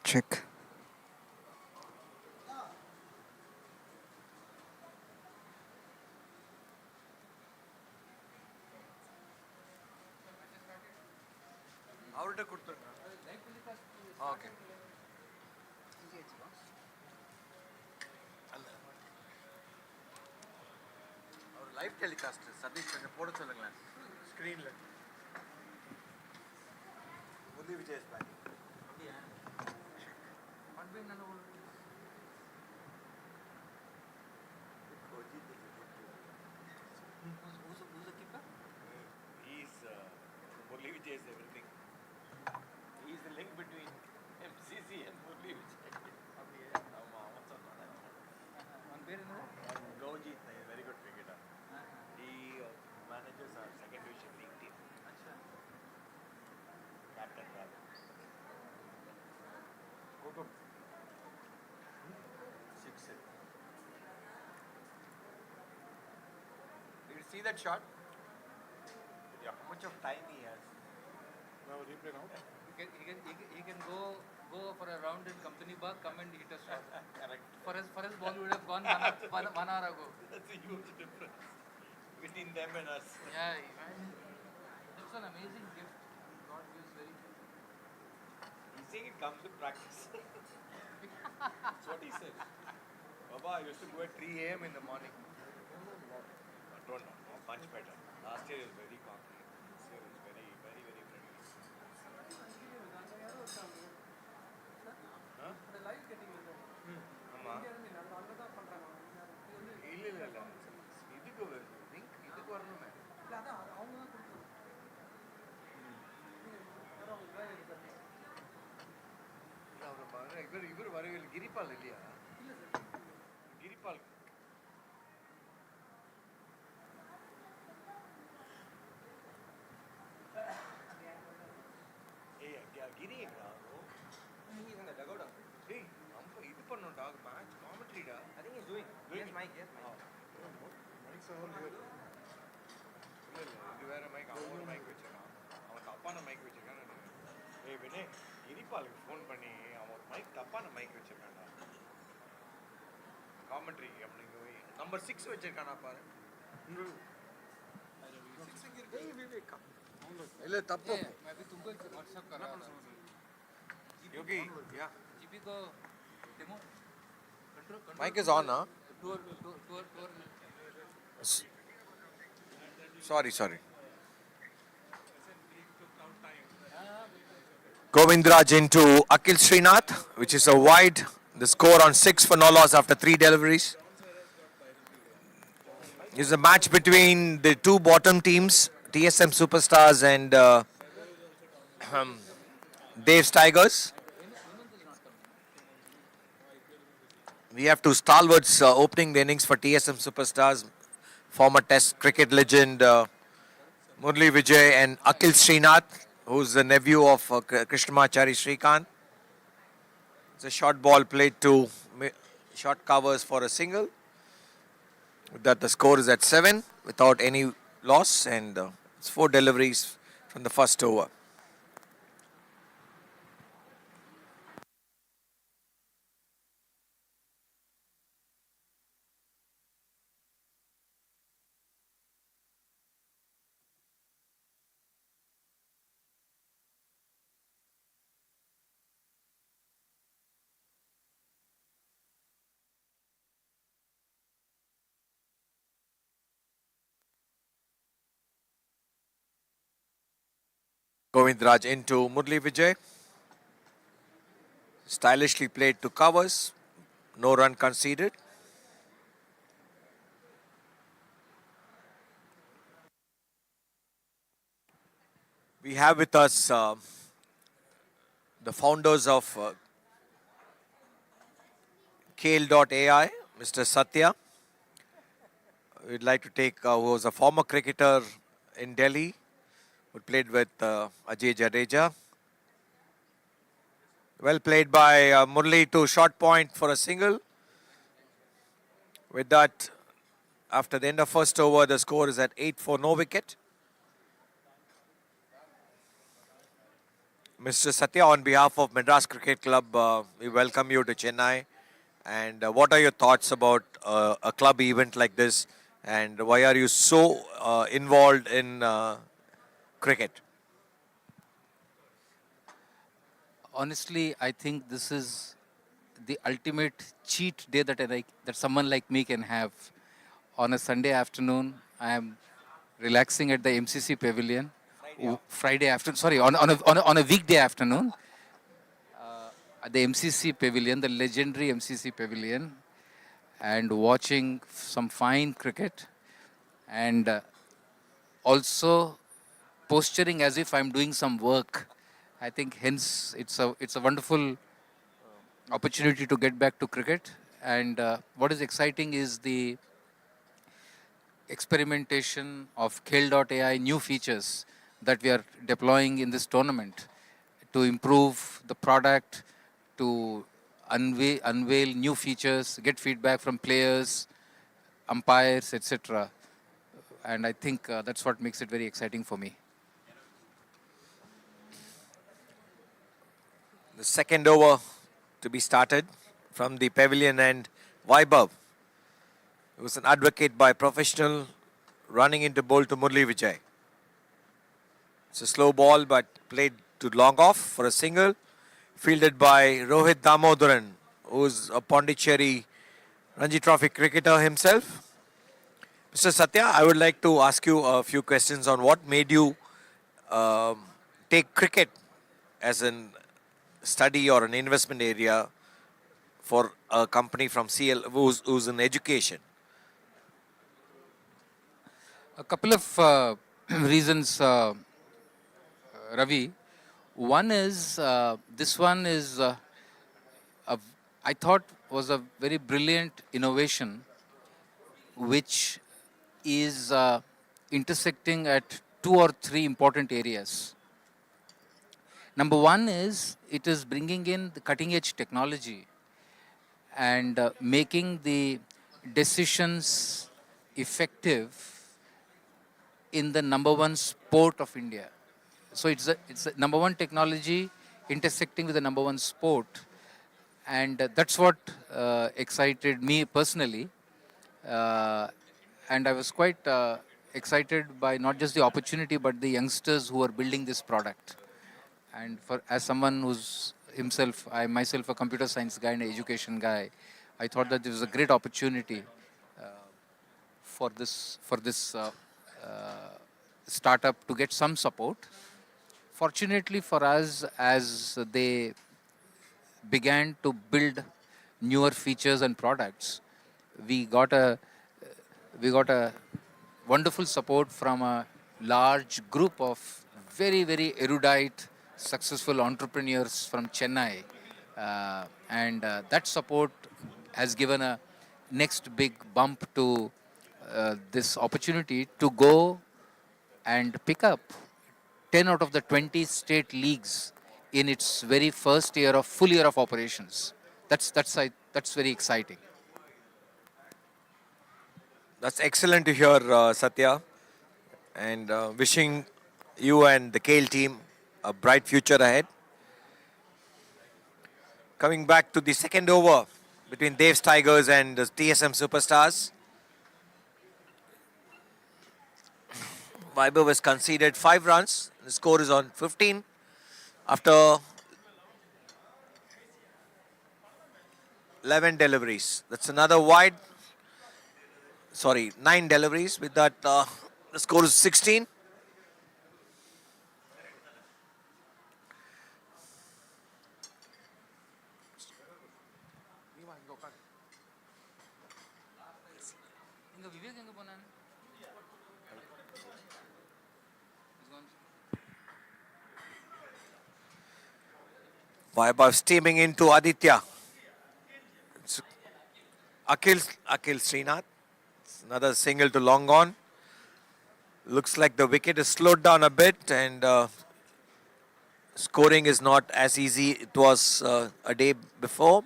Check. Okay. Live telecast. Sadish, photo screen. Only Vijay is back. Who's the keeper? He's Murli Vijay is everything. He's the link between MCC and Murli Vijay. Gauji is a very good cricketer. He manages our second division league team. Captain Ravi. Six. Did you see that shot? Yeah. How much of time he has? Now replay now. He can go for a round in company bar, come and hit a shot. Correct. For his ball would have gone 1 hour ago. That's a huge difference between them and us. Yeah, it's an amazing gift. God gives very. He's saying it comes with practice. That's what he said. Baba, I used to go at 3 a.m. in the morning. Don't know. Much better. Last year it was very confident. This year is very, very, very friendly. Huh? இல்ல இதுக்கு link இதுக்கு வரணுமே இவர் வரவில்லை கிரிபால் இல்லையா கிரிபால் கிரி இது பண்ணோம்டா match காமெண்ட்ரிடா I think he's doing. Yes, Mike. Mike's all here. இது வேற மைக் அவன் மைக் வச்சிருக்கான் அவன் தப்பான மைக் வச்சிருக்கான் ஏய் வினே கிரிபாலுக்கு ஃபோன் பண்ணி அவன் ஒரு மைக் தப்பான மைக் வச்சிருக்கான்டா காமெண்ட்ரி அப்படிங்க நம்பர் 6 வச்சிருக்கானா பாரு இல்ல தப்பு मैं भी तुमको WhatsApp कर रहा था. योगी या जीपी को demo mic is on huh tour sorry Govindraj into Akhil Srinath, which is a wide. The score on 6 for no loss after 3 deliveries. It's a match between the two bottom teams, TSM Superstars and Dave's Tigers. We have two stalwarts opening the innings for TSM Superstars, former Test cricket legend Murli Vijay and Akhil Srinath, who's the nephew of Krishnamachari Srikanth. It's a short ball played to short covers for a single. With that, the score is at 7 without any loss, and it's 4 deliveries from the first over. Govindraj into Murli Vijay. Stylishly played to covers. No run conceded. We have with us the founders of KHEL.AI, Mr. Satya. We'd like to take, who was a former cricketer in Delhi, who played with Ajay Jadeja. Well played by Murli to short point for a single. With that, after the end of first over, the score is at 8 for no wicket. Mr. Satya, on behalf of Madras Cricket Club, we welcome you to Chennai. And what are your thoughts about a club event like this? And why are you so involved in cricket? Honestly, I think this is the ultimate cheat day that someone like me can have. On a Sunday afternoon, I am relaxing at the MCC Pavilion. Friday afternoon, sorry, on a weekday afternoon, at the MCC Pavilion, the legendary MCC Pavilion, and watching some fine cricket, and also posturing as if I'm doing some work. I think hence it's a wonderful opportunity to get back to cricket. And what is exciting is the experimentation of KHEL.AI new features that we are deploying in this tournament to improve the product, to unveil new features, get feedback from players, umpires, etc. And I think that's what makes it very exciting for me. The second over to be started from the pavilion and Vaibhav. He was an advocate by professional running into bowl to Murli Vijay. It's a slow ball but played to long off for a single. Fielded by Rohit Damodaran, who's a Pondicherry Ranji Trophy cricketer himself. Mr. Satya, I would like to ask you a few questions on what made you um, take cricket as an study or an investment area for a company from CL who's in education. A couple of reasons, Ravi. One is this one is a, I thought was a very brilliant innovation, which is intersecting at two or three important areas. Number one is it is bringing in the cutting edge technology and making the decisions effective in the number one sport of India. So it's a number one technology intersecting with the number one sport, and that's what excited me personally. Uh, and I was quite excited by not just the opportunity but the youngsters who are building this product. And for as someone who's himself, I myself a computer science guy and an education guy, I thought that this was a great opportunity for this startup to get some support. Fortunately for us, as they began to build newer features and products, we got a we got a wonderful support from a large group of very erudite, successful entrepreneurs from Chennai, and that support has given a next big bump to this opportunity to go and pick up 10 out of the 20 state leagues in its very first year of full year of operations. That's very exciting. That's excellent to hear, Satya, and wishing you and the KL team a bright future ahead. Coming back to the second over between Dave's Tigers and the TSM Superstars. Vaibhav has conceded 5 runs. The score is on 15 after 11 deliveries. That's another wide. Sorry, 9 deliveries. With that, the score is 16. Vaibhav steaming into Aditya. It's Akhil Srinath. It's another single to long on. Looks like the wicket is slowed down a bit and scoring is not as easy it was a day before.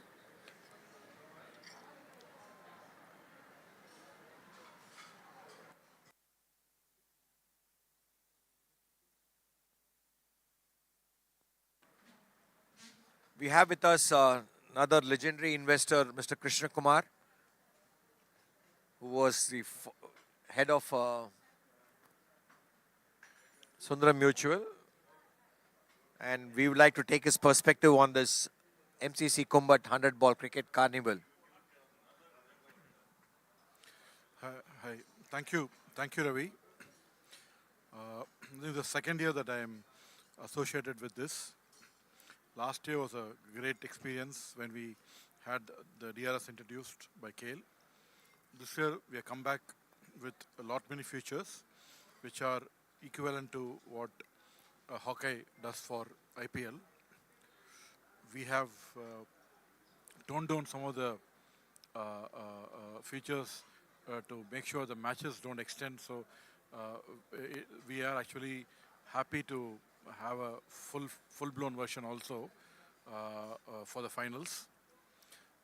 We have with us another legendary investor, Mr. Krishna Kumar, who was the head of Sundaram Mutual. And we would like to take his perspective on this MCC KUMBHAT 100 ball cricket carnival. Hi. Thank you, Ravi. This is the second year that I am associated with this. Last year was a great experience when we had the DRS introduced by KHEL. This year we have come back with a lot many features which are equivalent to what Hawkeye does for IPL. We have toned down some of the features to make sure the matches don't extend. So we are actually happy to have a full-blown version also for the finals.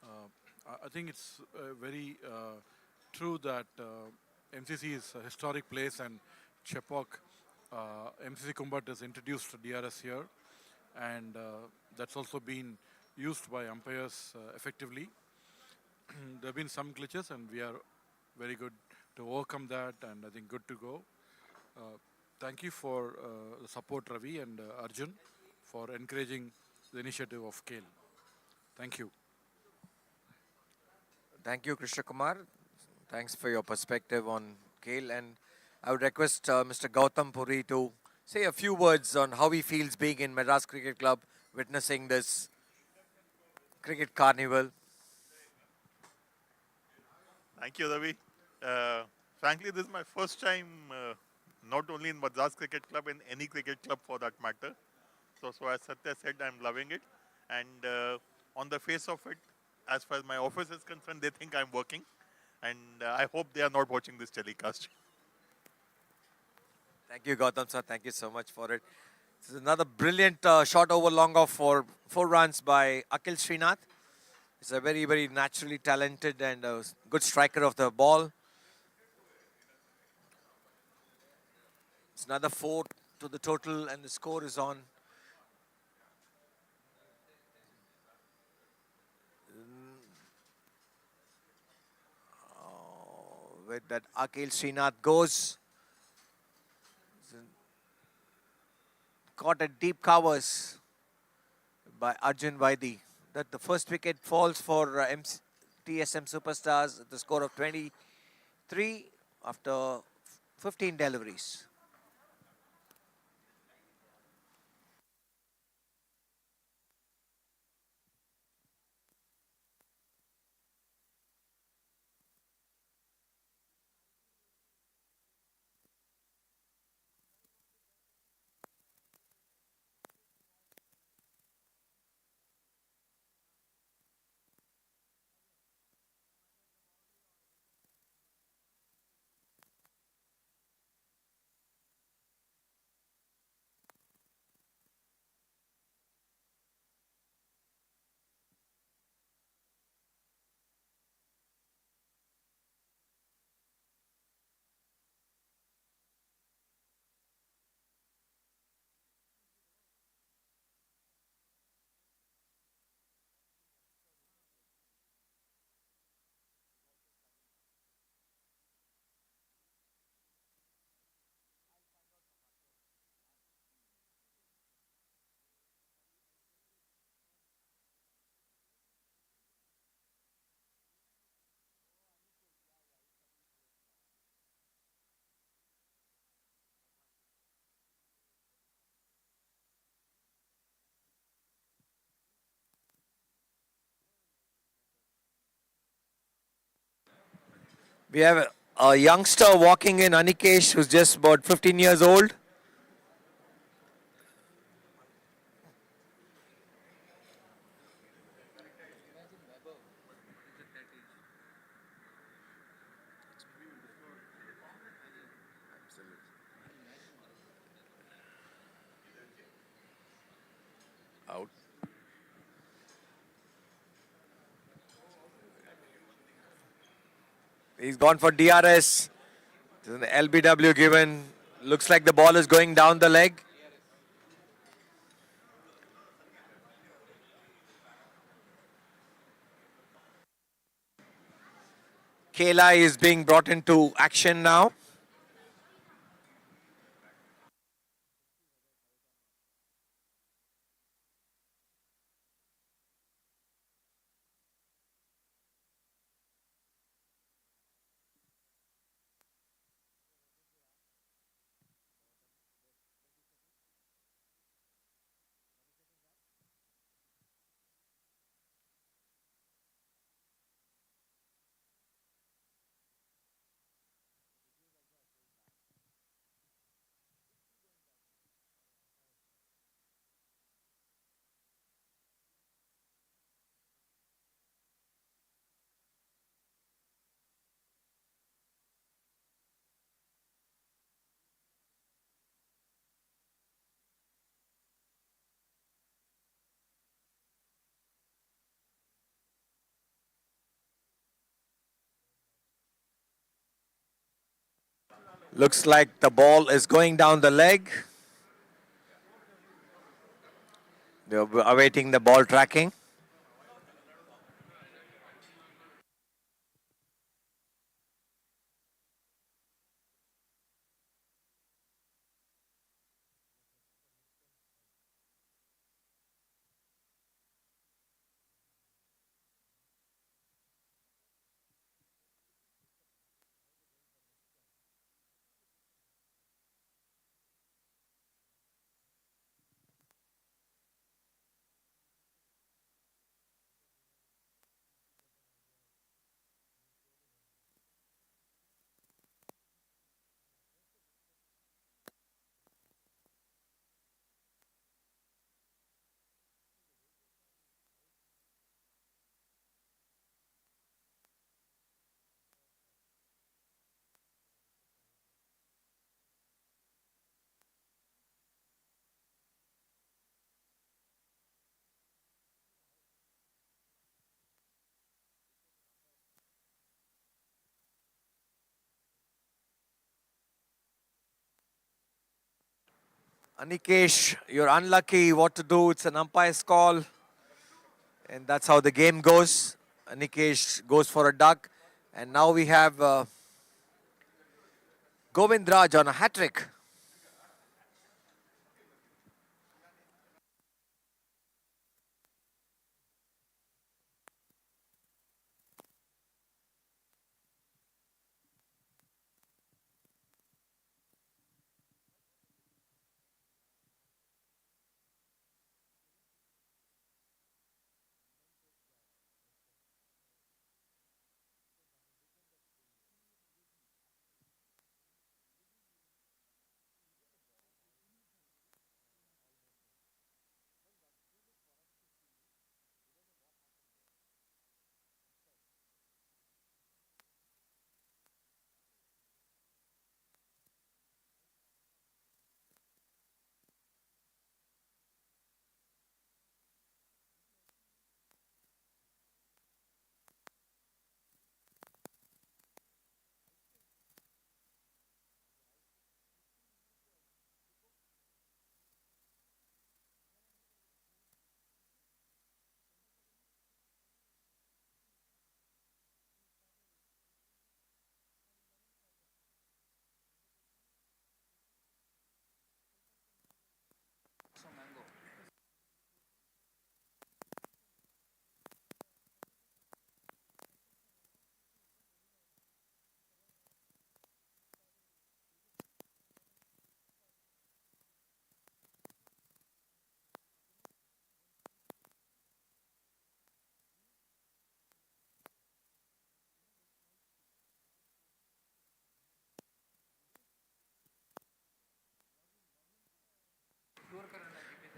I think it's very true that MCC is a historic place, and Chepauk, MCC KUMBHAT has introduced DRS here, and that's also been used by umpires effectively. There have been some glitches, and we are very good to overcome that, and I think good to go. Thank you for the support, Ravi and Arjun, for encouraging the initiative of KHEL. Thank you. Thank you, Krishna Kumar. Thanks for your perspective on KHEL. And I would request Mr. Gautam Puri to say a few words on how he feels being in Madras Cricket Club, witnessing this cricket carnival. Thank you, Ravi. Frankly, this is my first time, not only in Madras Cricket Club, in any cricket club for that matter. So as Satya said, I'm loving it. And on the face of it, as far as my office is concerned, they think I'm working. And I hope they are not watching this telecast. Thank you, Gautam sir. Thank you so much for it. This is another brilliant shot over long off for 4 runs by Akhil Srinath. He's a very, very naturally talented and good striker of the ball. It's another 4 to the total, and the score is on. With that, Akhil Srinath goes. Caught at deep covers by Arjun Vaidi. That the first wicket falls for TSM Superstars at the score of 23 after 15 deliveries. We have a youngster walking in, Anikesh, who's just about 15 years old. Out. He's gone for DRS. There's an LBW given. Looks like the ball is going down the leg. KHEL.AI is being brought into action now. Looks like the ball is going down the leg. They're awaiting the ball tracking. Anikesh, you're unlucky. What to do? It's an umpire's call. And that's how the game goes. Anikesh goes for a duck. And now we have Govind Raj on a hat-trick.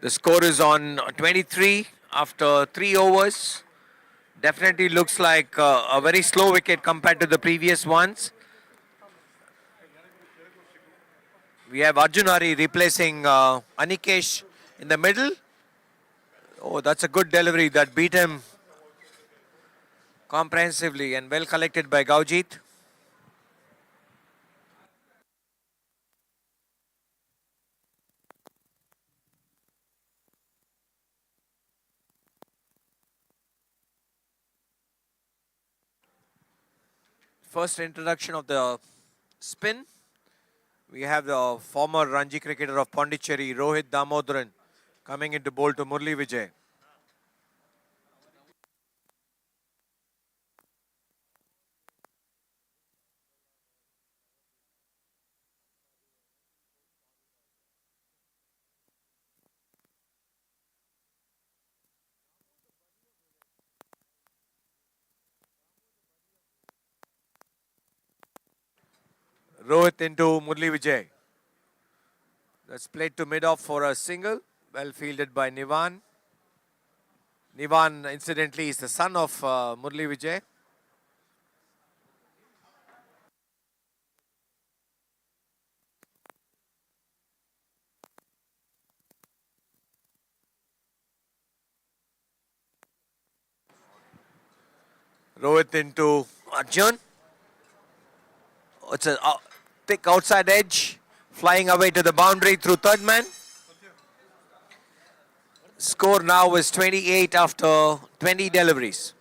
The score is on 23 after 3 overs. Definitely looks like a very slow wicket compared to the previous ones. We have Arjunari replacing Anikesh in the middle. Oh, that's a good delivery that beat him comprehensively and well collected by Gaujit. First introduction of the spin. We have the former Ranji cricketer of Pondicherry, Rohit Damodaran, coming into bowl to Murli Vijay. Rohit into Murli Vijay. That's played to mid-off for a single. Well fielded by Nivan. Nivan, incidentally, is the son of Murli Vijay. Rohit into Arjun. It's a thick outside edge. Flying away to the boundary through third man. Score now is 28 after 20 deliveries.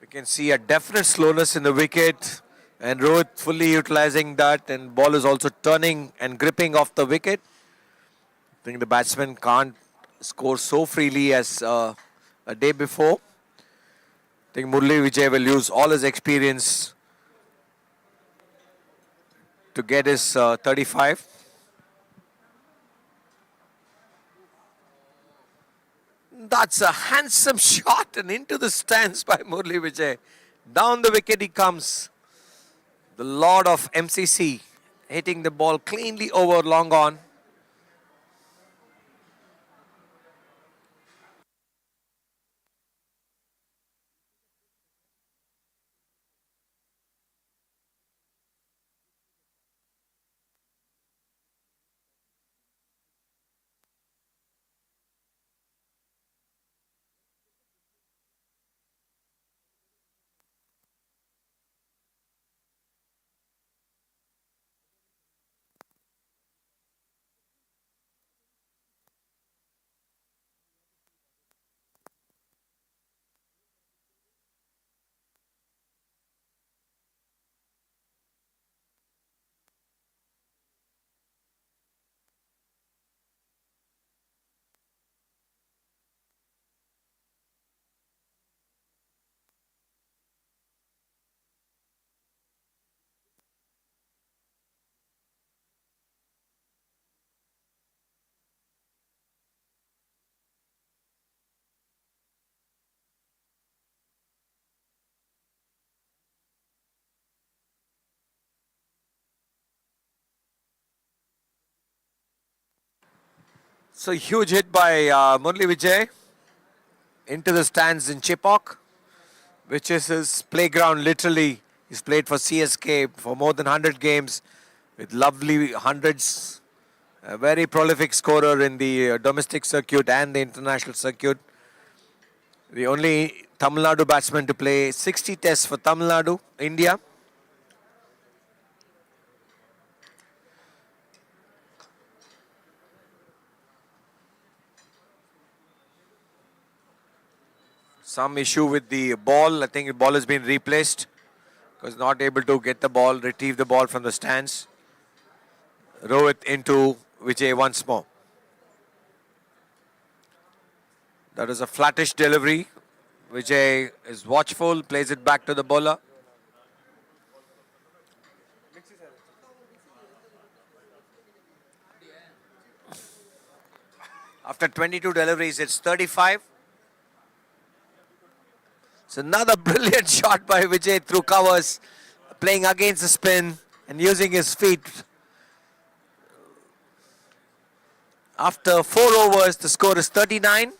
We can see a definite slowness in the wicket, and Rohit fully utilizing that, and ball is also turning and gripping off the wicket. I think the batsman can't score so freely as a day before. I think Murli Vijay will use all his experience to get his 35. That's a handsome shot and into the stands by Murli Vijay. Down the wicket he comes. The lord of MCC hitting the ball cleanly over long on. So huge hit by Murli Vijay into the stands in Chipok, which is his playground literally. He's played for CSK for more than 100 games with lovely hundreds. A very prolific scorer in the domestic circuit and the international circuit. The only Tamil Nadu batsman to play 60 tests for Tamil Nadu, India. Some issue with the ball. I think the ball has been replaced because not able to get the ball, retrieve the ball from the stands. Rohit into Vijay once more. That is a flattish delivery. Vijay is watchful, plays it back to the bowler. After 22 deliveries, it's 35. It's another brilliant shot by Vijay through covers. playing against the spin and using his feet. After 4 overs, the score is 39.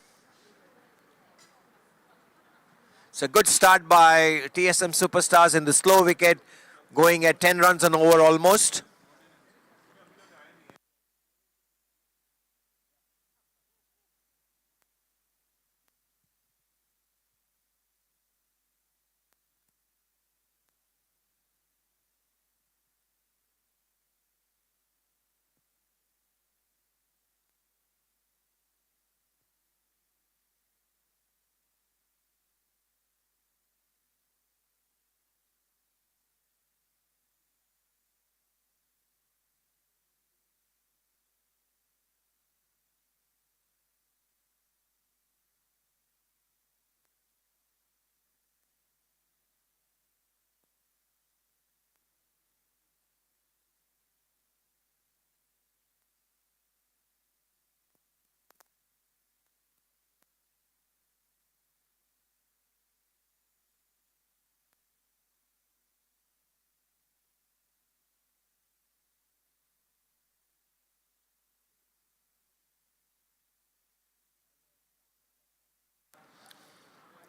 It's a good start by TSM Superstars in the slow wicket, going at 10 runs an over almost.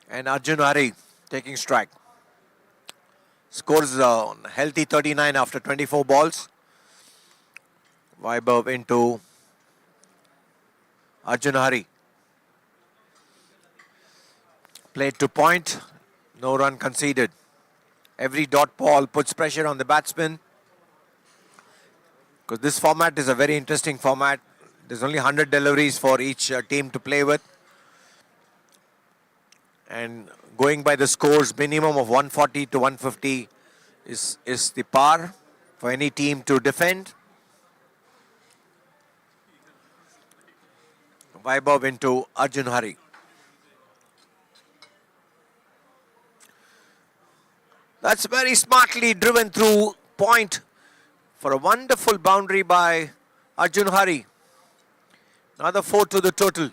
And Arjun Hari taking strike. Scores a healthy 39 after 24 balls. Vaibhav into Arjun Hari. Played to point, no run conceded. Every dot ball puts pressure on the batsman, because this format is a very interesting format. There's only 100 deliveries for each team to play with. And going by the scores, minimum of 140 to 150 is the par for any team to defend. Vaibhav into Arjun Hari. That's very smartly driven through point for a wonderful boundary by Arjun Hari. Another 4 to the total.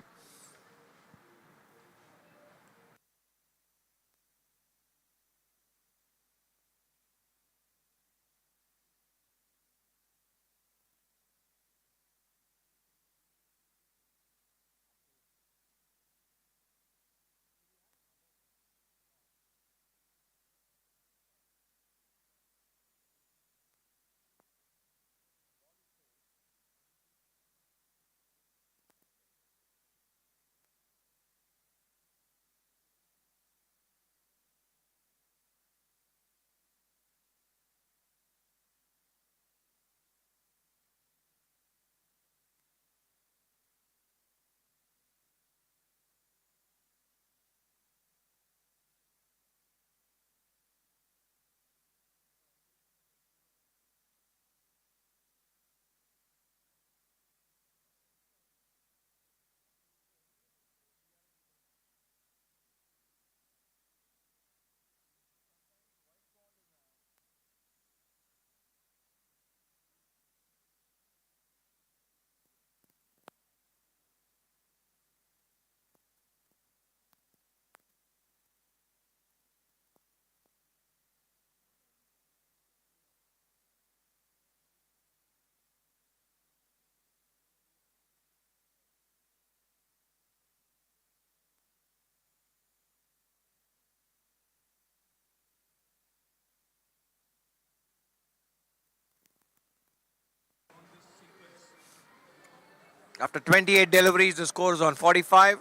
After 28 deliveries, the score is on 45.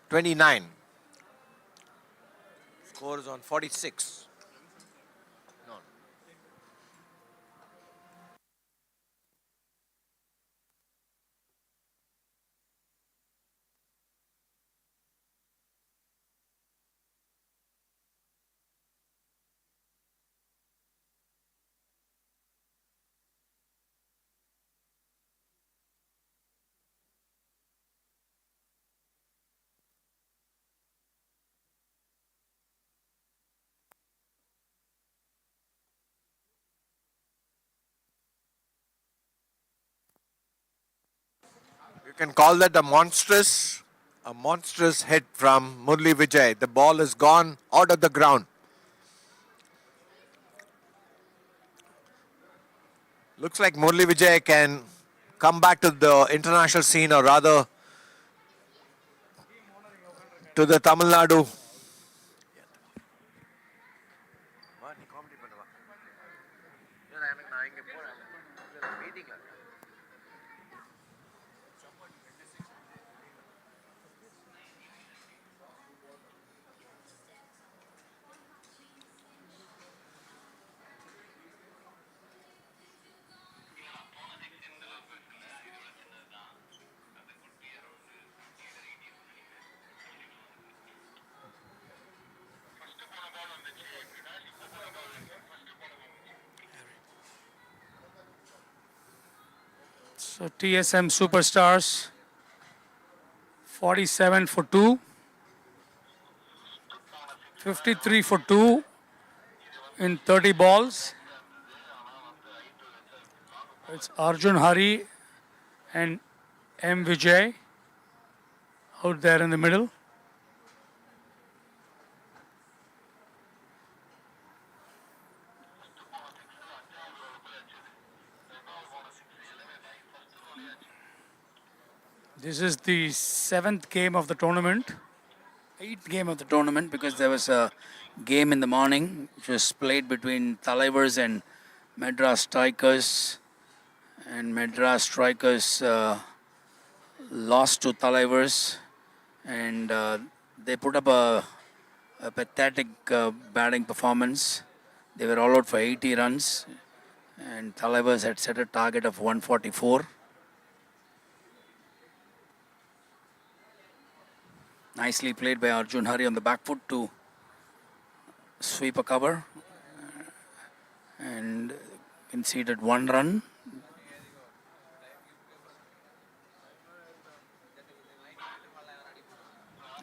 29. Score is on 46. You can call that a monstrous A monstrous hit from Murli Vijay. The ball is gone out of the ground. Looks like Murli Vijay can come back to the international scene, or rather to the Tamil Nadu. So TSM Superstars, 47 for 2, 53 for 2 in 30 balls. It's Arjun Hari and M. Vijay out there in the middle. This is the 7th game of the tournament. 8th game of the tournament, because there was a game in the morning which was played between Talaivars and Madras Strikers. And Madras Strikers lost to Talaivars, and they put up a pathetic batting performance. They were all out for 80 runs, and Talaivars had set a target of 144. Nicely played by Arjun Hari on the back foot to sweep a cover and conceded 1 run.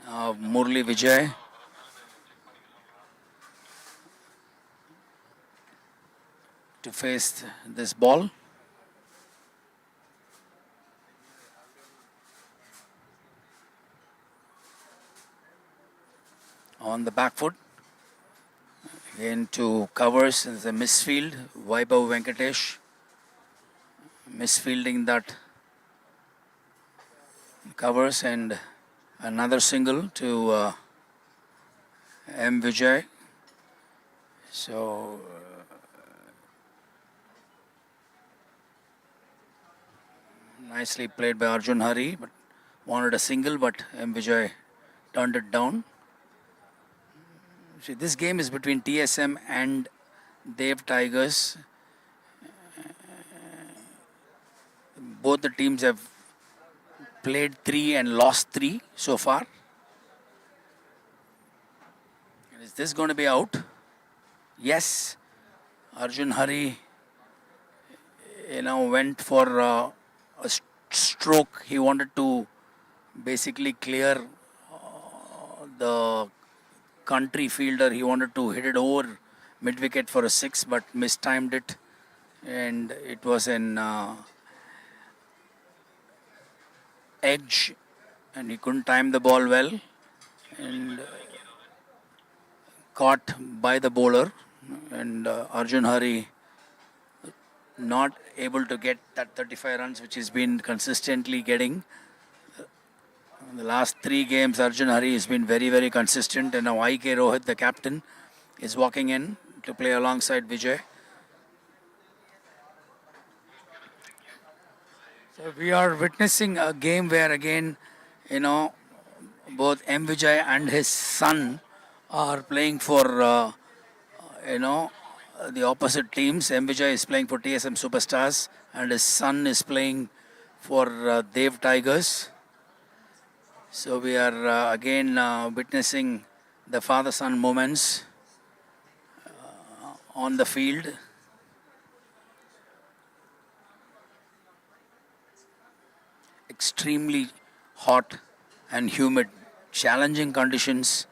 Murli Vijay to face this ball. On the back foot, into covers is a misfield. Vaibhav Venkatesh misfielding that covers, and another single to M. Vijay. So nicely played by Arjun Hari, but wanted a single, but M. Vijay turned it down. See, this game is between TSM and Dev Tigers. Both the teams have played 3 and lost 3 so far. Is this going to be out? Yes. Arjun Hari, went for a stroke. He wanted to basically clear the country fielder. He wanted to hit it over mid wicket for a 6, but mistimed it, and it was an edge, and he couldn't time the ball well, and caught by the bowler, and Arjun Hari not able to get that 35 runs which he's been consistently getting. In the last 3 games, Arjun Hari has been very, very consistent, and now I.K. Rohit, the captain, is walking in to play alongside Vijay. So we are witnessing a game where again, both M. Vijay and his son are playing for, the opposite teams. M. Vijay is playing for TSM Superstars, and his son is playing for Dev Tigers. So we are again witnessing the father-son moments on the field. Extremely hot and humid, challenging conditions,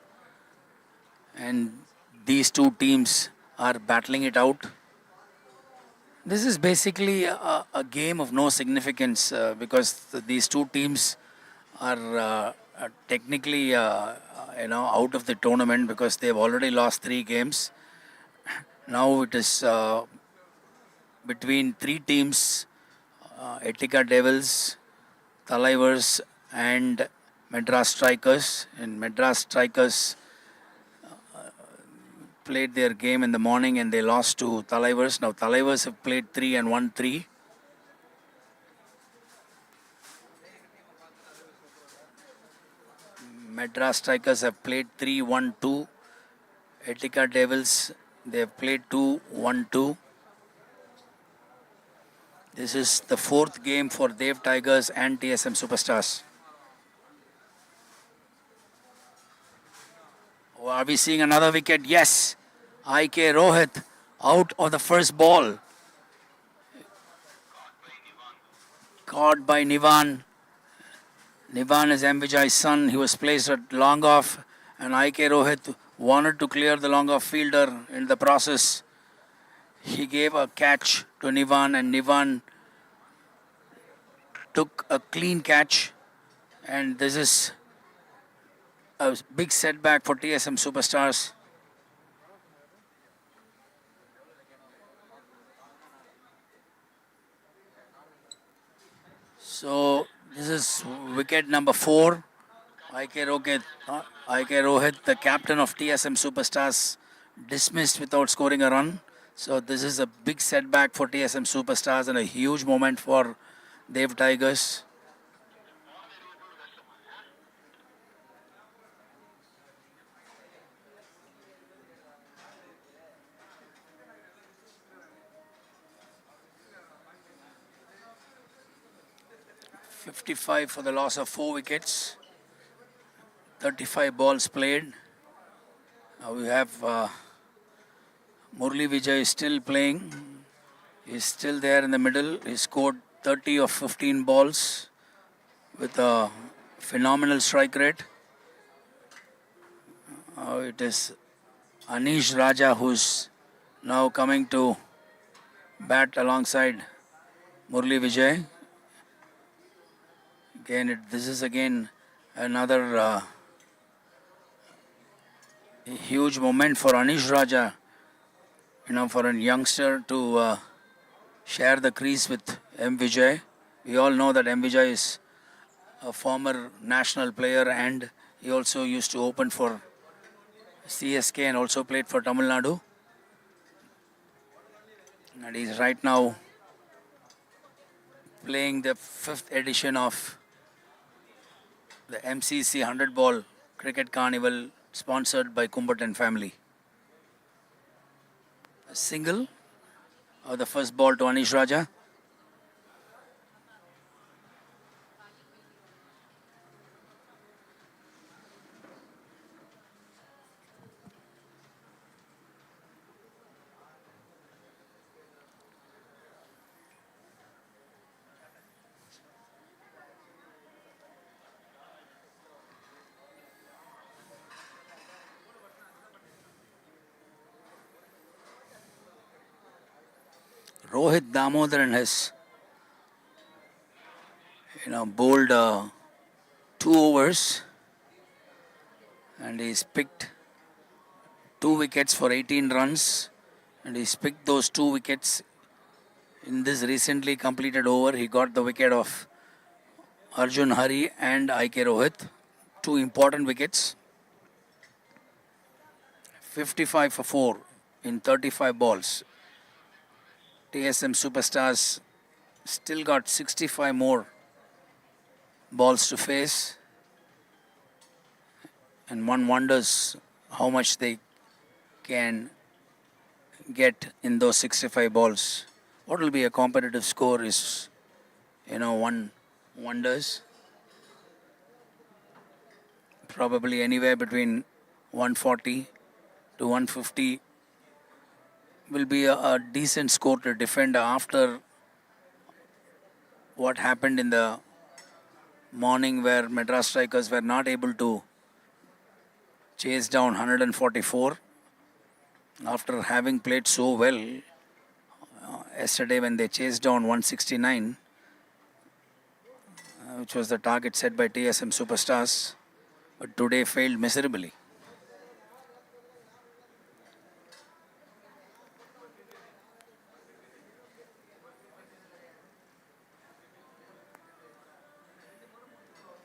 and these two teams are battling it out. This is basically a game of no significance because these two teams are technically, out of the tournament because they've already lost 3 games. Now it is between 3 teams, Etika Devils, Talaivers and Madras Strikers. And Madras Strikers played their game in the morning and they lost to Talaivers. Now Talaivers have played 3 and won 3. Madras Strikers have played 3, 1, 2. Etika Devils, they have played 2, 1, 2. This is the 4th game for Dev Tigers and TSM Superstars. Oh, are we seeing another wicket? Yes. IK Rohit out of the first ball. Caught by Nivan. Nivan is M. Vijay's son. He was placed at long off and IK Rohit wanted to clear the long off fielder in the process. He gave a catch to Nivan and Nivan took a clean catch, and this is a big setback for TSM Superstars. So this is wicket number 4. IK Rohit, the captain of TSM Superstars, dismissed without scoring a run. So this is a big setback for TSM Superstars and a huge moment for Dev Tigers. $55 for the loss of 4 wickets. 35 balls played. Now we have Murli Vijay still playing. He's still there in the middle. He scored 30 of 15 balls with a phenomenal strike rate. It is Anish Raja who's now coming to bat alongside Murli Vijay. Again, this is again another huge moment for Anish Raja, for a youngster to share the crease with M. Vijay. We all know that M. Vijay is a former national player and he also used to open for CSK and also played for Tamil Nadu. And he's right now playing the 5th edition of the MCC 100 ball cricket carnival sponsored by KUMBHAT and family. A single of the first ball to Anish Raja. Rohit Damodaran has bowled 2 overs and he's picked 2 wickets for 18 runs, and he's picked those 2 wickets in this recently completed over. He got the wicket of Arjun Hari and IK Rohit, 2 important wickets. 55 for 4 in 35 balls. TSM Superstars still got 65 more balls to face, and one wonders how much they can get in those 65 balls. What will be a competitive score is, one wonders. Probably anywhere between 140 to 150 will be a decent score to defend after what happened in the morning where Madras Strikers were not able to chase down 144 after having played so well yesterday when they chased down 169, which was the target set by TSM Superstars. but today failed miserably.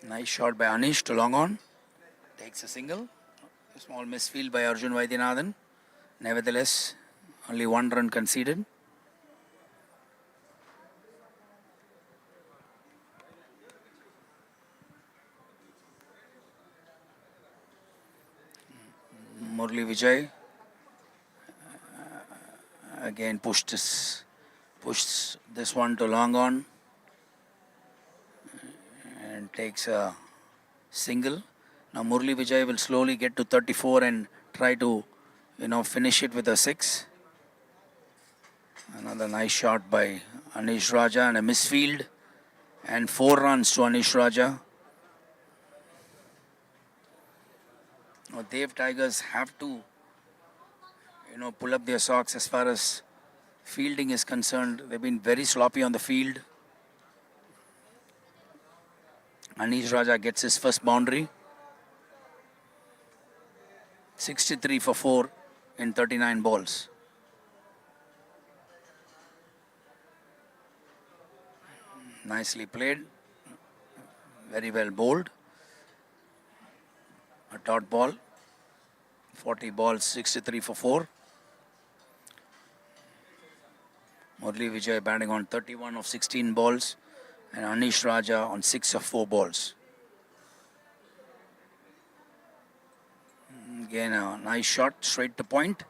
Nice shot by Anish to long on. Takes a single. A small misfield by Arjun Vaidyanathan. Nevertheless, only 1 run conceded. Murli Vijay again pushed this one to long on and takes a single. Now Murli Vijay will slowly get to 34 and try to, finish it with a 6. Another nice shot by Anish Raja and a misfield and 4 runs to Anish Raja. Now Dev Tigers have to, pull up their socks as far as fielding is concerned. They've been very sloppy on the field. Anish Raja gets his first boundary. 63 for 4 in 39 balls. Nicely played. Very well bowled. A dot ball. 40 balls, 63 for 4. Murli Vijay batting on 31 of 16 balls and Anish Raja on 6 of 4 balls. Again a nice shot straight to point.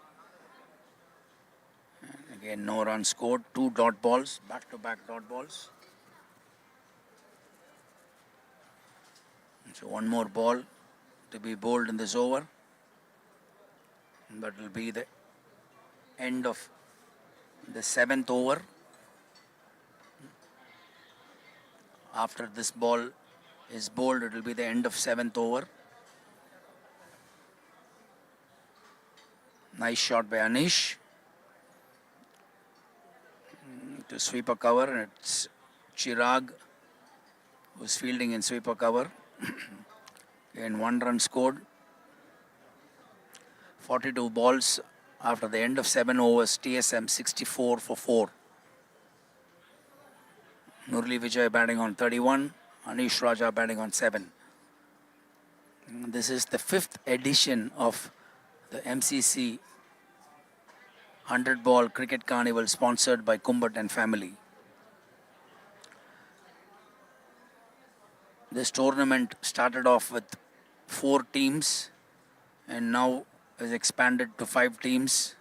And again no run scored. 2 dot balls, back-to-back dot balls. So one more ball to be bowled in this over. That will be the end of the 7th over. After this ball is bowled, it will be the end of 7th over. Nice shot by Anish to sweeper cover, and it's Chirag who's fielding in sweeper cover. And 1 run scored. 42 balls after the end of 7 overs. TSM 64 for 4. Murli Vijay batting on 31. Anish Raja batting on 7. This is the 5th edition of the MCC 100 Ball Cricket Carnival sponsored by KUMBHAT and family. This tournament started off with 4 teams and now is expanded to 5 teams.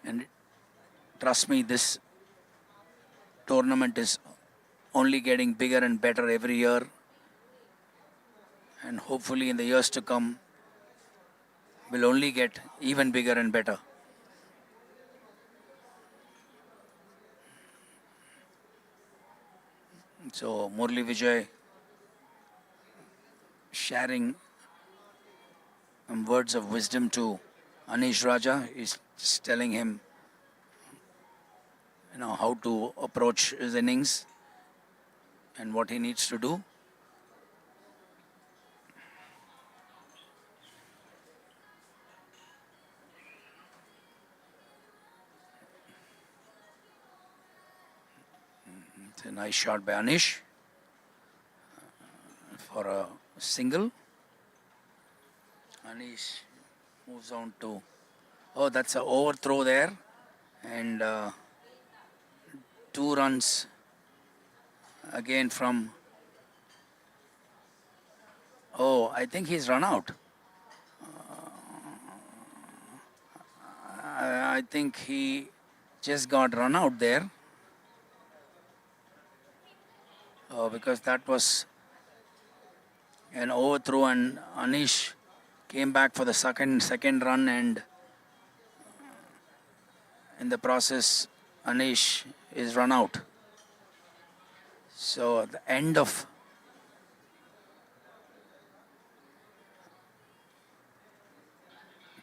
And trust me, this tournament is only getting bigger and better every year. And hopefully in the years to come, will only get even bigger and better. So Murli Vijay sharing words of wisdom to Anish Raja. He's just telling him, how to approach his innings and what he needs to do. It's a nice shot by Anish for a single. Anish moves on to, that's an overthrow there, and 2 runs again from, I think he's run out. I think he just got run out there. Because that was an overthrow and Anish came back for the second run, and in the process Anish is run out. So at the end of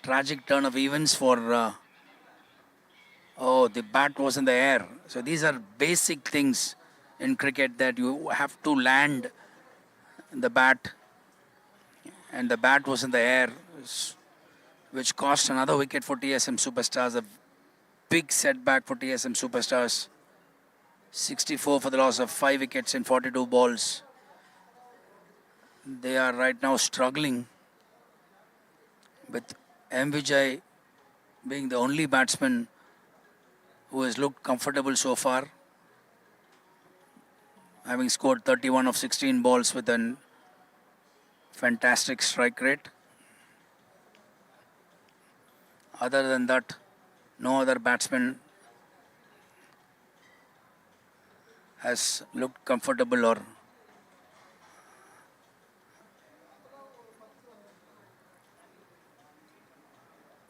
tragic turn of events for the bat was in the air. So these are basic things in cricket, that you have to land the bat and the bat was in the air, which cost another wicket for TSM Superstars. A big setback for TSM Superstars. 64 for the loss of 5 wickets in 42 balls. They are right now struggling with M. Vijay being the only batsman who has looked comfortable so far, having scored 31 of 16 balls with a fantastic strike rate. Other than that, no other batsman has looked comfortable or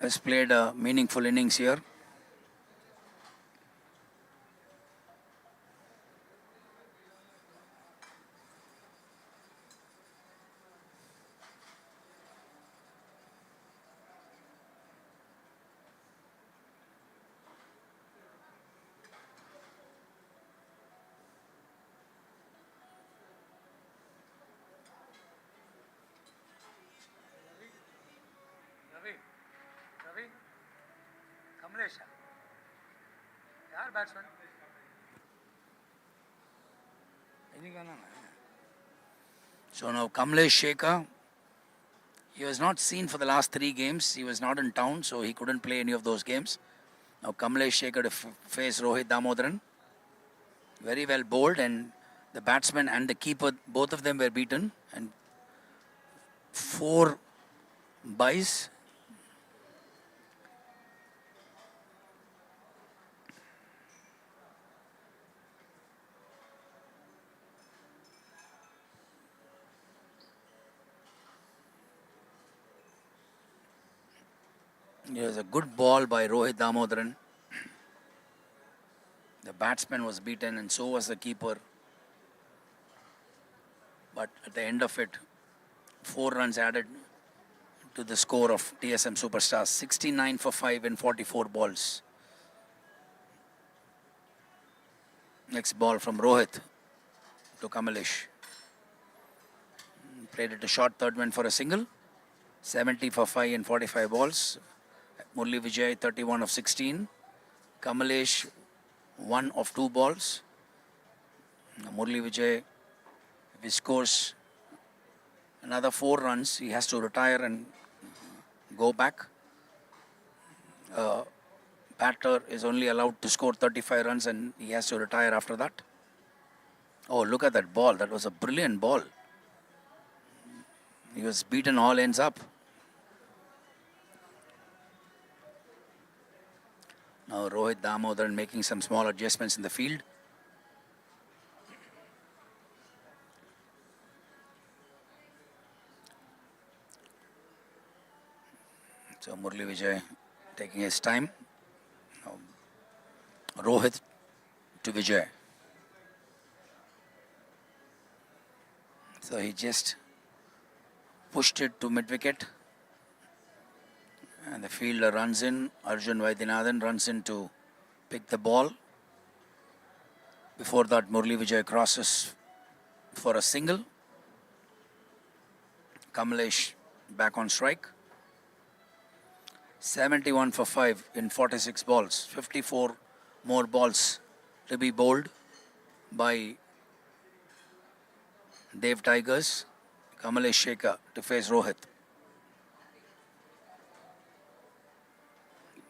has played a meaningful innings here. Ravi, Kamlesh, यार batsman So now Kamlesh Shekhar, he was not seen for the last 3 games. He was not in town, so he couldn't play any of those games. Now Kamlesh Shekhar to face Rohit Damodaran. Very well bowled, and the batsman and the keeper, both of them were beaten. And 4 byes. It was a good ball by Rohit Damodaran. The batsman was beaten and so was the keeper. But at the end of it, 4 runs added to the score of TSM Superstars. 69 for 5 in 44 balls. Next ball from Rohit to Kamlesh. Played it to short third man for a single. 70 for 5 in 45 balls. Murli Vijay 31 of 16. Kamlesh 1 of 2 balls. Murli Vijay, if he scores another 4 runs, he has to retire and go back. Batter is only allowed to score 35 runs and he has to retire after that. Oh, look at that ball. That was a brilliant ball. He was beaten all ends up. Now Rohit Damodaran making some small adjustments in the field. So Murli Vijay taking his time. Now Rohit to Vijay. So he just pushed it to mid-wicket. And the fielder runs in. Arjun Vaidyanathan runs in to pick the ball. Before that, Murli Vijay crosses for a single. Kamlesh back on strike. 71 for 5 in 46 balls. 54 more balls to be bowled by Dev Tigers. Kamlesh Shekhar to face Rohit.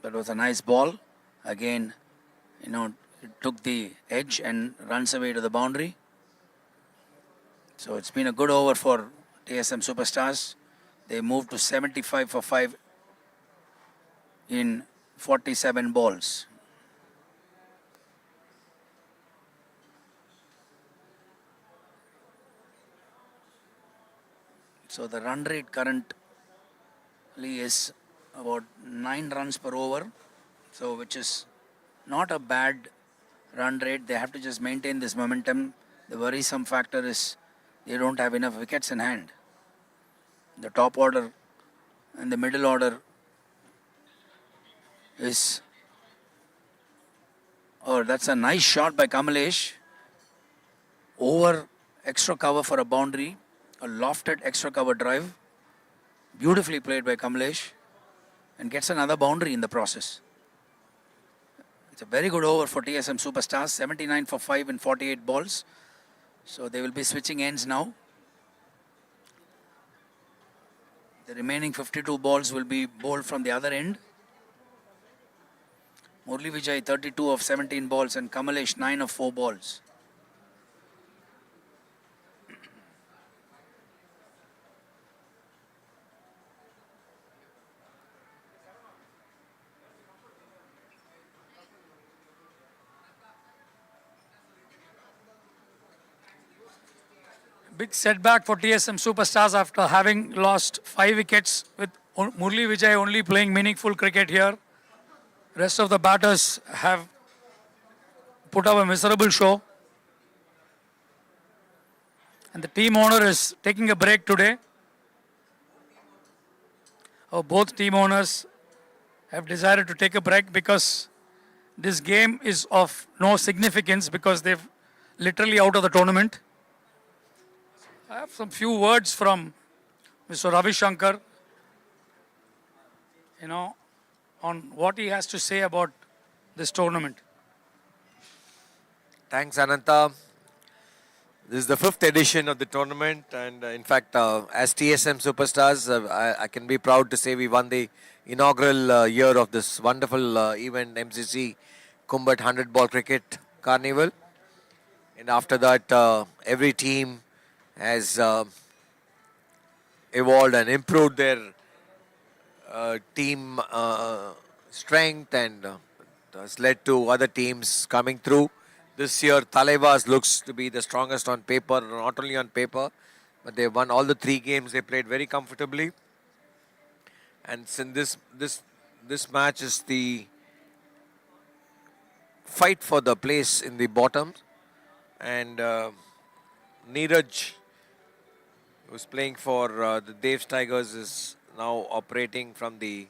That was a nice ball. Again, it took the edge and runs away to the boundary. So it's been a good over for TSM Superstars. They moved to 75 for 5 in 47 balls. So the run rate currently is about 9 runs per over, so which is not a bad run rate. They have to just maintain this momentum. The worrisome factor is they don't have enough wickets in hand. The top order and the middle order is... Oh, that's a nice shot by Kamlesh. Over extra cover for a boundary, a lofted extra cover drive. Beautifully played by Kamlesh, and gets another boundary in the process. It's a very good over for TSM Superstars, 79 for 5 in 48 balls. So they will be switching ends now. The remaining 52 balls will be bowled from the other end. Murli Vijay 32 of 17 balls and Kamalesh 9 of 4 balls. Big setback for TSM Superstars after having lost 5 wickets, with Murli Vijay only playing meaningful cricket here. Rest of the batters have put up a miserable show. And the team owner is taking a break today. Both team owners have decided to take a break because this game is of no significance because they've literally out of the tournament. I have some few words from Mr. Ravi Shankar, on what he has to say about this tournament. Thanks, Ananta. This is the 5th edition of the tournament, and in fact, as TSM Superstars, I can be proud to say we won the inaugural year of this wonderful event, MCC KUMBHAT 100 Ball Cricket Carnival. And after that, every team has evolved and improved their team strength, and has led to other teams coming through. This year, Talevas looks to be the strongest on paper, not only on paper, but they won all the 3 games. They played very comfortably. And since this match is the fight for the place in the bottom, and Neeraj, who's playing for the Devs Tigers, is now operating from the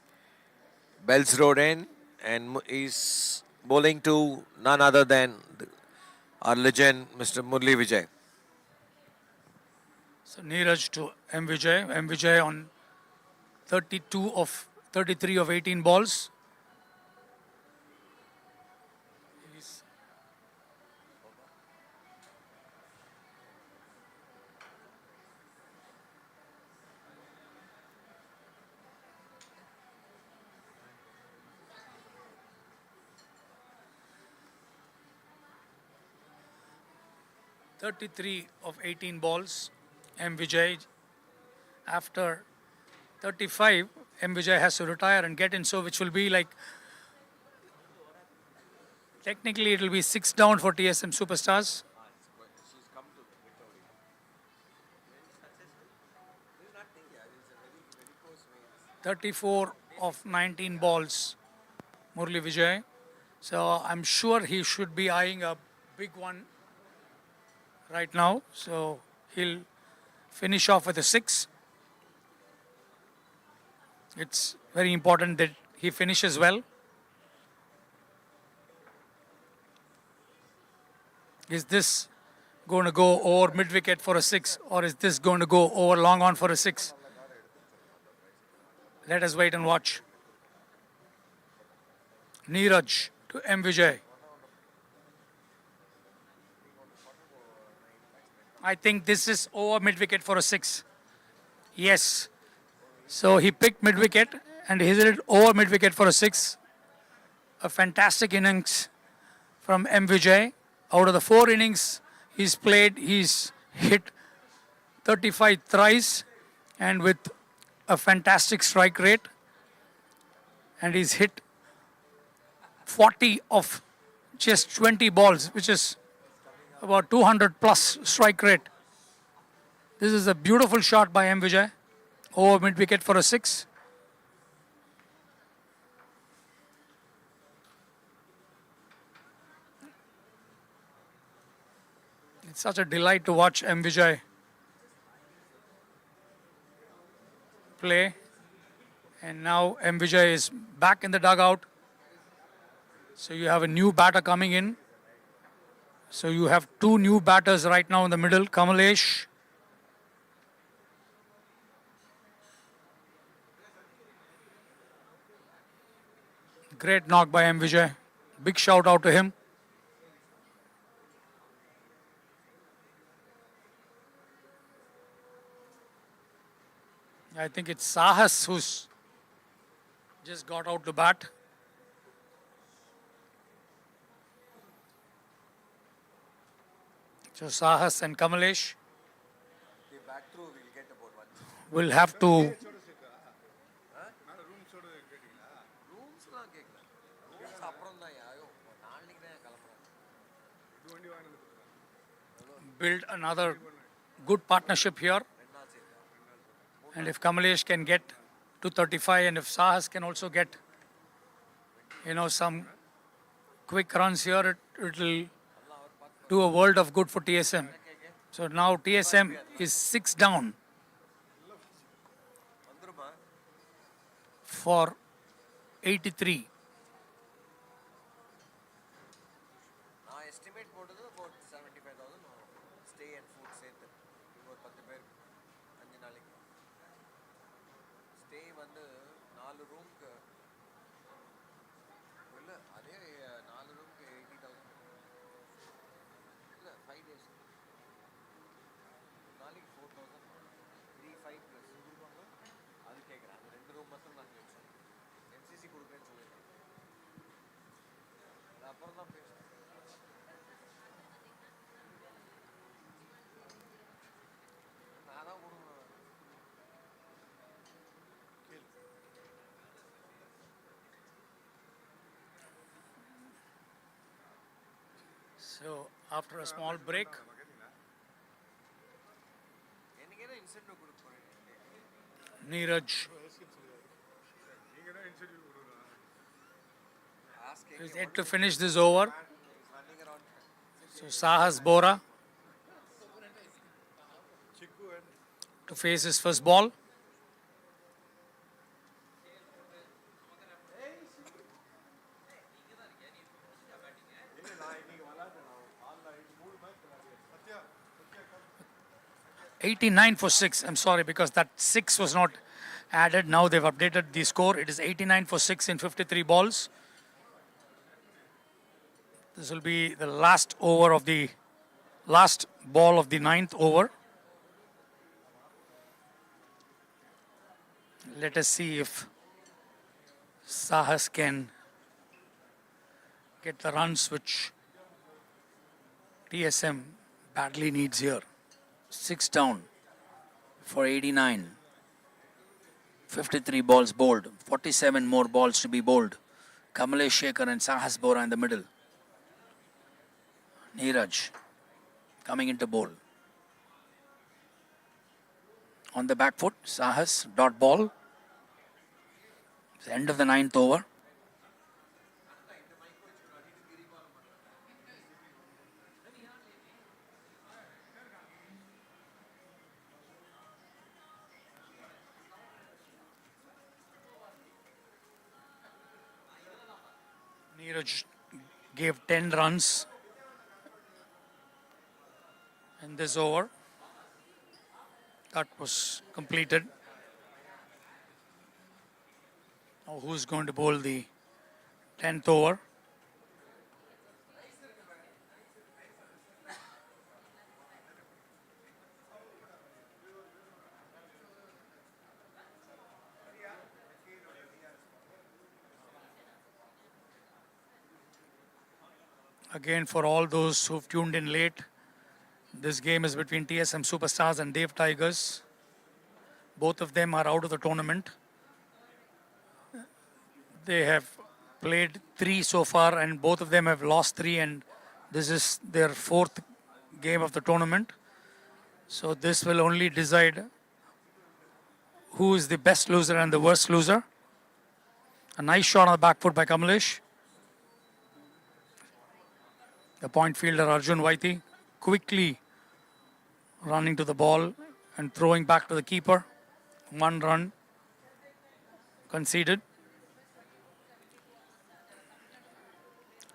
Bells Road end, and is bowling to none other than our legend, Mr. Murli Vijay. So Neeraj to M. Vijay. M. Vijay on 33 of 18 balls. He's 33 of 18 balls. M. Vijay, after 35, M. Vijay has to retire and get in, so which will be like, technically it will be 6 down for TSM Superstars. (34 of 19 balls, Murli Vijay. So I'm sure he should be eyeing a big one right now. So he'll finish off with a 6. It's very important that he finishes well. Is this going to go over mid-wicket for a 6, or is this going to go over long on for a 6? Let us wait and watch. Neeraj to M. Vijay. I think this is over mid-wicket for a 6. Yes. So he picked mid-wicket and he hit it over mid-wicket for a 6. A fantastic innings from M. Vijay. Out of the 4 innings he's played, he's hit 35 thrice and with a fantastic strike rate. And he's hit 40 of just 20 balls, which is about 200 plus strike rate. This is a beautiful shot by M. Vijay. Over mid-wicket for a 6. It's such a delight to watch M. Vijay play. And now M. Vijay is back in the dugout. So you have a new batter coming in. So you have 2 new batters right now in the middle. Kamalesh Great knock by M. Vijay. Big shout out to him. I think it's Sahas who's just got out to bat. So Sahas and Kamalesh will have to build another good partnership here. And if Kamalesh can get to 35 and if Sahas can also get, some quick runs here, it will do a world of good for TSM. So now TSM is 6 down for 83. So after a small break, Neeraj is yet to finish this over. So Sahas Bora to face his first ball. $89 for 6. I'm sorry because that 6 was not added. Now they've updated the score. It is 89 for 6 in 53 balls. This will be the last ball of the 9th over. Let us see if Sahas can get the runs which TSM badly needs here. 6 down for 89. 53 balls bowled. 47 more balls to be bowled. Kamalesh Shekhar and Sahas Bora in the middle. Neeraj coming into bowl. On the back foot, Sahas, dot ball. It's the end of the 9th over. Neeraj gave 10 runs in this over. That was completed. Now who's going to bowl the 10th over? Again, for all those who've tuned in late, this game is between TSM Superstars and Dev Tigers. Both of them are out of the tournament. They have played 3 so far and both of them have lost 3 and this is their 4th game of the tournament. So this will only decide who is the best loser and the worst loser. A nice shot on the back foot by Kamalesh. The point fielder Arjun Vaiti quickly running to the ball and throwing back to the keeper. 1 run conceded.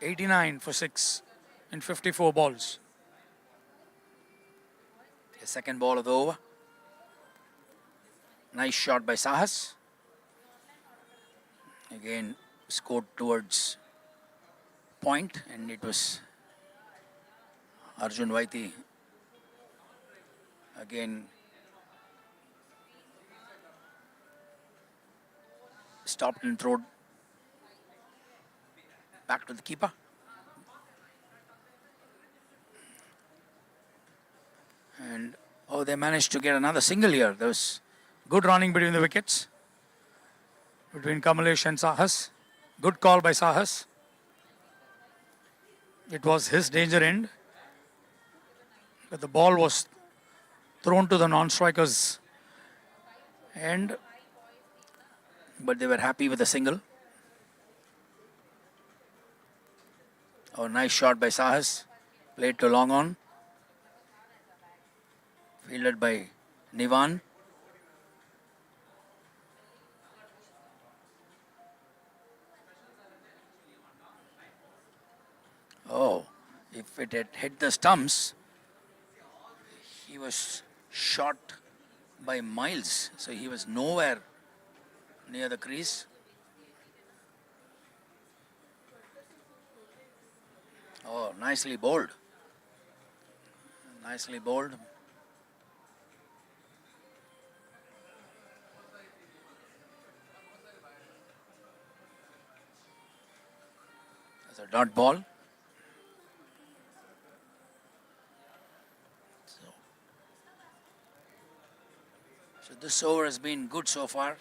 89 for 6 in 54 balls. The second ball of the over. Nice shot by Sahas. Again, scored towards point, and it was Arjun Vaiti again stopped and thrown back to the keeper. And they managed to get another single here. There was Good running between the wickets, between Kamalesh and Sahas. Good call by Sahas. It was his danger end, but the ball was thrown to the non-strikers end. but they were happy with the single. Nice shot by Sahas. Played to long on. Fielded by Nivan. If it had hit the stumps, he was shot by Miles. So he was nowhere near the crease. Nicely bowled. Nicely bowled. That's a dot ball. So this over has been good so far.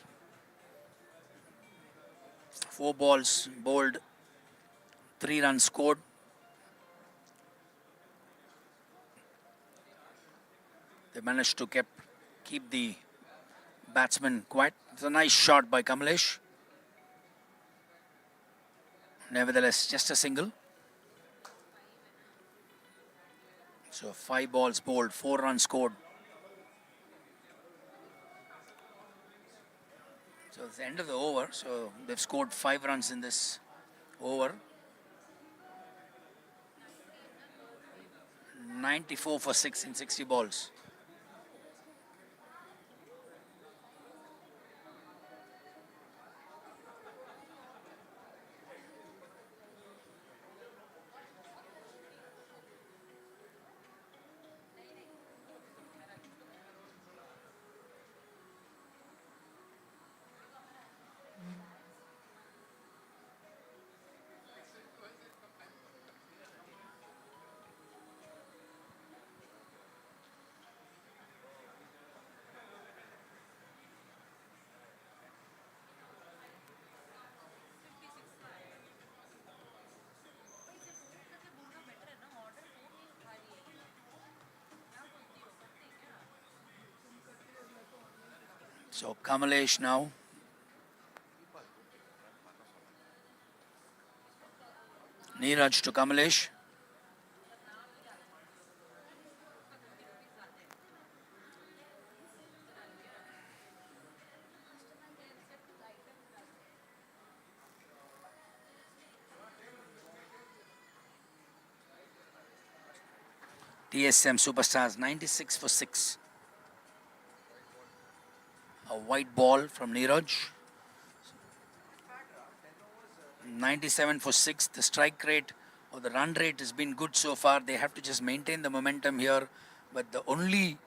4 balls bowled, 3 runs scored. They managed to keep the batsman quiet. It's a nice shot by Kamalesh. Nevertheless, just a single. So 5 balls bowled, 4 runs scored. So it's the end of the over. So they've scored 5 runs in this over. 94 for 6 in 60 balls. So Kamalesh now. Neeraj to Kamalesh. TSM Superstars 96 for 6. A white ball from Neeraj. 97 for 6. The strike rate or the run rate has been good so far. They have to just maintain the momentum here. But the only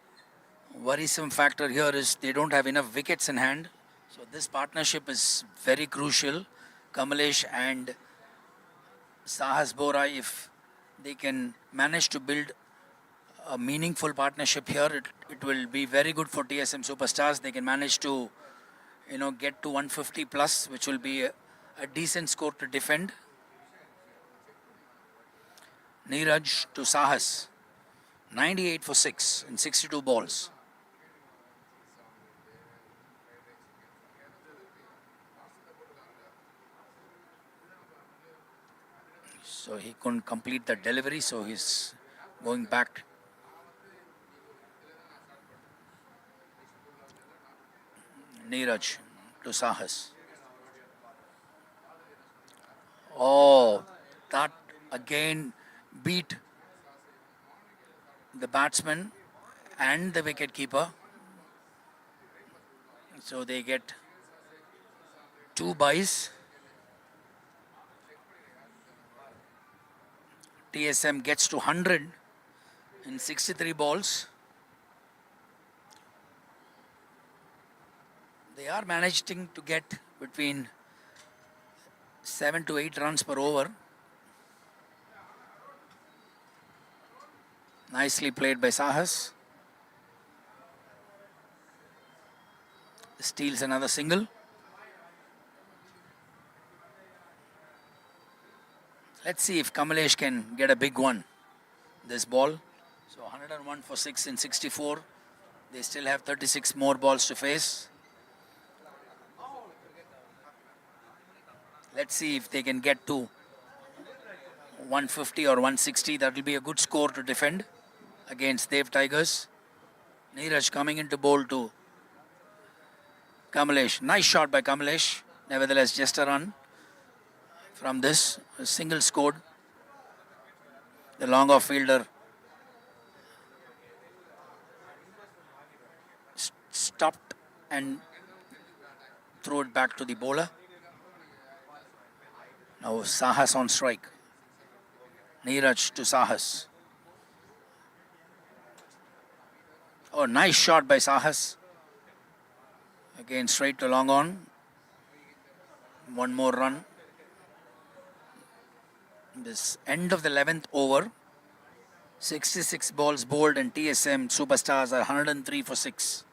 worrisome factor here is they don't have enough wickets in hand. So this partnership is very crucial. Kamalesh and Sahas Bora, if they can manage to build a meaningful partnership here, it will be very good for TSM Superstars. They can manage to, get to 150 plus, which will be a decent score to defend. Neeraj to Sahas, 98 for 6 in 62 balls. So he couldn't complete the delivery, so he's going back. Neeraj to Sahas. That again beat the batsman and the wicket keeper. So they get 2 byes. TSM gets to 100 in 63 balls. They are managing to get between 7 to 8 runs per over. Nicely played by Sahas. Steals another single. Let's see if Kamalesh can get a big one this ball. So 101 for 6 in 64. They still have 36 more balls to face. Let's see if they can get to 150 or 160. That will be a good score to defend against Dev Tigers. Neeraj coming into bowl to Kamalesh. Nice shot by Kamalesh. Nevertheless, just a run from this. A single scored. The long off fielder stopped and threw it back to the bowler. Now Sahas on strike. Neeraj to Sahas. Oh, nice shot by Sahas. Again, straight to long on. One more run. This end of the 11th over. 66 balls bowled and TSM Superstars are 103 for 6.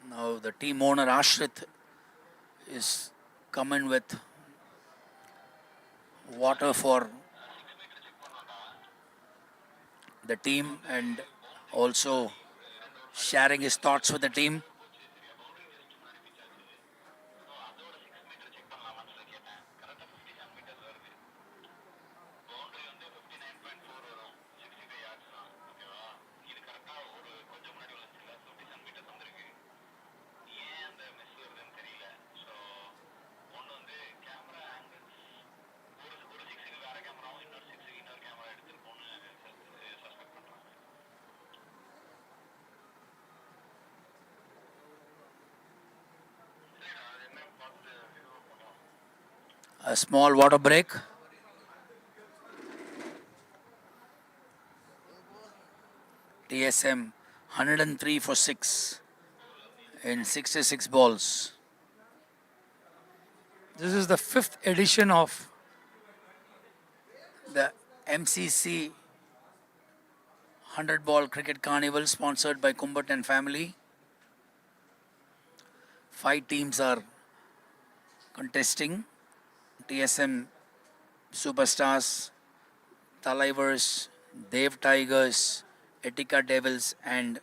Now the team owner Ashrit is coming with water for the team and also sharing his thoughts with the team. A small water break. TSM 103 for 6 in 66 balls. This is the 5th edition of The MCC 100 ball cricket carnival sponsored by KUMBHAT and family. 5 teams are contesting. TSM Superstars, Talaivers, Dev Tigers, Etika Devils and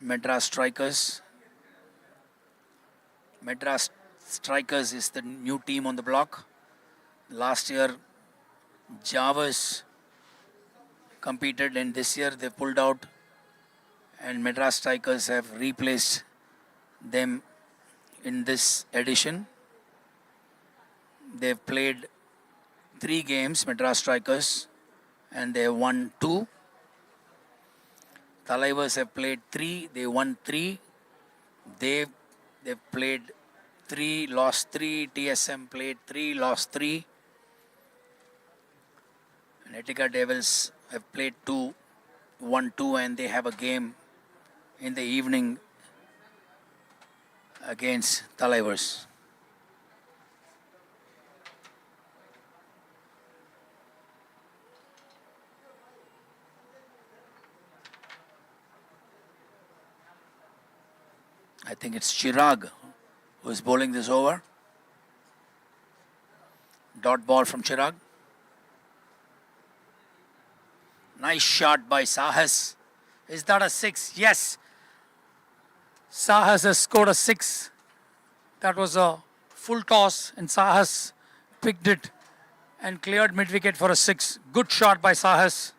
Madras Strikers. Madras Strikers is the new team on the block. Last year Javas competed and this year they pulled out and Madras Strikers have replaced them in this edition. They've played 3 games, Madras Strikers, and they have won 2. Talaivers have played 3, they won 3. They've played 3, lost 3. TSM played 3, lost 3. And Etika Devils have played 2, won 2, and they have a game in the evening against Talaivers. I think it's Chirag who is bowling this over. Dot ball from Chirag. Nice shot by Sahas. Is that a 6? Yes. Sahas has scored a 6. That was a full toss and Sahas picked it and cleared mid wicket for a 6. Good shot by Sahas.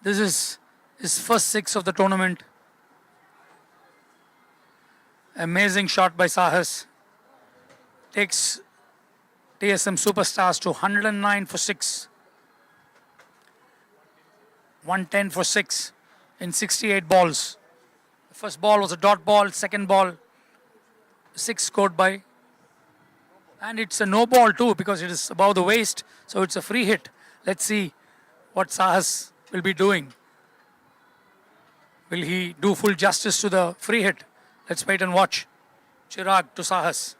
This is his first 6 of the tournament. Amazing shot by Sahas. Takes TSM Superstars to 109 for 6. 110 for 6 in 68 balls. The first ball was a dot ball. Second ball, 6 scored by And it's a no ball too because it is above the waist, so it's a free hit. Let's see what Sahas will be doing. Will he do full justice to the free hit? Let's wait and watch. Chirag to Sahas.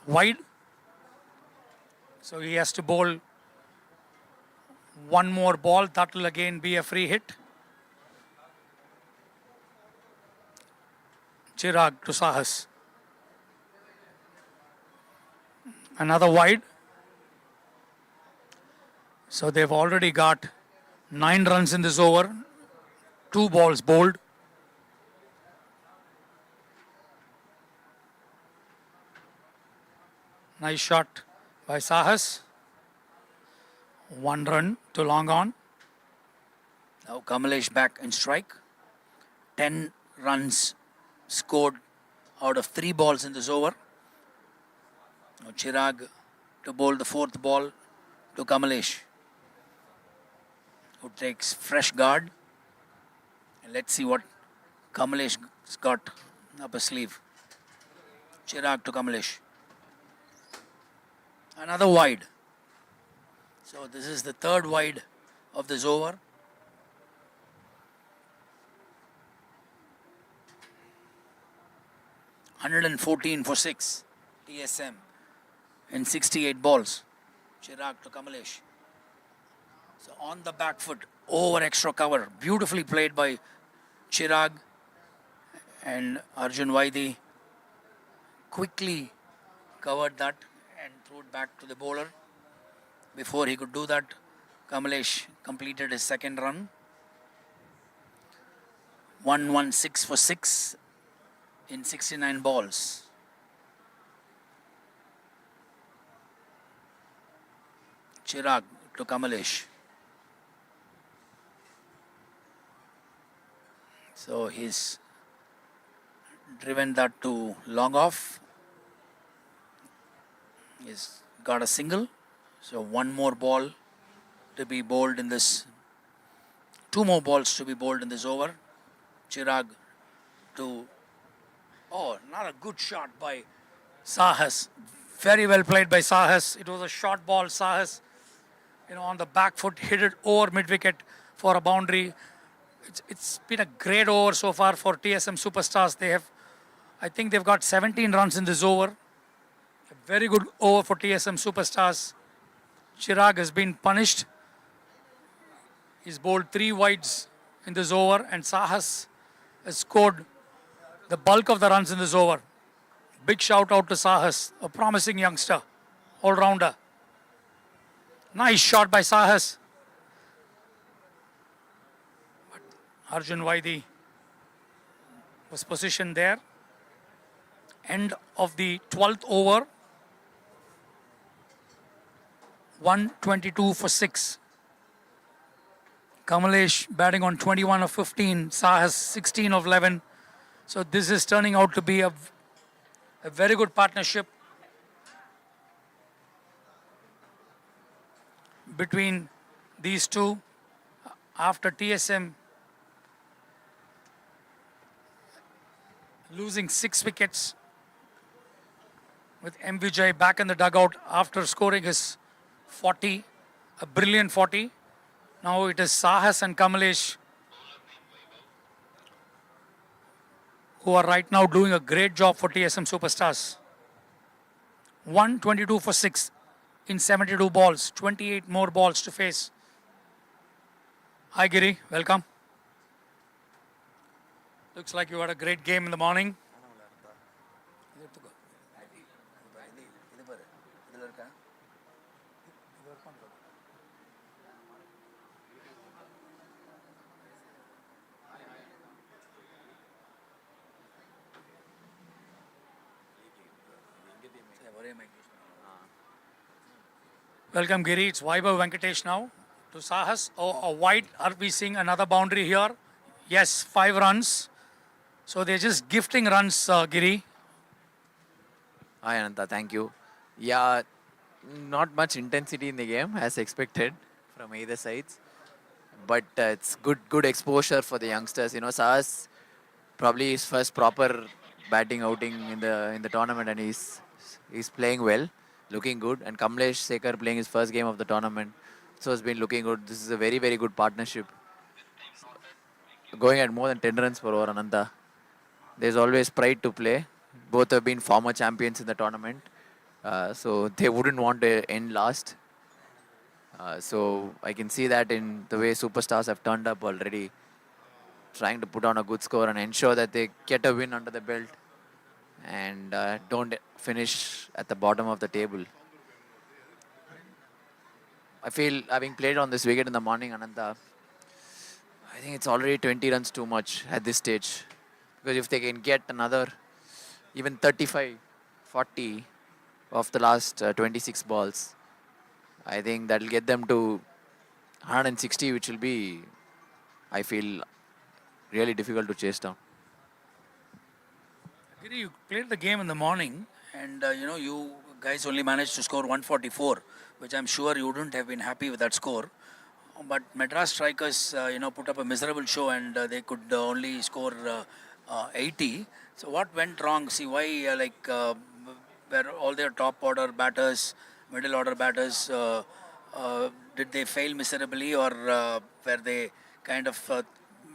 Wide. So he has to bowl one more ball. That will again be a free hit. Chirag to Sahas. Another wide. So they've already got 9 runs in this over. 2 balls bowled. Nice shot by Sahas. 1 run to long on. Now Kamalesh back in strike. 10 runs scored out of 3 balls in this over. Now Chirag to bowl the 4th ball to Kamalesh, who takes fresh guard. And let's see what Kamalesh's got up his sleeve. Chirag to Kamalesh. Another wide. So this is the 3rd wide of this over. $114 for 6 TSM in 68 balls. Chirag to Kamalesh. So on the back foot, over extra cover. Beautifully played by Chirag, and Arjun Vaidi quickly covered that and threw it back to the bowler. Before he could do that, Kamalesh completed his 2nd run. 116 for 6 in 69 balls. Chirag to Kamalesh. So he's driven that to long off. He's got a single. So 1 more ball to be bowled in this. 2 more balls to be bowled in this over. Chirag to... Oh, not a good shot by Sahas. Very well played by Sahas. It was a short ball. Sahas, on the back foot, hit it over mid-wicket for a boundary. It's been a great over so far for TSM Superstars. I think they've got 17 runs in this over. A very good over for TSM Superstars. Chirag has been punished. He's bowled 3 wides in this over, and Sahas has scored the bulk of the runs in this over. Big shout out to Sahas, a promising youngster, all-rounder. Nice shot by Sahas. But Arjun Vaidi was positioned there. End of the 12th over. 122 for 6. Kamalesh batting on 21 of 15. Sahas 16 of 11. So this is turning out to be a very good partnership between these two. After TSM losing 6 wickets, with M. Vijay back in the dugout after scoring his 40, a brilliant 40. Now it is Sahas and Kamalesh who are right now doing a great job for TSM Superstars. 122 for 6 in 72 balls, 28 more balls to face. Hi Giri, welcome. Looks like you had a great game in the morning. Welcome Giri, it's Vaibhav Venkatesh now to Sahas. Oh, a wide, are we seeing another boundary here? Yes, 5 runs. So they're just gifting runs, Giri. Hi Ananta, thank you. Yeah, not much intensity in the game as expected from either sides, but it's good exposure for the youngsters. Sahas probably his first proper batting outing in the tournament, and he's innings. He's playing well, looking good. And Kamlesh Sekar playing his first game of the tournament. So has been looking good. This is a very, very good partnership. Going at more than 10 runs per over, Ananta. There's always pride to play. Both have been former champions in the tournament. So they wouldn't want to end last. So I can see that in the way superstars have turned up already, trying to put on a good score and ensure that they get a win under the belt and don't finish at the bottom of the table. I feel having played on this wicket in the morning, Ananta, I think it's already 20 runs too much at this stage. Because if they can get another even 35, 40 of the last 26 balls, I think that'll get them to 160, which will be, I feel, really difficult to chase down. Giri, you played the game in the morning, and you guys only managed to score 144, which I'm sure you wouldn't have been happy with that score. But Madras strikers, put up a miserable show, and they could only score 80. So what went wrong? See, why were all their top order batters, middle order batters, did they fail miserably, or were they kind of,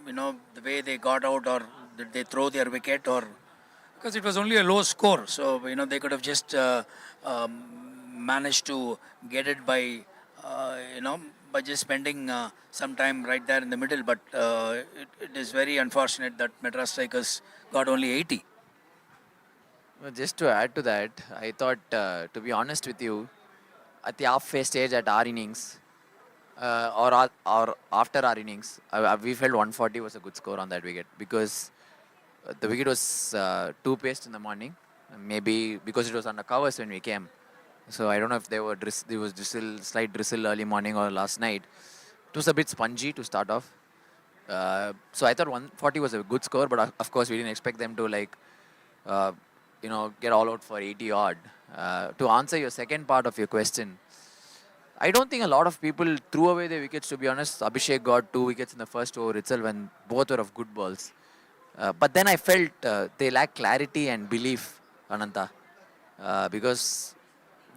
the way they got out, or did they throw their wicket, or because it was only a low score, so they could have just managed to get it by by just spending some time right there in the middle. But it is very unfortunate that Madras strikers got only 80. Well, just to add to that, I thought, to be honest with you, at the halfway stage at our innings, or after our innings, we felt 140 was a good score on that wicket because the wicket was too paced in the morning, maybe because it was under covers when we came. So I don't know if there was slight drizzle early morning or last night. It was a bit spongy to start off. So I thought 140 was a good score, but of course we didn't expect them to get all out for 80 odd. To answer your second part of your question, I don't think a lot of people threw away their wickets, to be honest. Abhishek got 2 wickets in the first over itself and both were of good balls. But then I felt they lacked clarity and belief, Ananta, because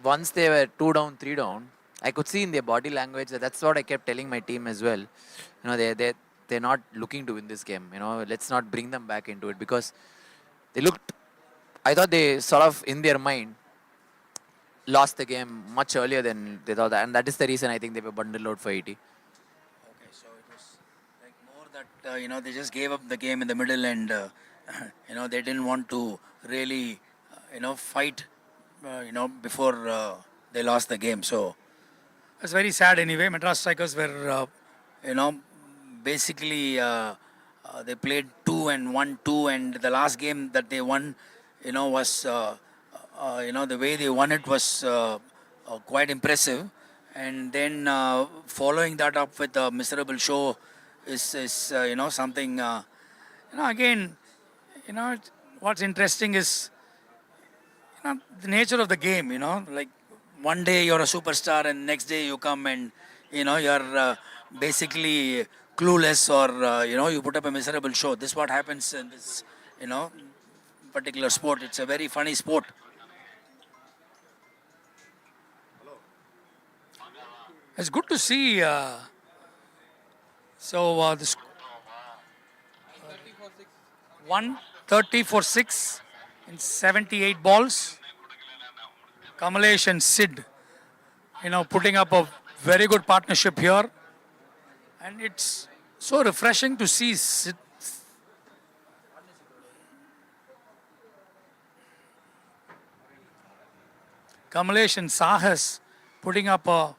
once they were 2 down, 3 down, I could see in their body language that's what I kept telling my team as well. They're not looking to win this game. Let's not bring them back into it because they looked. I thought they sort of in their mind lost the game much earlier than they thought, and that is the reason I think they were bundled out for 80. Okay, so it was like more that they just gave up the game in the middle, and they didn't want to really fight before they lost the game. So it's very sad anyway. Madras strikers were basically they played 2 and won 2, and the last game that they won was the way they won it was quite impressive. And then following that up with a miserable show is something. Again, what's interesting is the nature of the game. Like one day you're a superstar, and next day you come and you're basically clueless, or you put up a miserable show. This is what happens in this particular sport. It's a very funny sport. It's good to see. This 130 for 6 in 78 balls. Kamalesh and Sid, putting up a very good partnership here. And it's so refreshing to see Sid. Kamalesh and Sahas putting up a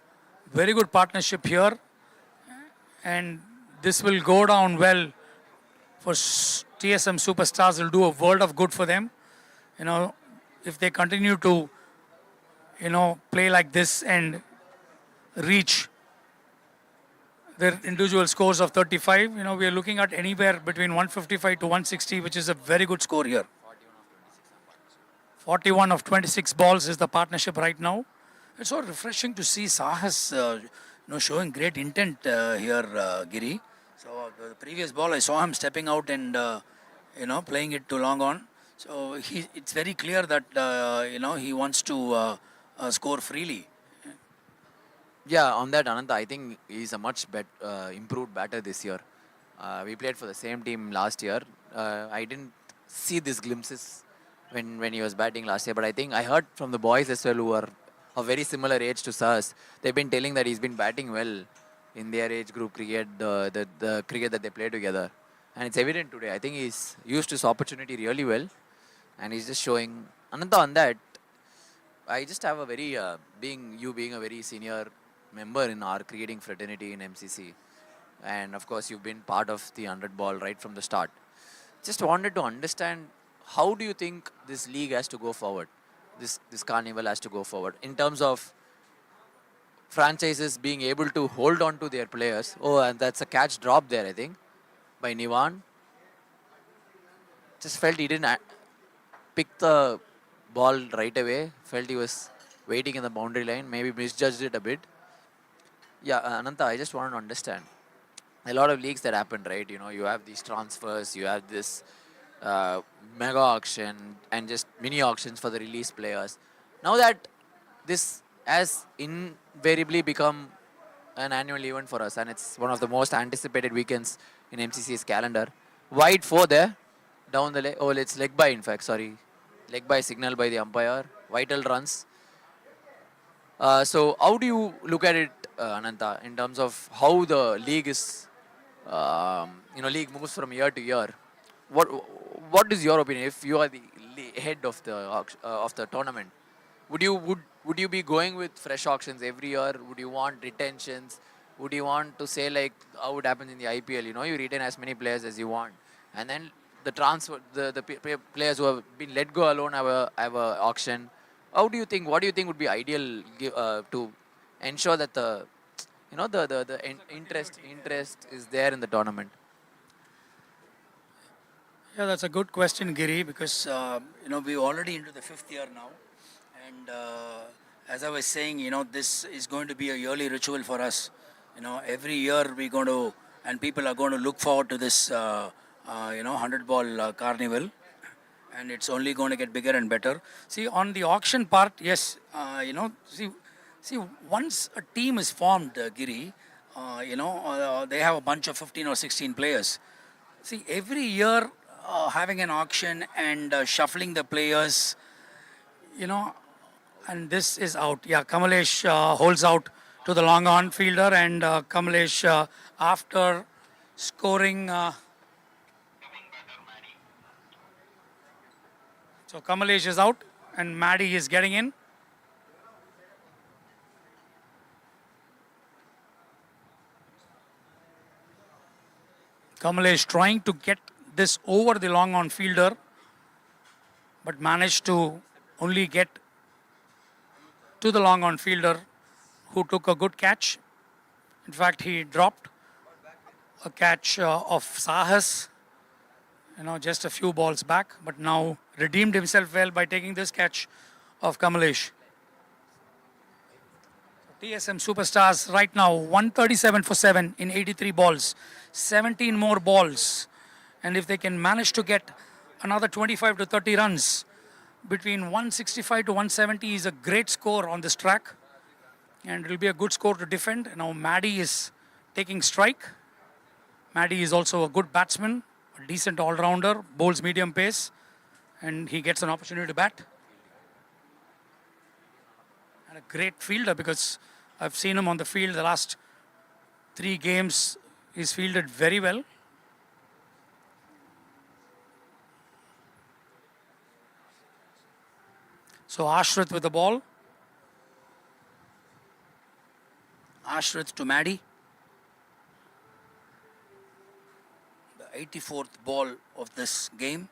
very good partnership here, and this will go down well for TSM Superstars. Will do a world of good for them. If they continue to play like this and reach their individual scores of 35, we are looking at anywhere between 155 to 160, which is a very good score here. 41 of 26 balls is the partnership right now. It's so refreshing to see Sahas showing great intent here, Giri. So the previous ball I saw him stepping out and playing it to long on. So it's very clear that he wants to score freely. Yeah, on that, Ananta, I think he's a much improved batter this year. We played for the same team last year. I didn't see these glimpses when he was batting last year, but I think I heard from the boys as well who are of very similar age to us. They've been telling that he's been batting well in their age group cricket, the cricket that they play together. And it's evident today. I think he's used his opportunity really well, and he's just showing. Ananta, on that, I just have a very being a very senior member in our cricketing fraternity in MCC, and of course you've been part of the 100 ball right from the start. Just wanted to understand, how do you think this league has to go forward? This carnival has to go forward in terms of franchises being able to hold on to their players. Oh, and that's a catch drop there, I think, by Nivan. Just felt he didn't pick the ball right away. Felt he was waiting in the boundary line. Maybe misjudged it a bit. Yeah, Ananta, I just want to understand. A lot of leagues that happened, right? You know, you have these transfers, you have this mega auction and just mini auctions for the release players. Now that this has invariably become an annual event for us, and it's one of the most anticipated weekends in MCC's calendar. Wide 4 there, down the leg. Oh, it's leg by, in fact, sorry. Leg by signal by the umpire. Vital runs. So how do you look at it, Ananta, in terms of how the league is, league moves from year to year? What what is your opinion? If you are the head of the tournament, would you be going with fresh auctions every year? Would you want retentions? Would you want to say like how it happens in the IPL? You know, you retain as many players as you want, and then the players who have been let go alone have a auction. How do you think? What do you think would be ideal to ensure that the interest is there in the tournament? Yeah, that's a good question, Giri, because we're already into the 5th year now, and as I was saying, this is going to be a yearly ritual for us. Every year we're going to, and people are going to look forward to this, 100 ball carnival, and it's only going to get bigger and better. See, on the auction part, yes, see, once a team is formed, Giri, they have a bunch of 15 or 16 players. See, every year having an auction and shuffling the players, and this is out. Yeah, Kamalesh holds out to the long on fielder, and Kamalesh, after scoring. So Kamalesh is out, and Maddie is getting in. Kamalesh trying to get this over the long on fielder, but managed to only get to the long on fielder, who took a good catch. In fact, he dropped a catch of Sahas, just a few balls back, but now redeemed himself well by taking this catch of Kamalesh. TSM Superstars right now 137 for 7 in 83 balls, 17 more balls, and if they can manage to get another 25 to 30 runs, between 165 to 170 is a great score on this track, and it will be a good score to defend. Now Maddie is taking strike. Maddie is also a good batsman, a decent all-rounder, bowls medium pace, and he gets an opportunity to bat. And a great fielder, because I've seen him on the field the last 3 games. He's fielded very well. So Ashrith with the ball. Ashrith to Maddie. The 84th ball of this game.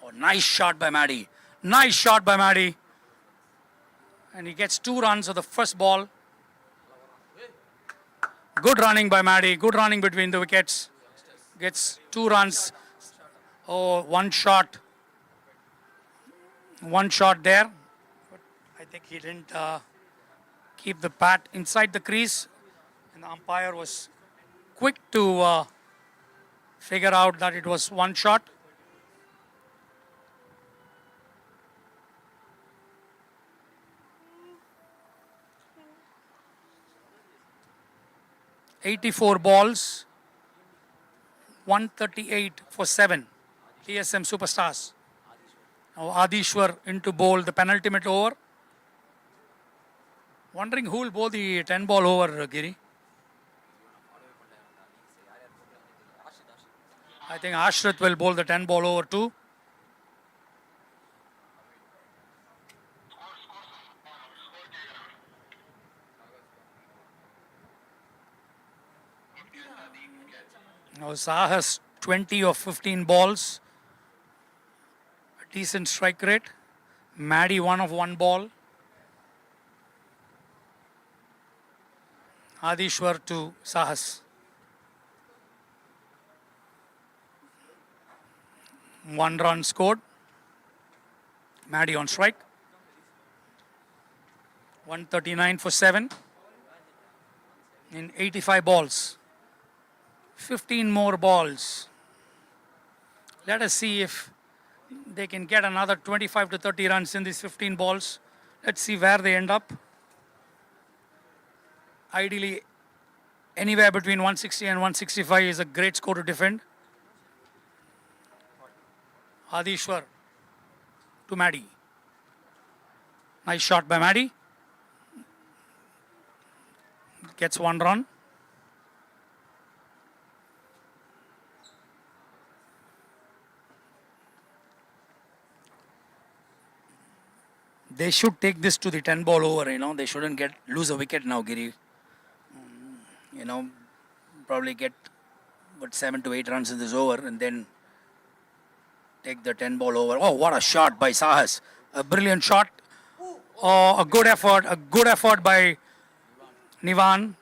Oh, nice shot by Maddie. Nice shot by Maddie. And he gets 2 runs of the first ball. Good running by Maddie. Good running between the wickets. Gets 2 runs. Oh, one shot. One shot there. But I think he didn't keep the bat inside the crease. And the umpire was quick to figure out that it was one shot. "84 balls, 138 for 7. TSM Superstars. Now Adishwar into bowl the penultimate over. Wondering who will bowl the 10 ball over, Giri. I think Ashrit will bowl the 10 ball over too. Now Sahas 20 of 15 balls. A decent strike rate. Maddie 1 of 1 ball. Adishwar to Sahas. 1 run scored. Maddie on strike. 139 for 7 in 85 balls. 15 more balls. Let us see if they can get another 25 to 30 runs in these 15 balls. Let's see where they end up. Ideally, anywhere between 160 and 165 is a great score to defend. Adishwar to Maddie. Nice shot by Maddie. Gets 1 run. They should take this to the 10 ball over, They shouldn't lose a wicket now, Giri. Probably get 7 to 8 runs in this over and then take the 10 ball over. Oh, what a shot by Sahas. A brilliant shot. Oh, a good effort by Nivan.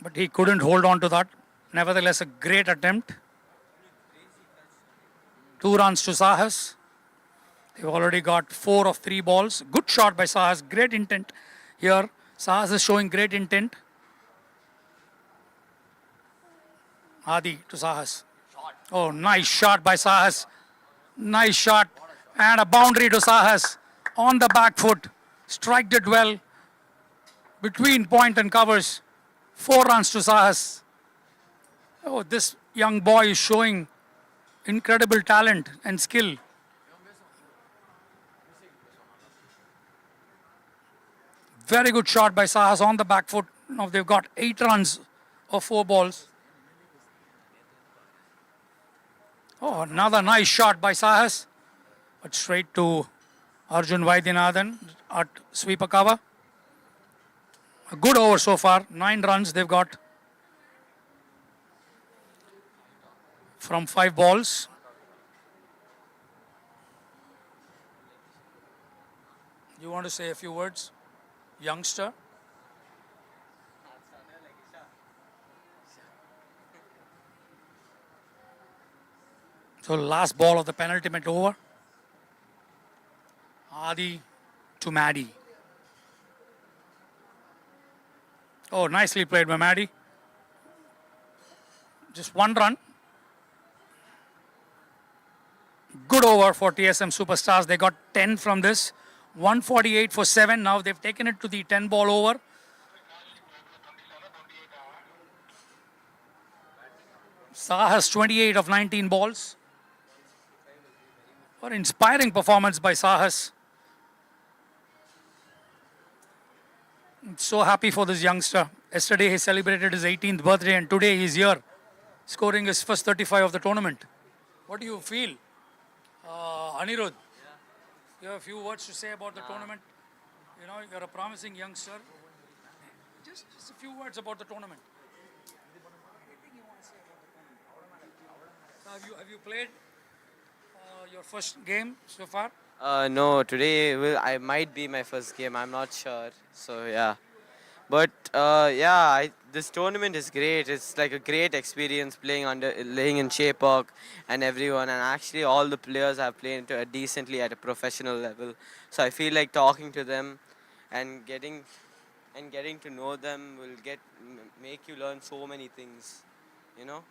But he couldn't hold on to that. Nevertheless, a great attempt. 2 runs to Sahas. They've already got 4 of 3 balls. Good shot by Sahas. Great intent here. Sahas is showing great intent. Adi to Sahas. Oh, nice shot by Sahas. Nice shot. And a boundary to Sahas. On the back foot. Striked it well. Between point and covers. 4 runs to Sahas. Oh, this young boy is showing incredible talent and skill. Very good shot by Sahas on the back foot. Now they've got 8 runs of 4 balls. Oh, another nice shot by Sahas. But straight to Arjun Vaidyanathan at sweeper cover. A good over so far. 9 runs they've got from 5 balls. You want to say a few words? Youngster. So last ball of the penultimate over. Adi to Maddie. Oh, nicely played by Maddie. Just 1 run. Good over for TSM Superstars. They got 10 from this. 148 for 7. Now they've taken it to the 10 ball over. Sahas 28 of 19 balls. What inspiring performance by Sahas. I'm so happy for this youngster. Yesterday he celebrated his 18th birthday and today he's here scoring his first 35 of the tournament. What do you feel? Anirudh, you have a few words to say about the tournament. You're a promising youngster. Just a few words about the tournament. Have you played your first game so far? No, today I might be my first game. I'm not sure. So yeah, but this tournament is great. It's like a great experience laying in Chepak and everyone. And actually, all the players have played decently at a professional level. So I feel like talking to them and getting and getting to know them will make you learn so many things, you know.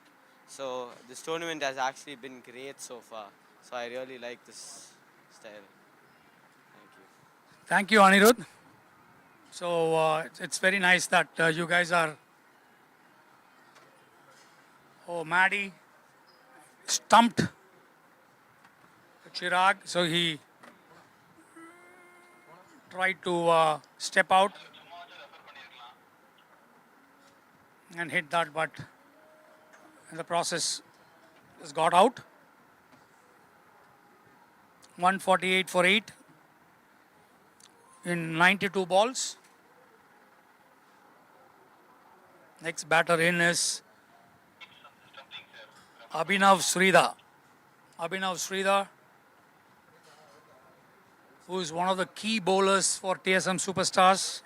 So this tournament has actually been great so far. So I really like this style. Thank you. Thank you, Anirudh. So it's very nice that you guys are. Oh, Maddie stumped Chirag, so he tried to step out and hit that, but in the process, has got out. 148 for 8 in 92 balls. Next batter in is Abhinav Sridhar. Abhinav Sridhar, who is one of the key bowlers for TSM Superstars,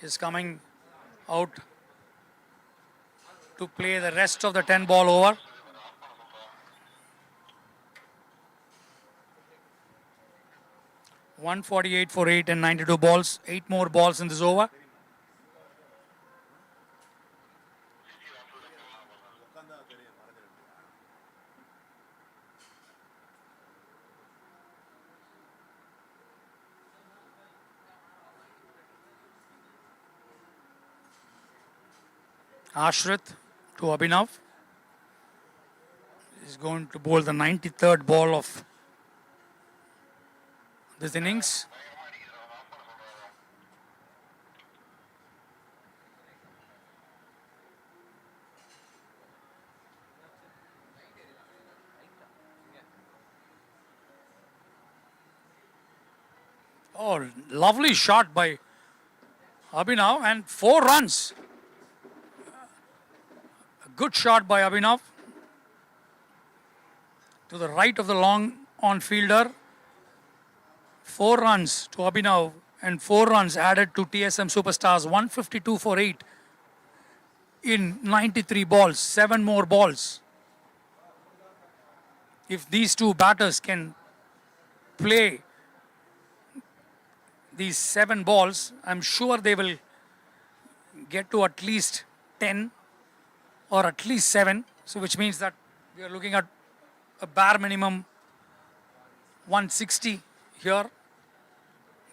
is coming out to play the rest of the 10 ball over. .148 for 8 and 92 balls. 8 more balls in this over. Ashrit to Abhinav. He's going to bowl the 93rd ball of this innings. Oh, lovely shot by Abhinav and 4 runs. A good shot by Abhinav to the right of the long on fielder. 4 runs to Abhinav and 4 runs added to TSM Superstars. 152 for 8 in 93 balls. 7 more balls. If these two batters can play these 7 balls, I'm sure they will get to at least 10 or at least 7. So which means that we are looking at a bare minimum 160 here,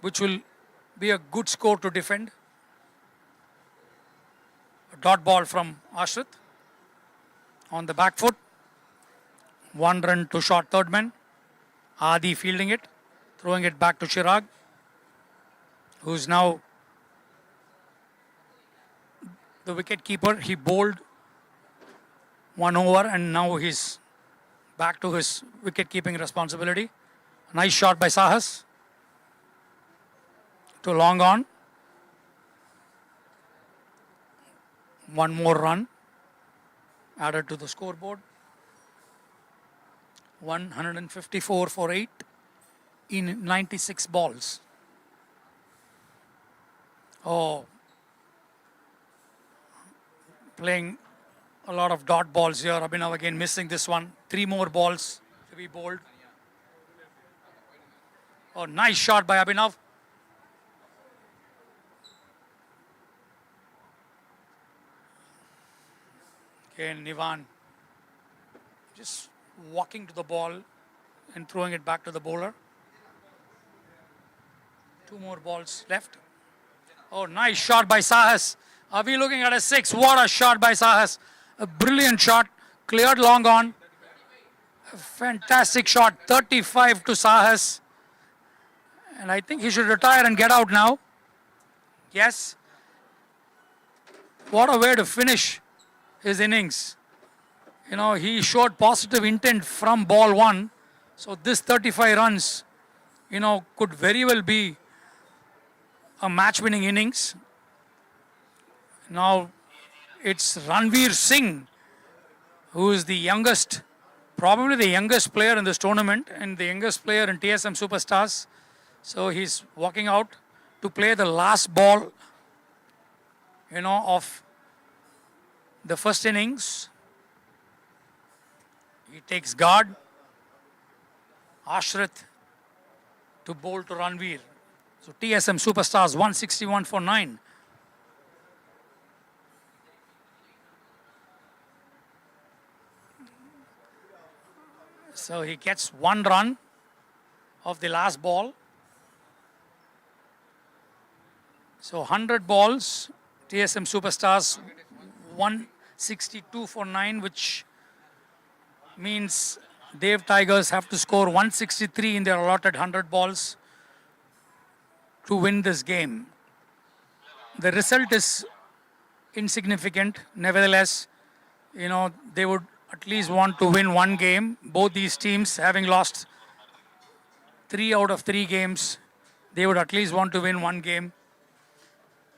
which will be a good score to defend. A dot ball from Ashrit on the back foot. 1 run to short third man. Adi fielding it, throwing it back to Chirag, who's now the wicket keeper. He bowled 1 over and now he's back to his wicket keeping responsibility. Nice shot by Sahas to long on. 1 more run added to the scoreboard. 154 for 8 in 96 balls. Oh, playing a lot of dot balls here. Abhinav again missing this one. 3 more balls to be bowled. Oh, nice shot by Abhinav. Okay, Nivan just walking to the ball and throwing it back to the bowler. 2 more balls left. Oh, nice shot by Sahas. Are we looking at a 6? What a shot by Sahas. A brilliant shot. Cleared long on. A fantastic shot. 35 to Sahas. And I think he should retire and get out now. Yes. What a way to finish his innings. You know, he showed positive intent from ball 1. So this 35 runs, you know, could very well be a match-winning innings. Now it's Ranveer Singh, who is the youngest, probably the youngest player in this tournament and the youngest player in TSM Superstars. So he's walking out to play the last ball, you know, of the first innings. He takes guard. Ashrit to bowl to Ranveer. So TSM Superstars 161 for 9. So he gets 1 run of the last ball. So 100 balls, TSM Superstars 162 for 9, which means Dev Tigers have to score 163 in their allotted 100 balls to win this game. The result is insignificant. Nevertheless, they would at least want to win one game. Both these teams having lost 3 out of 3 games, they would at least want to win one game.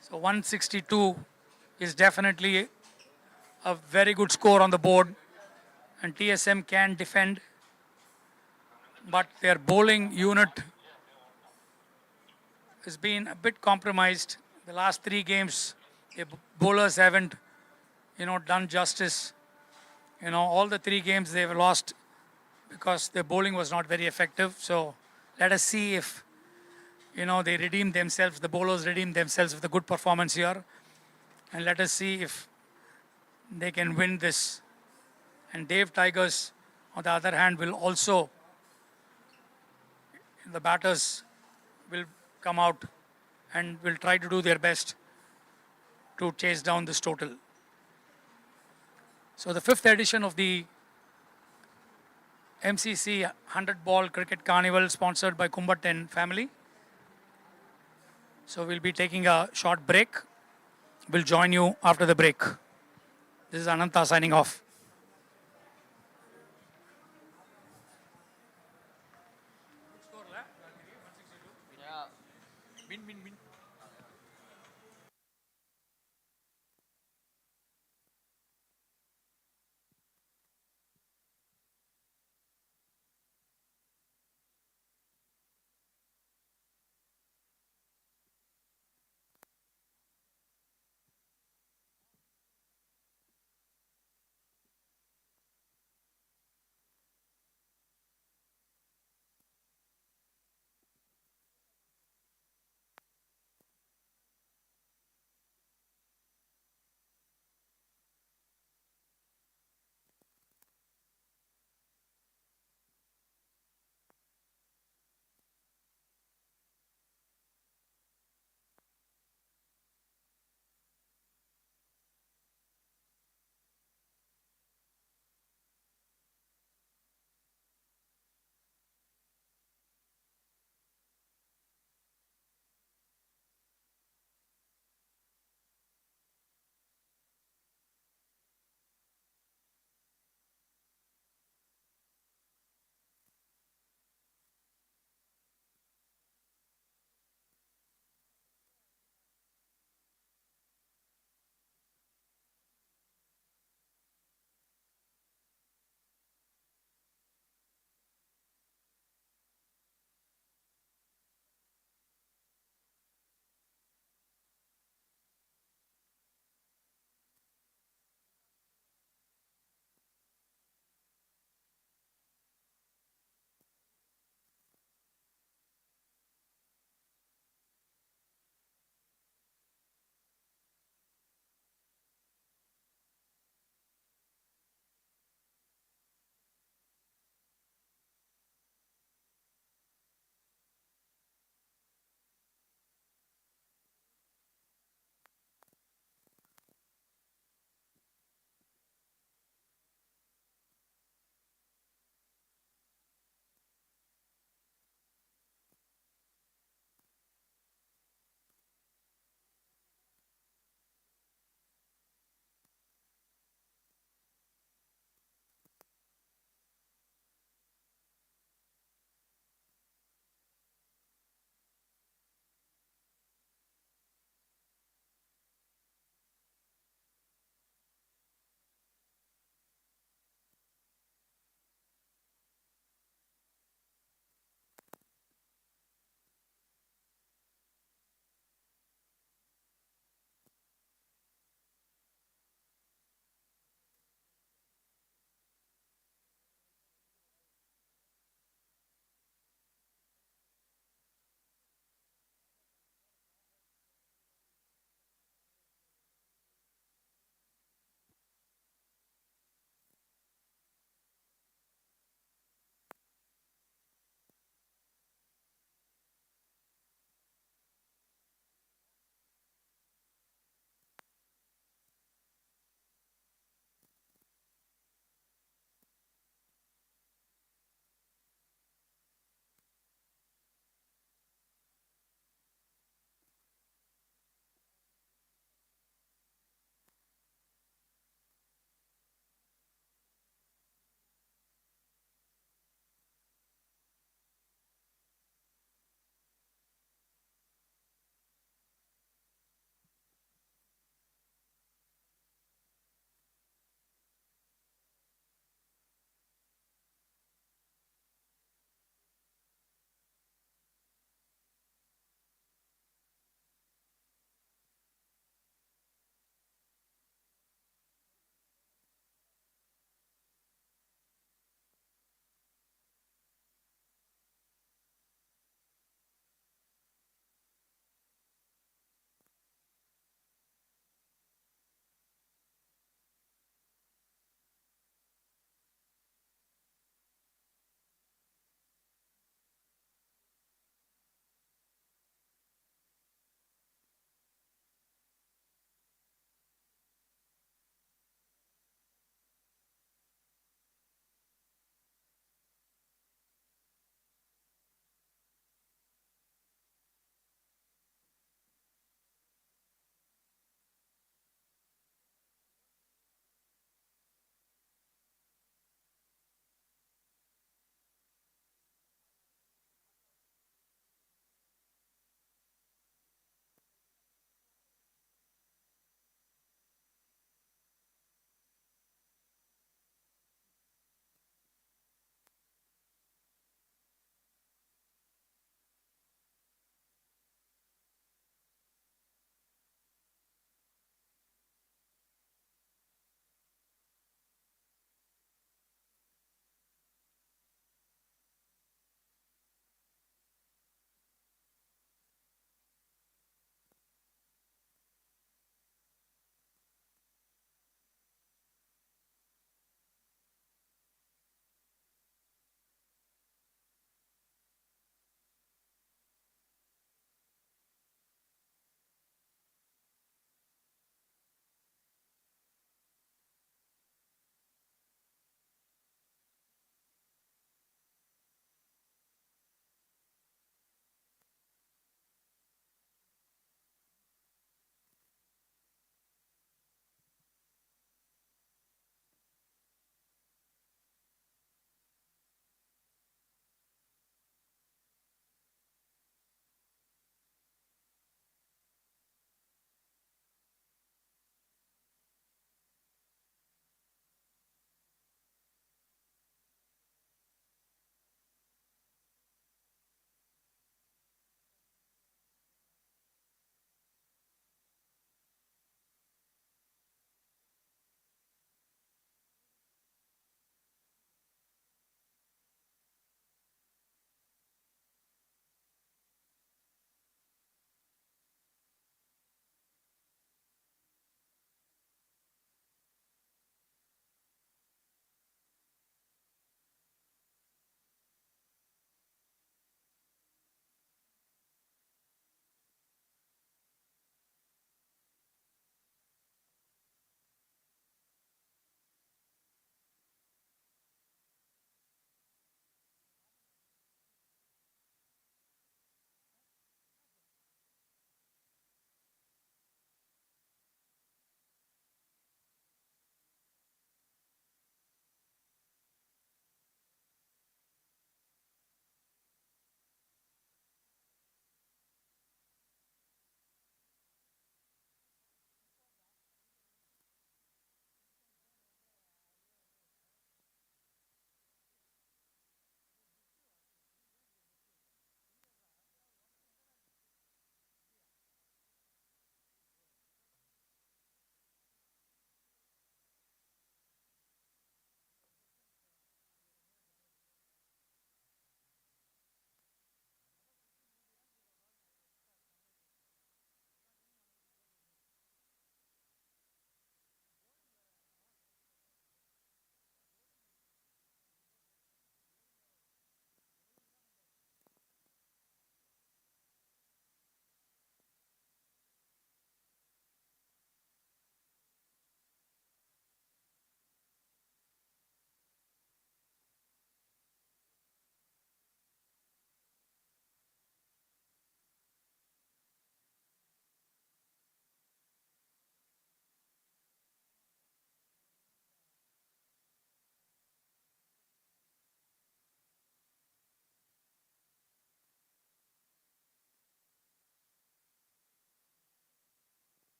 So 162 is definitely a very good score on the board, and TSM can defend, but their bowling unit has been a bit compromised. The last 3 games, the bowlers haven't, done justice. All the 3 games they've lost because their bowling was not very effective. So let us see if, they redeem themselves, the bowlers redeem themselves with a good performance here. And let us see if they can win this. And Dev Tigers, on the other hand, will also, the batters will come out and will try to do their best to chase down this total. So the 5th edition of the MCC 100 Ball Cricket Carnival, sponsored by KUMBHAT and family. So we'll be taking a short break. We'll join you after the break. This is Ananta signing off.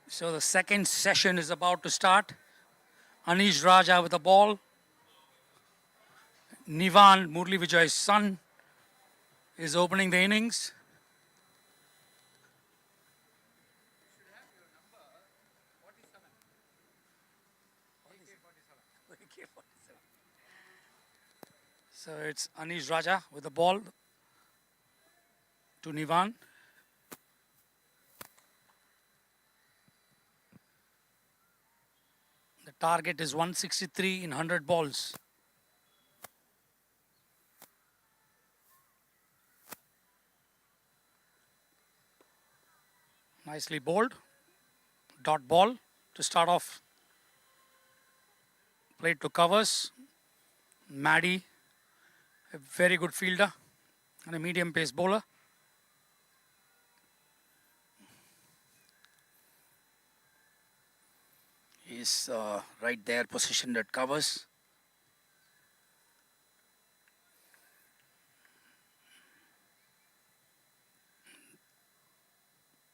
So the second session is about to start. Anish Raja with the ball. Nivan, Murli Vijay's son, is opening the innings. So it's Anish Raja with the ball to Nivan. The target is 163 in 100 balls. Nicely bowled. Dot ball to start off. Played to covers. Maddie, a very good fielder and a medium pace bowler. He's right there positioned at covers.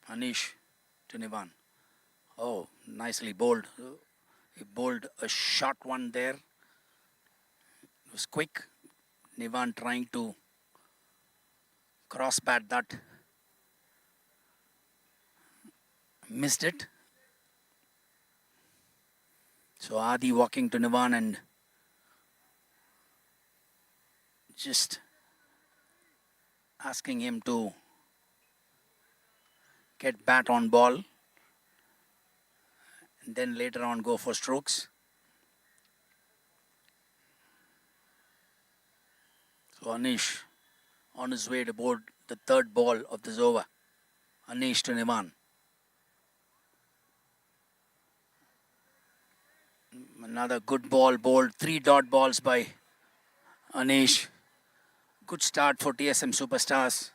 Anish to Nivan. Oh, nicely bowled. He bowled a short one there. It was quick. Nivan trying to cross bat that. Missed it. So Adi walking to Nivan and just asking him to get bat on ball and then later on go for strokes. So Anish on his way to board the third ball of this over. Anish to Nivan. Another good ball bowled. 3 dot balls by Anish. Good start for TSM Superstars.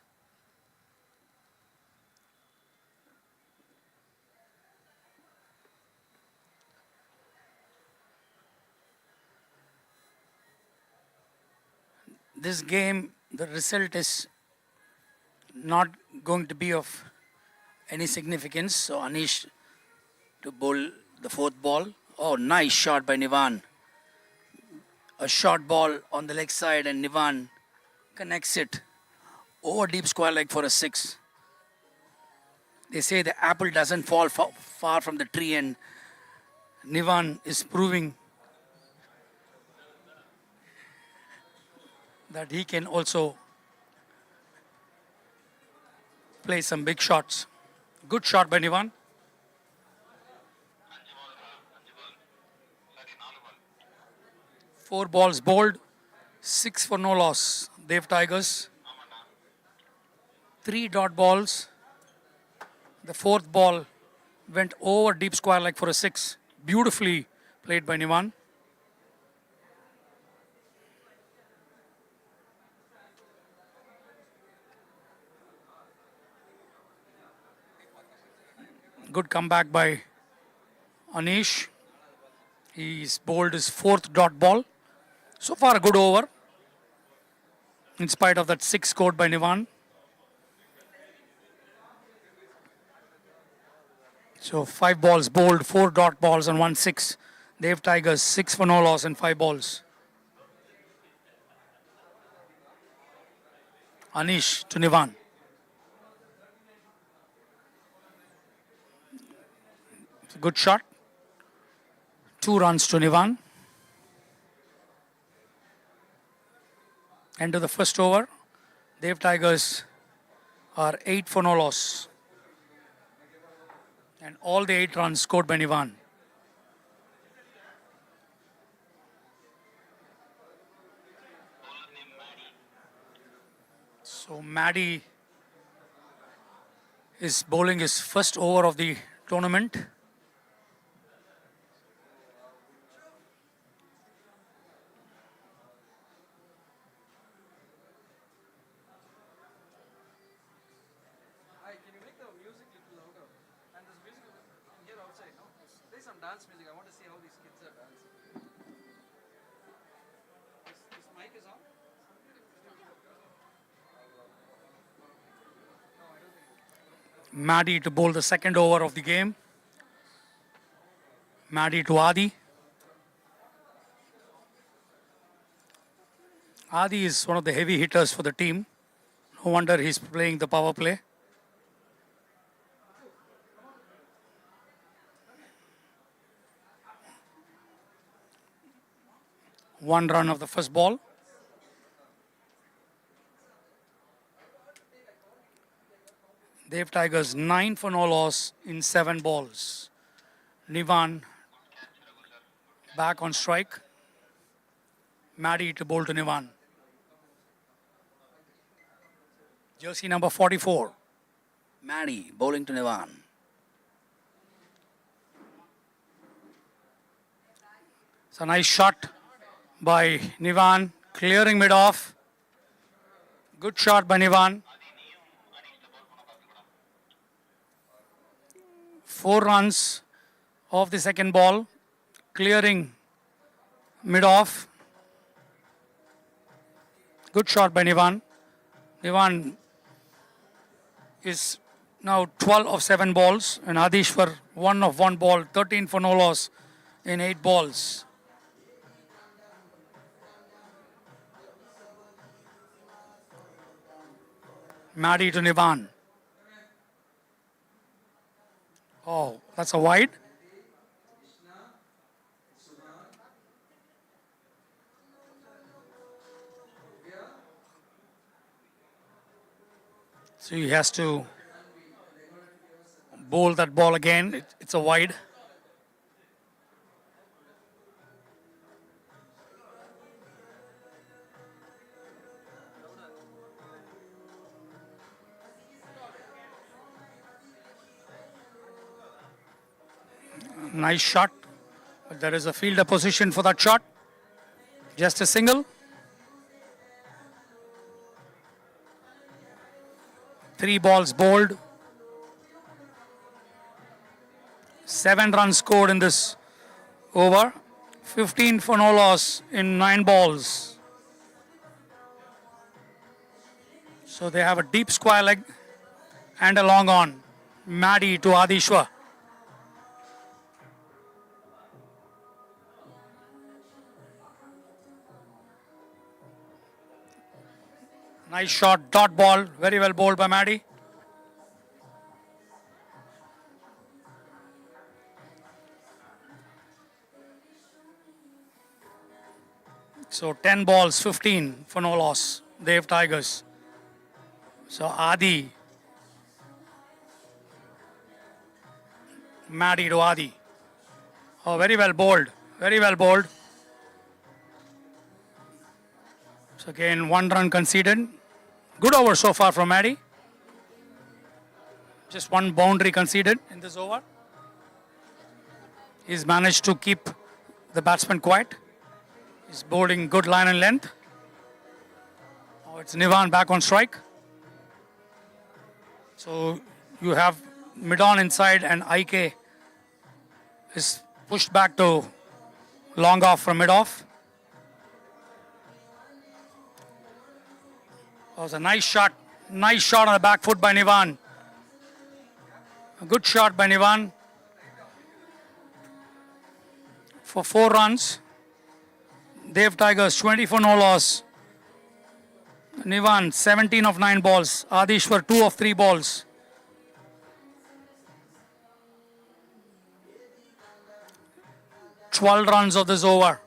This game, the result is not going to be of any significance. So Anish to bowl the fourth ball. Oh, nice shot by Nivan. A short ball on the leg side and Nivan connects it over deep square leg for a 6. They say the apple doesn't fall far from the tree, and Nivan is proving that he can also play some big shots. Good shot by Nivan. Four balls bowled, 6 for no loss. Dev Tigers. 3 dot balls. The fourth ball went over deep square leg for a 6. Beautifully played by Nivan. Good comeback by Anish. He's bowled his 4th dot ball. So far a good over, in spite of that 6 scored by Nivan. So 5 balls bowled, 4 dot balls and 1 6. Dev Tigers 6 for no loss and 5 balls. Anish to Nivan. Good shot. 2 runs to Nivan. End of the first over. Dev Tigers are 8 for no loss. And all the 8 runs scored by Nivan. So Maddie is bowling his first over of the tournament. Maddie to bowl the second over of the game. Maddie to Adi. Adi is one of the heavy hitters for the team. No wonder he's playing the power play. One run of the first ball. Dev Tigers 9 for no loss in 7 balls. Nivan back on strike. Maddie to bowl to Nivan. Jersey number 44. Maddie bowling to Nivan. It's a nice shot by Nivan, clearing mid-off. Good shot by Nivan. 4 runs off the second ball, clearing mid-off. Good shot by Nivan. Nivan is now 12 of 7 balls, and Adishwar 1 of 1 ball, 13 for no loss in 8 balls. Maddie to Nivan. Oh, that's a wide. So he has to bowl that ball again. It's a wide. Nice shot. But there is a fielder position for that shot. Just a single. 3 balls bowled. 7 runs scored in this over. 15 for no loss in 9 balls. So they have a deep square leg and a long on. Maddie to Adishwar. Nice shot, dot ball, very well bowled by Maddie. So 10 balls, 15 for no loss. Dev Tigers. So Adi. Maddie to Adi. Oh, very well bowled. Very well bowled. So again, 1 run conceded. Good over so far from Maddie. Just 1 boundary conceded in this over. He's managed to keep the batsman quiet. He's bowling good line and length. Oh, it's Nivan back on strike. So you have mid-on inside and IK is pushed back to long off from mid-off. That was a nice shot. Nice shot on the back foot by Nivan. A good shot by Nivan. For 4 runs. Dev Tigers 20 for no loss. Nivan 17 of 9 balls. Adishwar 2 of 3 balls. "12 runs of this over.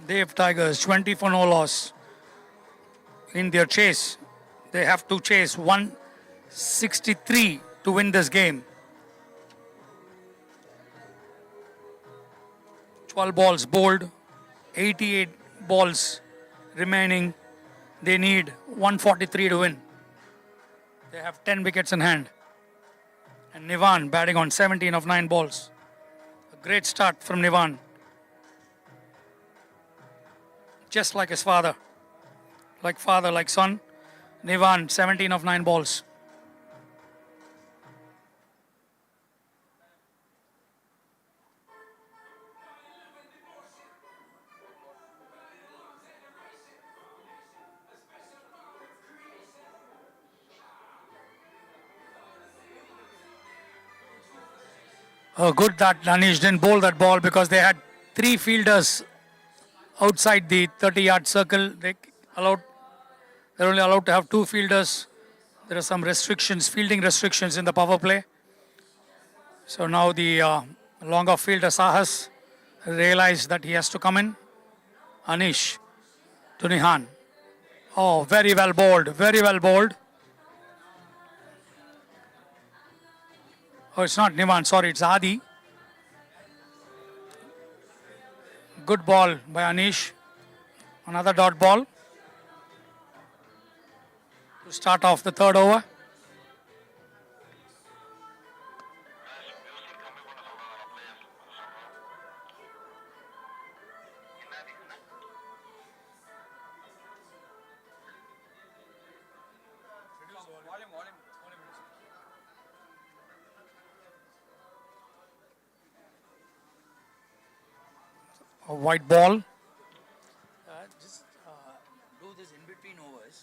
Dev Tigers 20 for no loss. In their chase, they have to chase 163 to win this game. 12 balls bowled, 88 balls remaining. They need 143 to win. They have 10 wickets in hand. And Nivan batting on 17 of 9 balls. A great start from Nivan. Just like his father. Like father, like son. Nivan, 17 of 9 balls. Oh, good that Anish didn't bowl that ball because they had 3 fielders outside the 30-yard circle. They're only allowed to have 2 fielders. There are some restrictions, fielding restrictions in the power play. So now the longer fielder Sahas realized that he has to come in. Anish to Nihan. Oh, very well bowled, very well bowled. Oh, it's not Nihan, sorry, it's Adi. Good ball by Anish. Another dot ball to start off the 3rd over. A white ball. Just do this in between overs.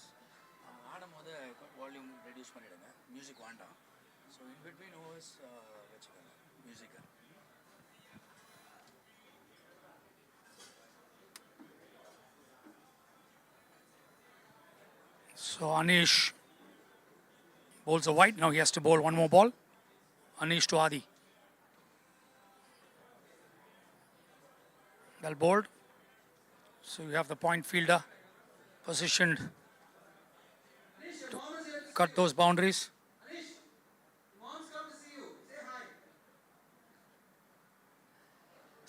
ஆடும்போது volume reduce பண்ணிடுங்க music வேண்டாம் so in between overs வச்சுக்கோங்க மியூசிக்கை So Anish bowls a white. Now he has to bowl one more ball. Anish to Adi. Well bowled. So you have the point fielder positioned to cut those boundaries.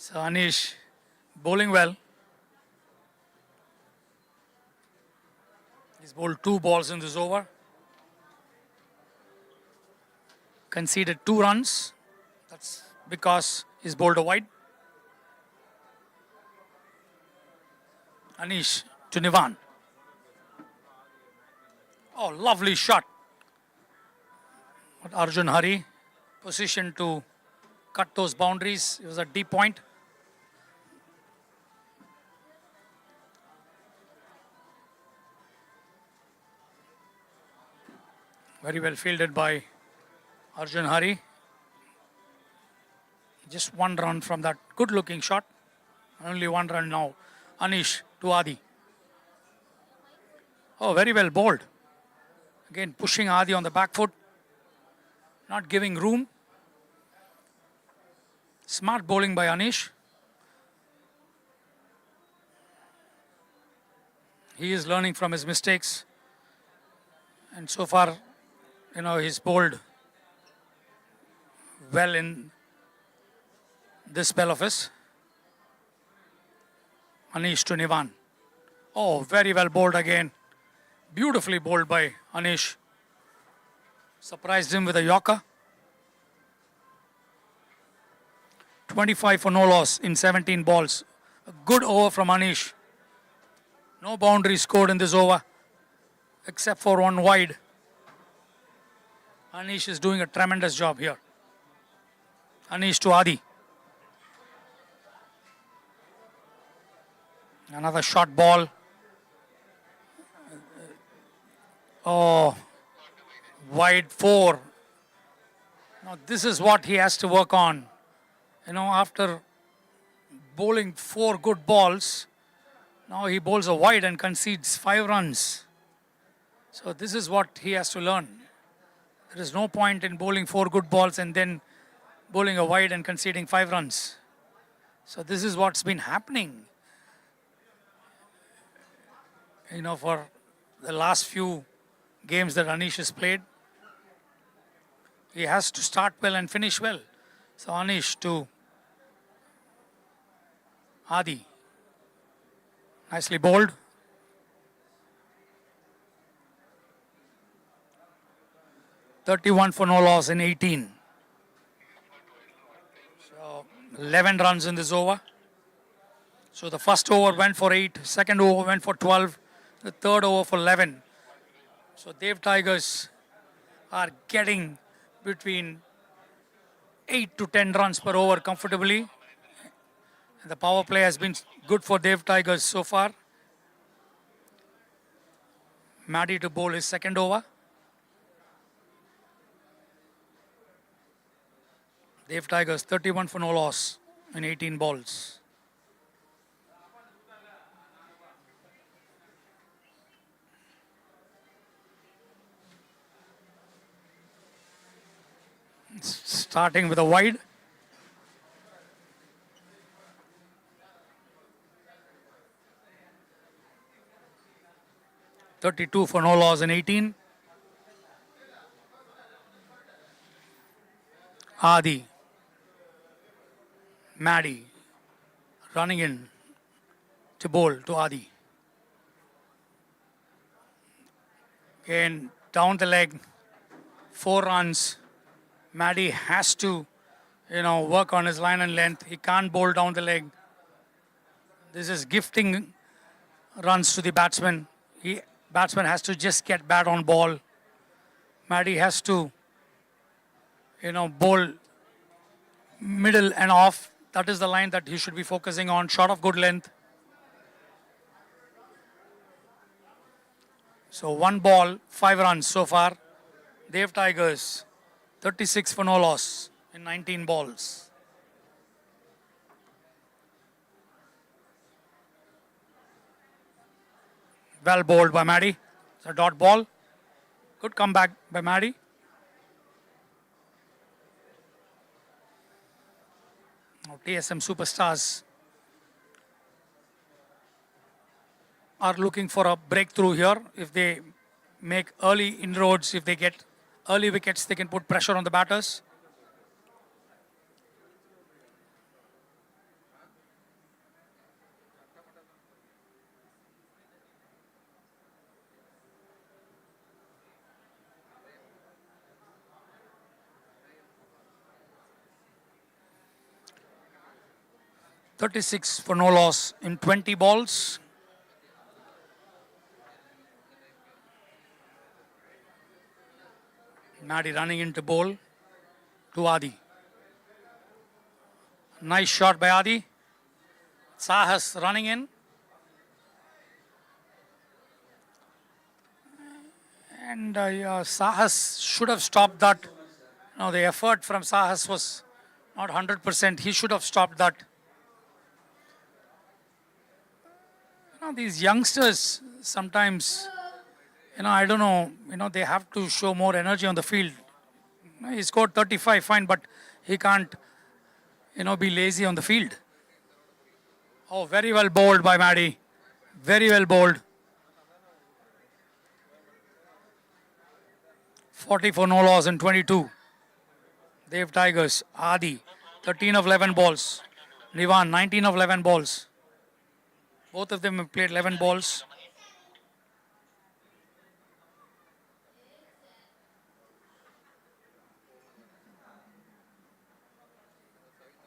So Anish bowling well. He's bowled 2 balls in this over. Conceded 2 runs. That's because he's bowled a wide. Anish to Nivan. Oh, lovely shot. But Arjun Hari positioned to cut those boundaries. It was a deep point. Very well fielded by Arjun Hari. Just 1 run from that good looking shot. Only 1 run now. Anish to Adi. Oh, very well bowled. Again, pushing Adi on the back foot. Not giving room. Smart bowling by Anish. He is learning from his mistakes. And so far, he's bowled well in this spell of his. Anish to Nivan. Oh, very well bowled again. Beautifully bowled by Anish. Surprised him with a Yorker. 25 for no loss in 17 balls. A good over from Anish. No boundary scored in this over, except for 1 wide. Anish is doing a tremendous job here. Anish to Adi. Another short ball. Oh, wide 4. Now this is what he has to work on. After bowling 4 good balls, now he bowls a wide and concedes 5 runs. So this is what he has to learn. There is no point in bowling 4 good balls and then bowling a wide and conceding 5 runs. So this is what's been happening. For the last few games that Anish has played. He has to start well and finish well. So Anish to Adi. Nicely bowled. .31 for no loss in 18. So 11 runs in this over. So the first over went for 8, second over went for 12, the third over for 11. So Dev Tigers are getting between 8 to 10 runs per over comfortably. And the power play has been good for Dev Tigers so far. Maddie to bowl his second over. Dev Tigers 31 for no loss in 18 balls. Starting with a wide. $32 for no loss in 18. Adi. Maddie. Running in to bowl to Adi. Again, down the leg. 4 runs. Maddie has to, work on his line and length. He can't bowl down the leg. This is gifting runs to the batsman. Batsman has to just get bat on ball. Maddie has to, bowl middle and off. That is the line that he should be focusing on. Shot of good length. So 1 ball, 5 runs so far. Dev Tigers 36 for no loss in 19 balls. Well bowled by Maddie. It's a dot ball. Good comeback by Maddie. Now TSM Superstars are looking for a breakthrough here. If they make early inroads, if they get early wickets, they can put pressure on the batters. $36 for no loss in 20 balls. Maddie running into bowl to Adi. Nice shot by Adi. Sahas running in. And Sahas should have stopped that. The effort from Sahas was not 100%. He should have stopped that. These youngsters sometimes, I don't know, they have to show more energy on the field. He scored 35, fine, but he can't, be lazy on the field. Oh, very well bowled by Maddie. Very well bowled. 40 for no loss in 22. Dev Tigers, Adi, 13 of 11 balls. Nivan, 19 of 11 balls. Both of them have played 11 balls.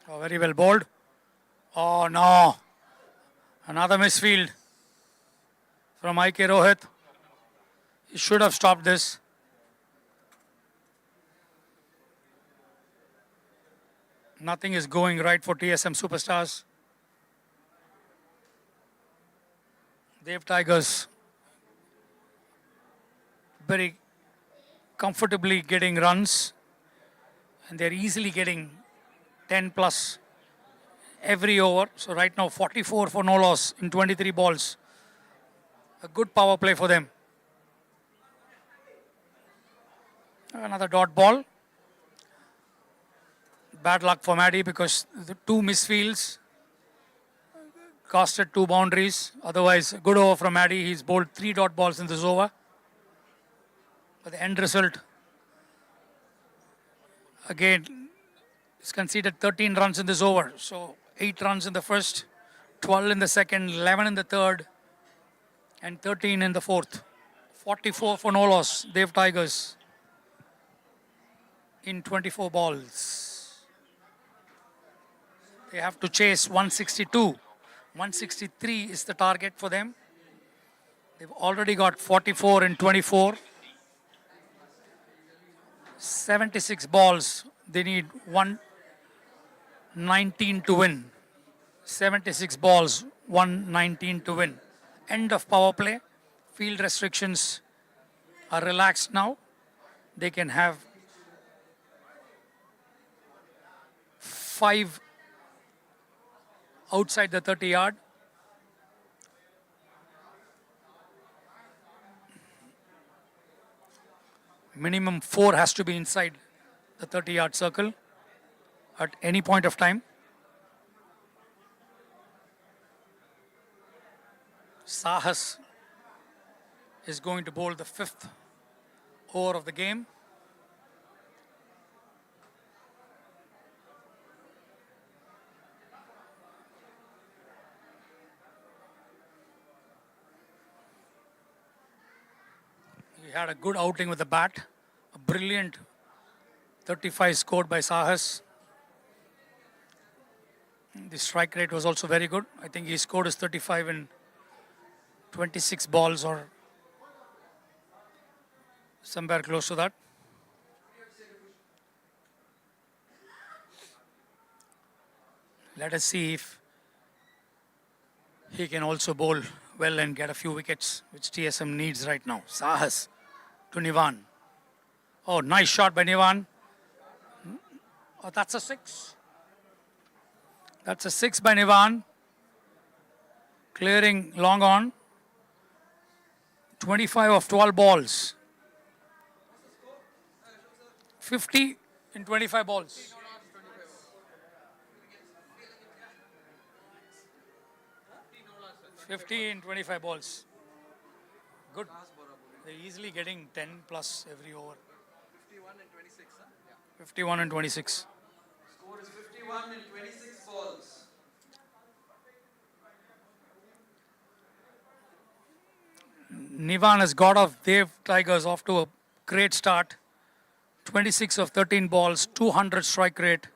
Oh, very well bowled. Oh, no. Another misfield from IK Rohit. He should have stopped this. Nothing is going right for TSM Superstars. Dev Tigers very comfortably getting runs, and they're easily getting 10 plus every over. So right now 44 for no loss in 23 balls. A good power play for them. Another dot ball. Bad luck for Maddie because the 2 misfields costed 2 boundaries. Otherwise, good over from Maddie. He's bowled 3 dot balls in this over. But the end result, again, is conceded 13 runs in this over. So 8 runs in the first, 12 in the second, 11 in the third, and 13 in the fourth. 44 for no loss, Dev Tigers in 24 balls. They have to chase 162. 163 is the target for them. They've already got 44 in 24. 76 balls. They need 119 to win. 76 balls, 119 to win. End of power play. Field restrictions are relaxed now. They can have 5 outside the 30-yard. Minimum 4 has to be inside the 30-yard circle at any point of time. Sahas is going to bowl the 5th over of the game. He had a good outing with the bat. A brilliant 35 scored by Sahas. The strike rate was also very good. I think he scored his 35 in 26 balls or somewhere close to that. Let us see if he can also bowl well and get a few wickets, which TSM needs right now. Sahas to Nivan. Oh, nice shot by Nivan. Oh, that's a 6. That's a 6 by Nivan. Clearing long on. 25 of 12 balls. 50 in 25 balls. $50 in 25 balls. Good. They're easily getting 10 plus every over. 51 and 26. Huh? Yeah. 51 and 26. Score is 51 in 26 balls. Nivan has got off Dev Tigers off to a great start. 26 of 13 balls, 200 strike rate.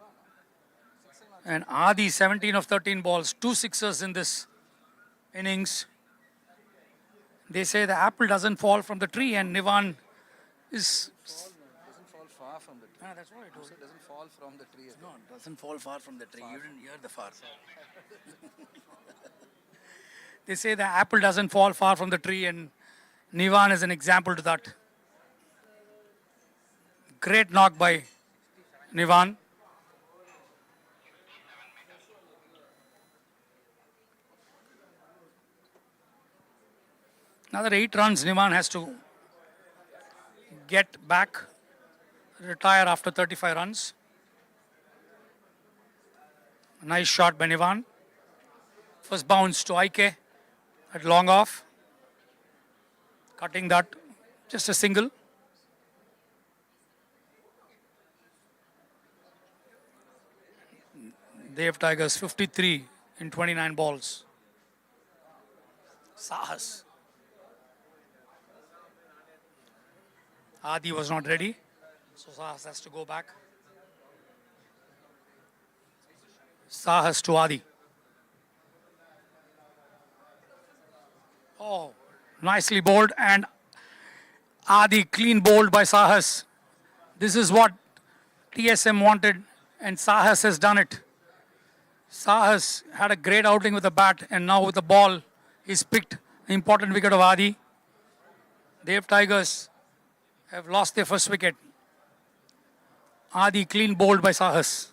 And Adi 17 of 13 balls, 2 sixers in this innings. They say the apple doesn't fall from the tree, and Nivan is... Doesn't fall far from the tree. That's what I told you. It doesn't fall from the tree. No, it doesn't fall far from the tree. You didn't hear the far. They say the apple doesn't fall far from the tree, and Nivan is an example to that. Great knock by Nivan. Another 8 runs Nivan has to get back, retire after 35 runs. Nice shot by Nivan. First bounce to IK at long off. Cutting that, just a single. Dev Tigers 53 in 29 balls. Sahas. Adi was not ready, so Sahas has to go back. Sahas to Adi. Oh, nicely bowled, and Adi clean bowled by Sahas. This is what TSM wanted, and Sahas has done it. Sahas had a great outing with the bat, and now with the ball, he's picked an important wicket of Adi. Dev Tigers have lost their first wicket. Adi clean bowled by Sahas.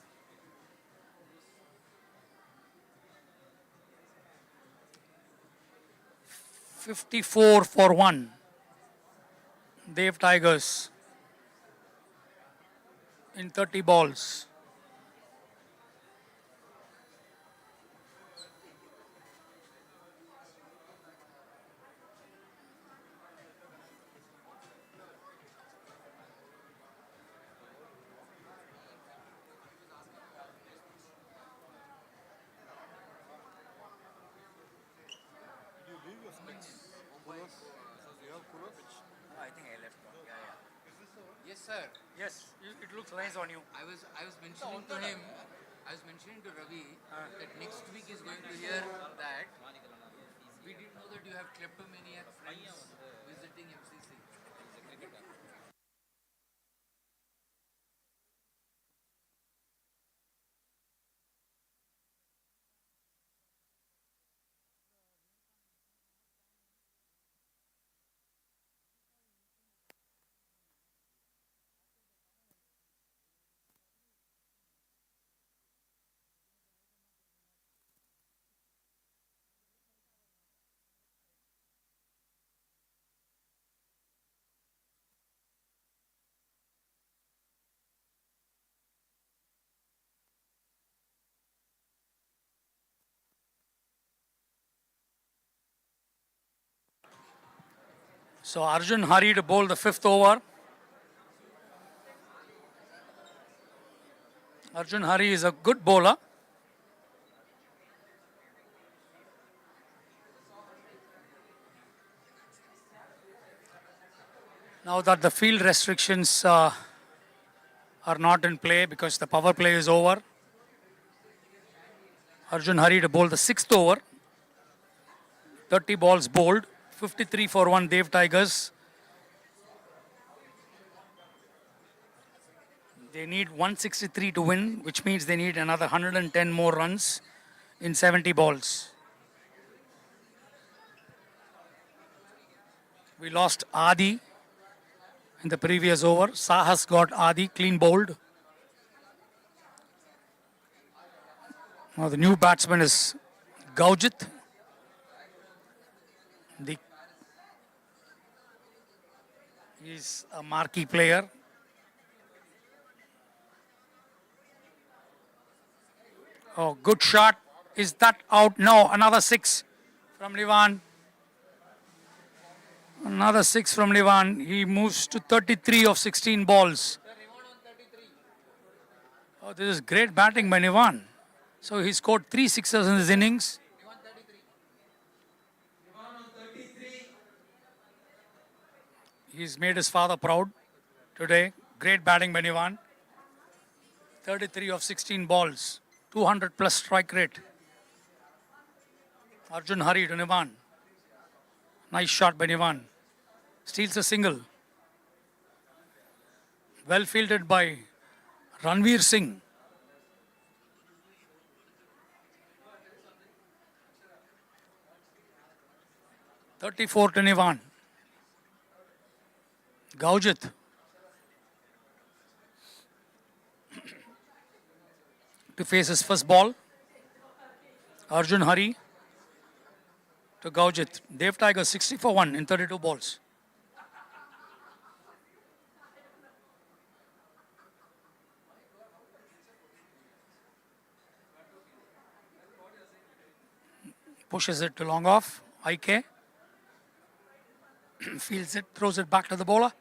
$54 for 1. Dev Tigers in 30 balls. I think I left one. Yeah. Yes, sir. Yes, it looks nice on you. I was mentioning to him, I was mentioning to Ravi that next week is going to hear that we didn't know that you have kleptomaniac friends visiting MCC. So Arjun Hari to bowl the 5th over. Arjun Hari is a good bowler. Now that the field restrictions are not in play because the power play is over, Arjun Hari to bowl the 6th over. 30 balls bowled, 53 for 1 Dev Tigers. They need 163 to win, which means they need another 110 more runs in 70 balls. We lost Adi in the previous over. Sahas got Adi clean bowled. Now the new batsman is Gaujit. He's a marquee player. Oh, good shot. Is that out? No, another 6 from Livan. Another 6 from Livan. He moves to 33 of 16 balls. Oh, this is great batting by Nivan. So he scored 3 sixes in his innings. He's made his father proud today. Great batting by Nivan. 33 of 16 balls. 200 plus strike rate. Arjun Hari to Nivan. Nice shot by Nivan. Steals a single. Well fielded by Ranveer Singh. .34 to Nivan. Gaujit. To face his first ball. Arjun Hari to Gaujit. Dev Tigers 60 for 1 in 32 balls. Pushes it to long off. IK. Fields it, throws it back to the bowler.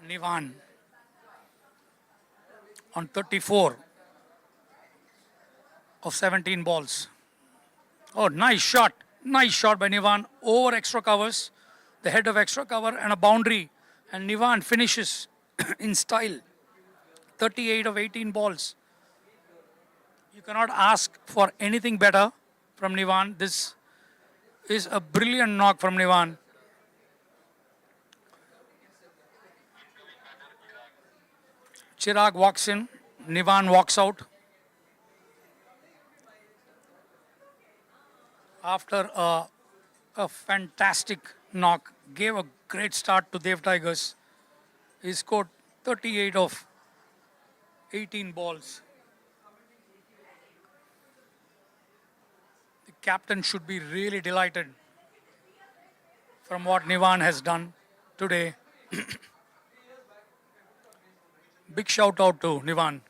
Nivan on 34 of 17 balls. Oh, nice shot. Nice shot by Nivan over extra covers. The head of extra cover and a boundary. And Nivan finishes in style. 38 of 18 balls. You cannot ask for anything better from Nivan. This is a brilliant knock from Nivan. Chirag walks in. Nivan walks out. After a fantastic knock. Gave a great start to Dev Tigers. He scored 38 of 18 balls. The captain should be really delighted from what Nivan has done today. Big shout out to Nivan.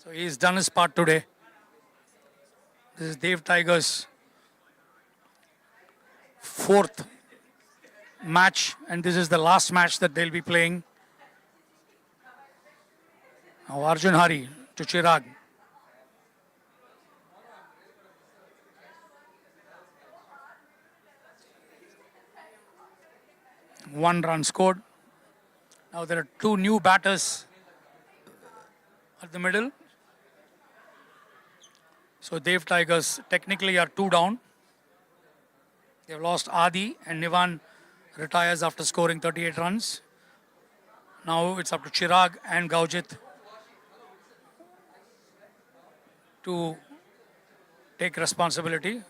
So he's done his part today. This is Dev Tigers' 4th match, and this is the last match that they'll be playing. Now Arjun Hari to Chirag. One run scored. Now there are 2 new batters at the middle. So Dev Tigers technically are 2 down. They've lost Adi and Nivan retires after scoring 38 runs. Now it's up to Chirag and Gaujit to take responsibility.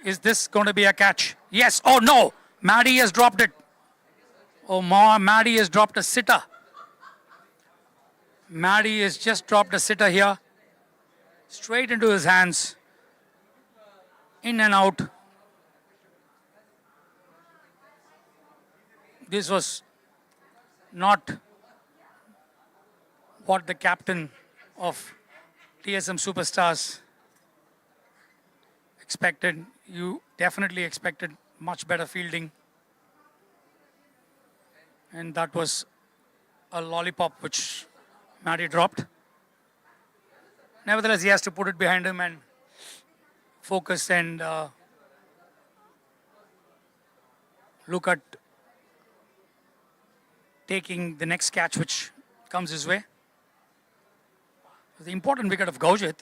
Is this going to be a catch? Yes. Oh no! Maddie has dropped it. Oh, Maddie has dropped a sitter. Maddie has just dropped a sitter here. Straight into his hands. In and out. This was not what the captain of TSM Superstars expected. You definitely expected much better fielding. And that was a lollipop which Matty dropped. Nevertheless, he has to put it behind him and focus and look at taking the next catch which comes his way. The important wicket of Gaujit.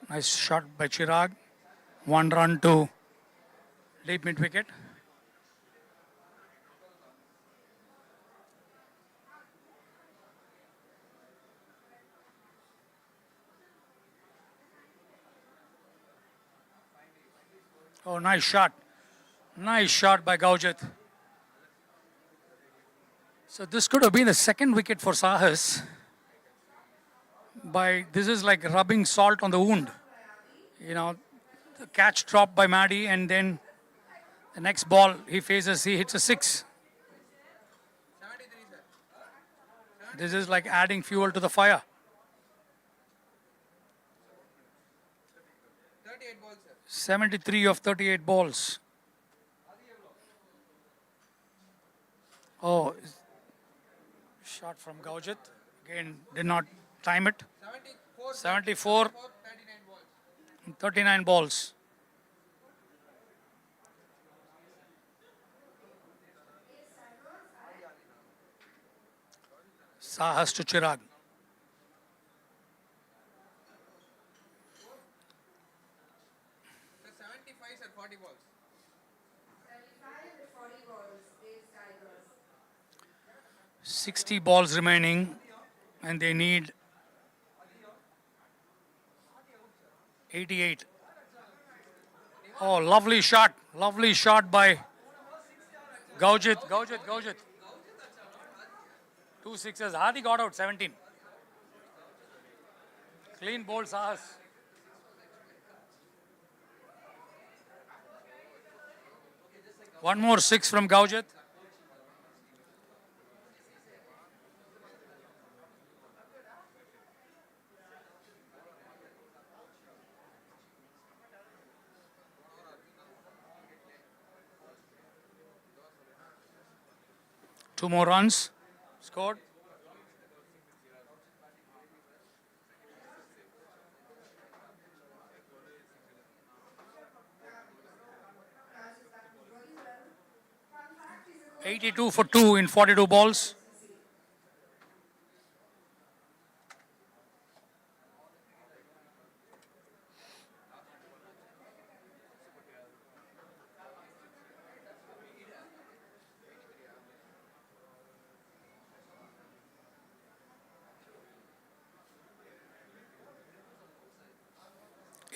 Nice shot by Chirag. 1 run to late mid wicket. Oh, nice shot. Nice shot by Gaujit. So this could have been the second wicket for Sahas. This is like rubbing salt on the wound. You know, the catch dropped by Maddy, and then the next ball he faces, he hits a 6. This is like adding fuel to the fire. 73 of 38 balls. Oh, shot from Gaujit. Again, did not time it. 74, 39 balls. Sahas to Chirag. So 75 at 40 balls. 60 balls remaining, and they need 88. Oh, lovely shot by Gaujit. 2 sixes. Hadi got out 17. Clean bowl, Sahas. One more 6 from Gaujit. Two more runs scored. $82 for 2 in 42 balls.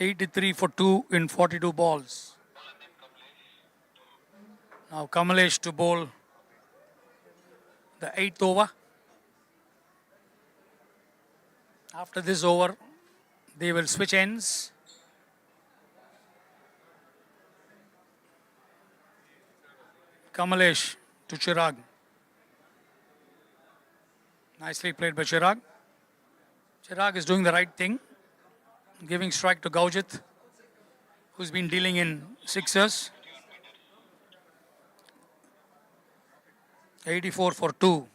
$83 for 2 in 42 balls. Now Kamalesh to bowl the 8th over. After this over, they will switch ends. Kamalesh to Chirag. Nicely played by Chirag. Chirag is doing the right thing, giving strike to Gaujit, who's been dealing in sixers. 84 for 2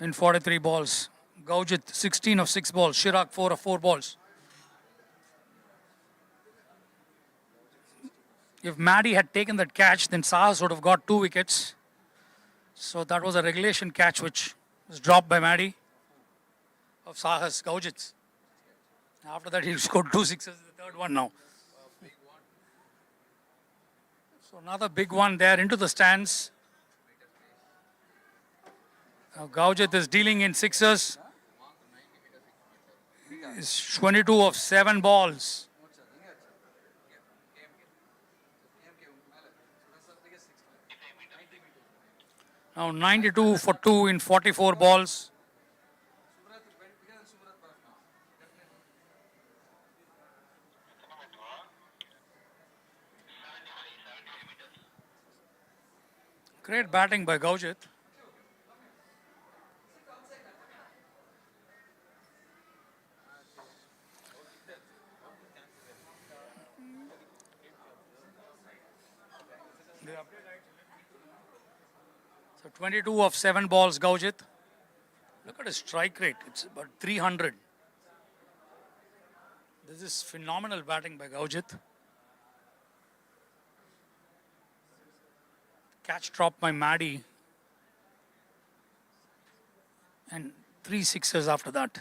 in 43 balls. Gaujit 16 of 6 balls. Chirag 4 of 4 balls. If Maddy had taken that catch, then Sahas would have got 2 wickets. So that was a regulation catch which was dropped by Maddy of Sahas, Gaujit's. After that, he scored 2 sixes, the third one now. So another big one there into the stands. Now Gaujit is dealing in sixes. It's 22 of 7 balls. Now 92 for 2 in 44 balls. Great batting by Gaujit. So 22 of 7 balls, Gaujit. Look at his strike rate. It's about 300. This is phenomenal batting by Gaujit. Catch drop by Maddie. And 3 sixes after that.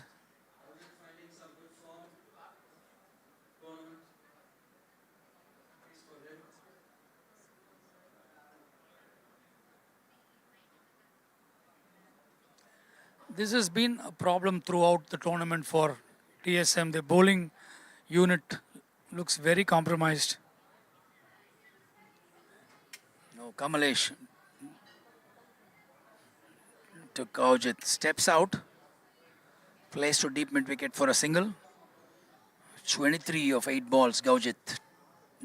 This has been a problem throughout the tournament for TSM. The bowling unit looks very compromised. No, Kamalesh to Gaujit. Steps out. Plays to deep mid wicket for a single. 23 of 8 balls, Gaujit.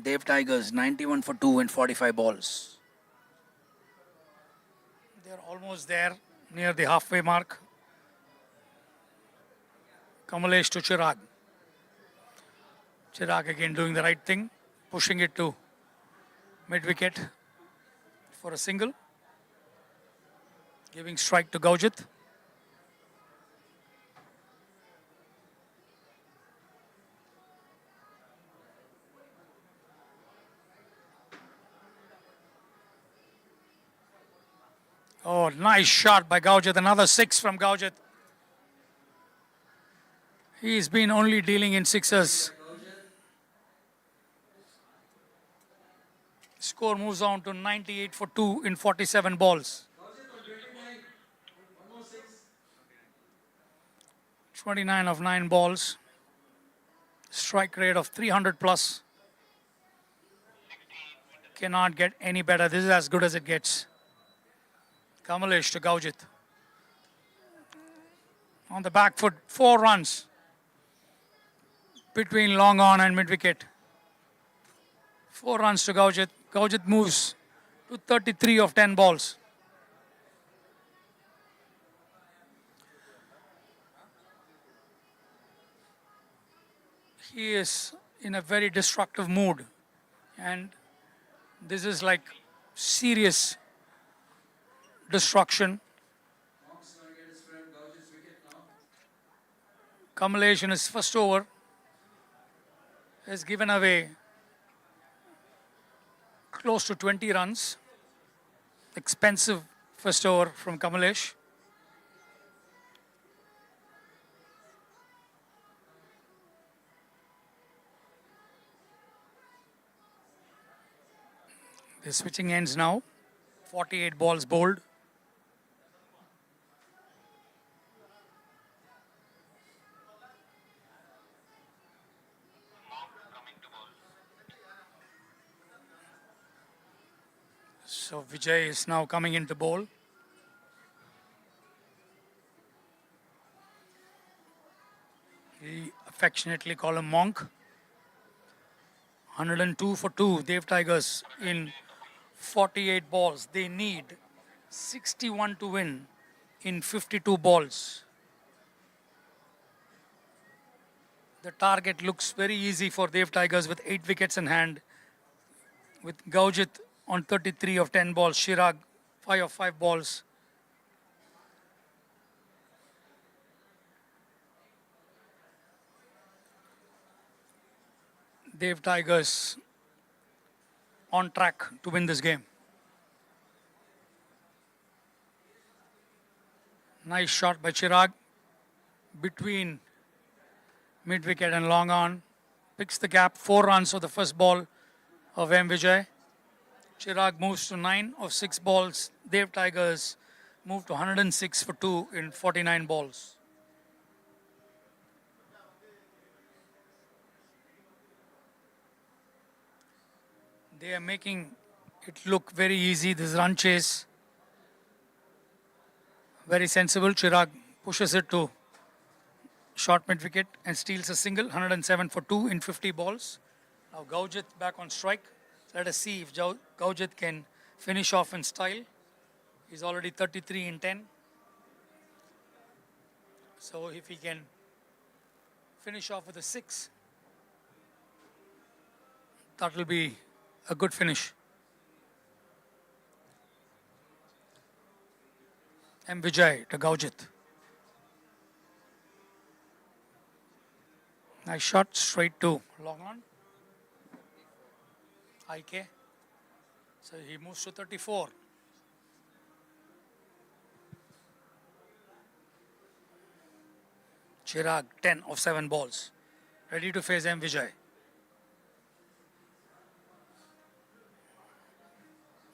Dave Tigers, 91 for 2 in 45 balls. They're almost there, near the halfway mark. Kamalesh to Chirag. Chirag again doing the right thing, pushing it to mid-wicket for a single. Giving strike to Gaujit. Oh, nice shot by Gaujit. Another 6 from Gaujit. He's been only dealing in sixes. Score moves on to 98 for 2 in 47 balls. 29 of 9 balls. Strike rate of 300 plus. Cannot get any better. This is as good as it gets. Kamalesh to Gaujit. On the back foot, 4 runs between long on and mid-wicket. 4 runs to Gaujit. Gaujit moves to 33 of 10 balls. He is in a very destructive mood, and this is like serious destruction. Kamalesh in his first over has given away close to 20 runs. Expensive first over from Kamalesh. The switching ends now. 48 balls bowled. So Vijay is now coming into bowl. We affectionately call him Monk. 102 for 2, Dev Tigers in 48 balls. They need 61 to win in 52 balls. The target looks very easy for Dev Tigers with 8 wickets in hand. With Gaujit on 33 of 10 balls, Chirag 5 of 5 balls. Dev Tigers on track to win this game. Nice shot by Chirag between mid-wicket and long on. Picks the gap, 4 runs for the first ball of M. Vijay. Chirag moves to 9 of 6 balls. Dev Tigers move to 106 for 2 in 49 balls. They are making it look very easy, this run chase. Very sensible. Chirag pushes it to short mid-wicket and steals a single, 107 for 2 in 50 balls. Now Gaujit back on strike. Let us see if Gaujit can finish off in style. He's already 33 in 10. So if he can finish off with a 6, that will be a good finish. M. Vijay to Gaujit. Nice shot, straight to long on. IK. So he moves to 34. Chirag, 10 of 7 balls. Ready to face M. Vijay.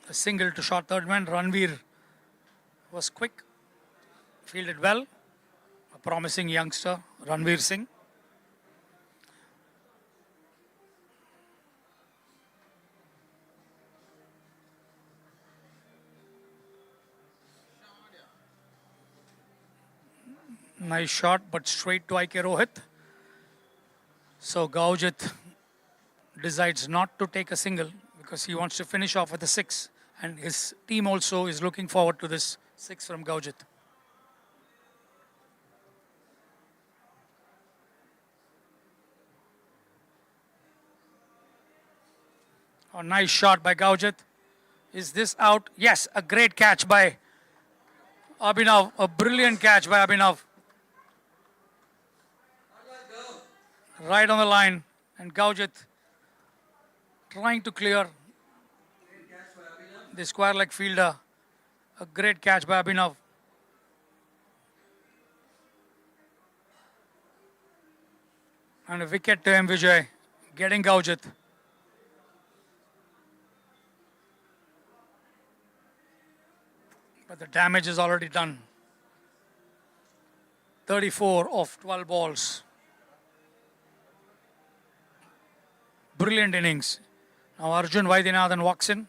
A single to short third man. Ranveer was quick, fielded well. A promising youngster, Ranveer Singh. Nice shot, but straight to IK Rohit. So Gaujit decides not to take a single because he wants to finish off with a 6. And his team also is looking forward to this 6 from Gaujit. A nice shot by Gaujit. Is this out? Yes, a great catch by Abhinav. A brilliant catch by Abhinav. Right on the line. And Gaujit trying to clear the square leg fielder. A great catch by Abhinav. And a wicket to M. Vijay, getting Gaujit. But the damage is already done. 34 of 12 balls. Brilliant innings. Now Arjun Vaidyanathan walks in.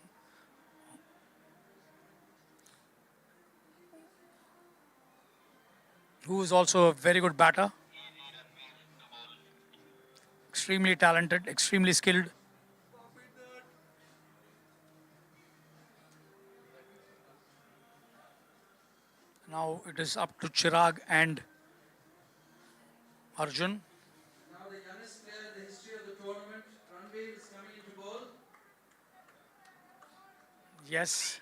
Who is also a very good batter. Extremely talented, extremely skilled. Now it is up to Chirag and Arjun. Now the youngest player in the history of the tournament, Ranveer, is coming into ball. Yes.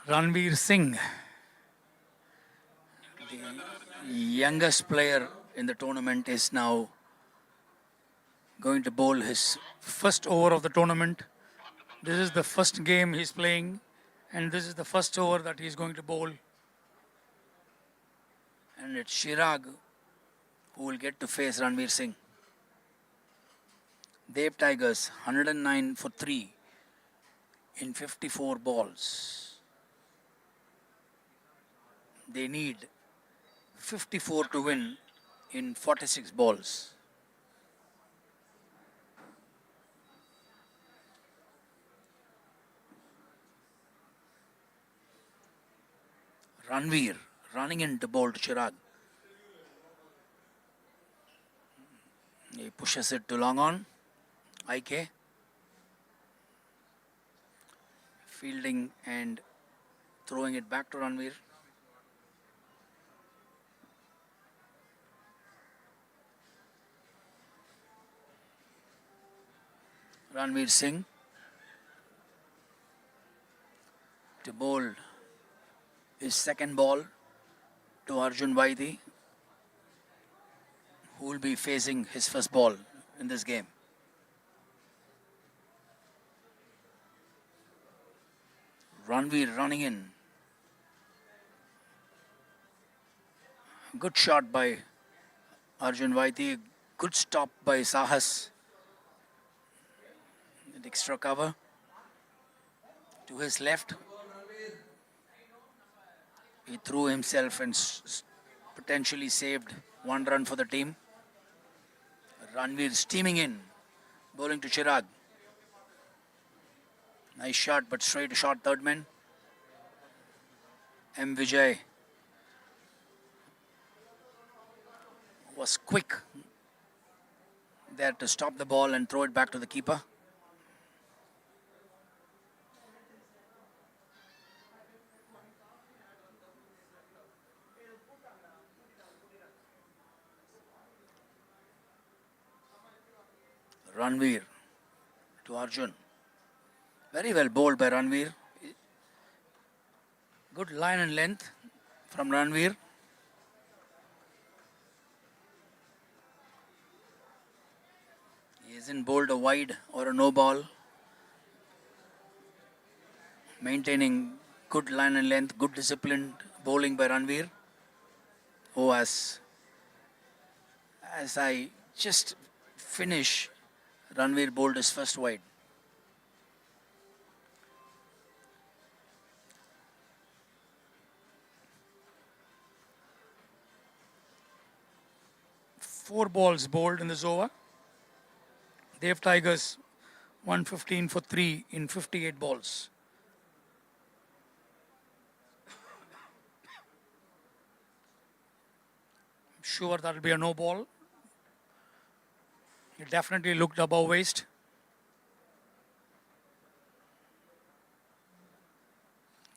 Ranveer Singh, The youngest player in the tournament, is now going to bowl his first over of the tournament. This is the first game he's playing, and this is the first over that he's going to bowl. and it's Chirag who will get to face Ranveer Singh. Dev Tigers 109 for 3 in 54 balls. They need 54 to win in 46 balls. Ranveer running into bowl to Chirag. He pushes it to long on. IK. Fielding and throwing it back to Ranveer. Ranveer Singh to bowl his second ball to Arjun Vaidi, who will be facing his first ball in this game. Ranveer running in. Good shot by Arjun Vaidi. Good stop by Sahas. With extra cover. To his left. He threw himself and potentially saved one run for the team. Ranveer steaming in. Bowling to Chirag. Nice shot, but straight to short third man. M. Vijay was quick there to stop the ball and throw it back to the keeper. Ranveer to Arjun. Very well bowled by Ranveer. Good line and length from Ranveer. He isn't bowled a wide or a no ball. Maintaining good line and length, good disciplined bowling by Ranveer. Oh, as I just finish, Ranveer bowled his first wide. Four balls bowled in this over. Dev Tigers 115 for 3 in 58 balls. Sure that'll be a no ball. It definitely looked above waist.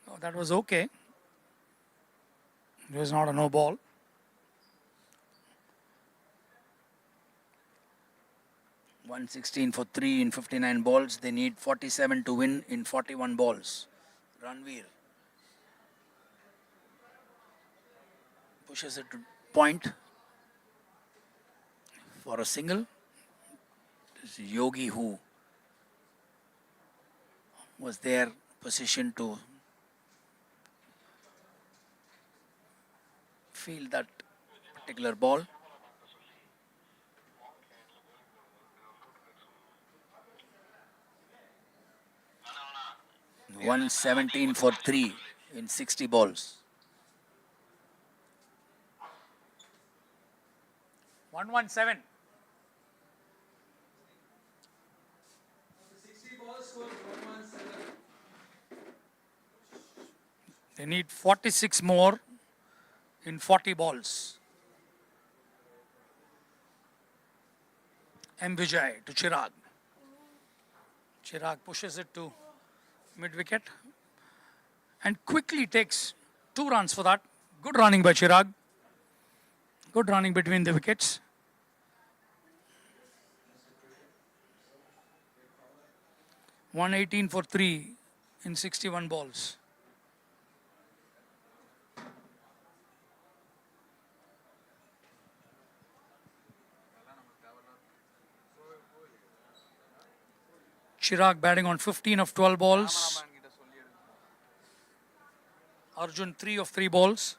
Oh, that was okay. It was not a no ball. $116 for 3 in 59 balls. They need 47 to win in 41 balls. Ranveer pushes it to point for a single. This is Yogi who was there positioned to field that particular ball. $117 for 3 in 60 balls. 117. They need 46 more in 40 balls. M. Vijay to Chirag. Chirag pushes it to mid-wicket and quickly takes 2 runs for that. Good running by Chirag. Good running between the wickets. $118 for 3 in 61 balls. Chirag batting on 15 of 12 balls. Arjun 3 of 3 balls.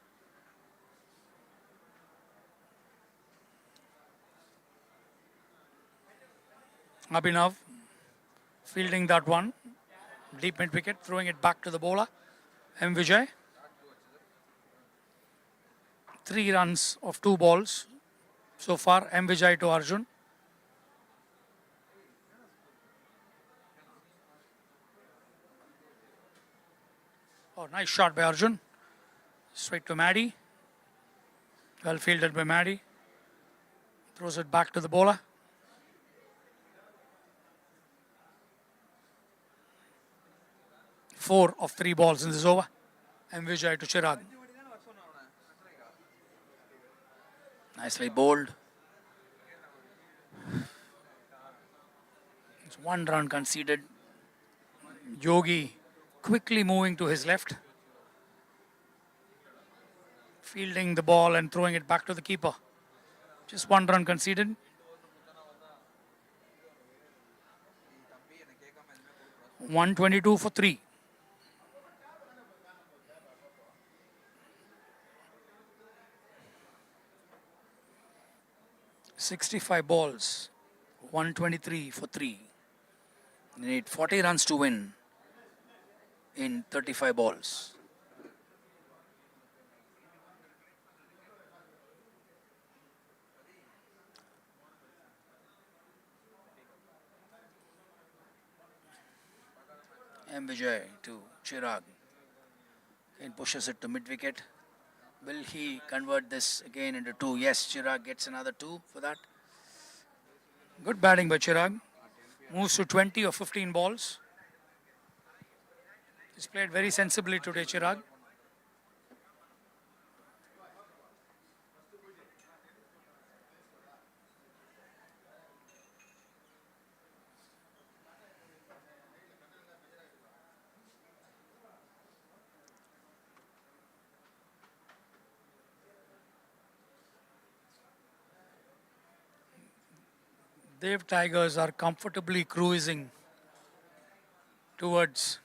Abhinav fielding that one. Deep mid wicket, throwing it back to the bowler. M. Vijay. 3 runs of 2 balls. So far, M. Vijay to Arjun. Oh, nice shot by Arjun. Straight to Maddie. Well fielded by Maddie. Throws it back to the bowler. Four of 3 balls in this over. M. Vijay to Chirag. Nicely bowled. It's 1 run conceded. Yogi quickly moving to his left. Fielding the ball and throwing it back to the keeper. Just 1 run conceded. $122 for 3. $65 balls. 123 for 3. They need 40 runs to win in 35 balls. M. Vijay to Chirag. Again pushes it to mid-wicket. Will he convert this again into 2? Yes, Chirag gets another 2 for that. Good batting by Chirag. Moves to 20 or 15 balls. He's played very sensibly today, Chirag. Dev Tigers are comfortably cruising towards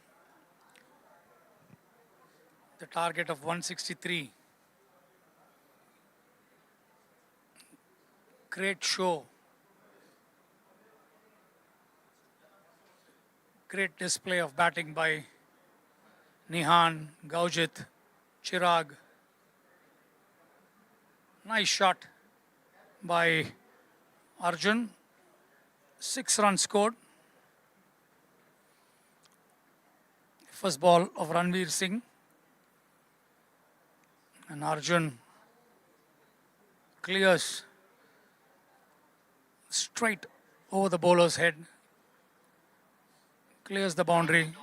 the target of 163. Great show. Great display of batting by Nihan, Gaujit, Chirag. Nice shot by Arjun. 6 runs scored. First ball of Ranveer Singh. And Arjun clears straight over the bowler's head. Clears the boundary.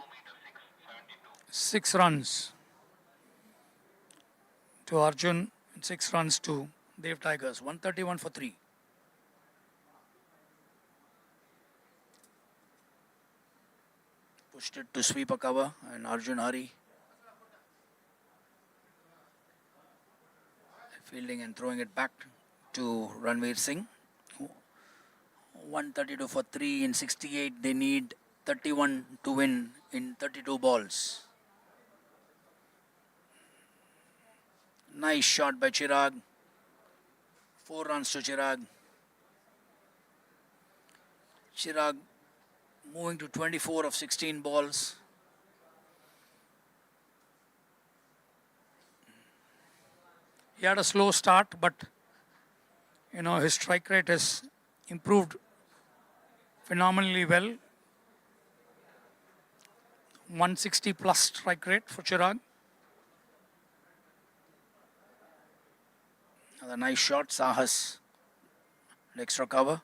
6 runs to Arjun and 6 runs to Dev Tigers. 131 for 3. Pushed it to sweep a cover and Arjun Hari fielding and throwing it back to Ranveer Singh. 132 for 3 in 68. They need 31 to win in 32 balls. Nice shot by Chirag. 4 runs to Chirag. Chirag moving to 24 of 16 balls. He had a slow start, but his strike rate has improved phenomenally well. 160 plus strike rate for Chirag. Another nice shot, Sahas. Extra cover.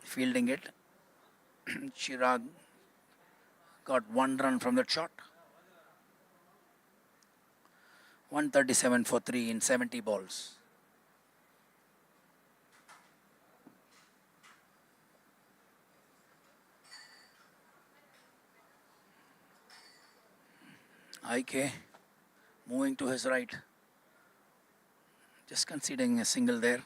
Fielding it. Chirag got 1 run from that shot. 137 for 3 in 70 balls. IK moving to his right. Just conceding a single there.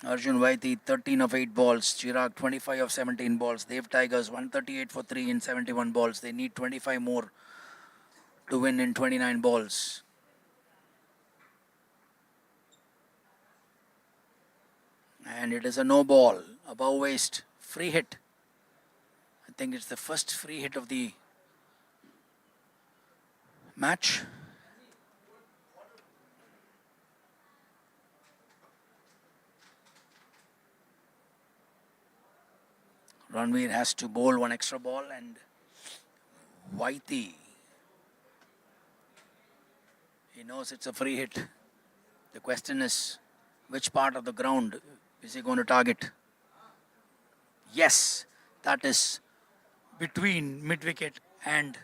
Arjun Vaiti 13 of 8 balls. Chirag 25 of 17 balls. Dev Tigers 138 for 3 in 71 balls. They need 25 more to win in 29 balls. And it is a no ball. Above waist. Free hit. I think it's the first free hit of the match. Ranveer has to bowl 1 extra ball and Vaiti, he knows it's a free hit. The question is, which part of the ground is he going to target? Yes, that is between mid-wicket and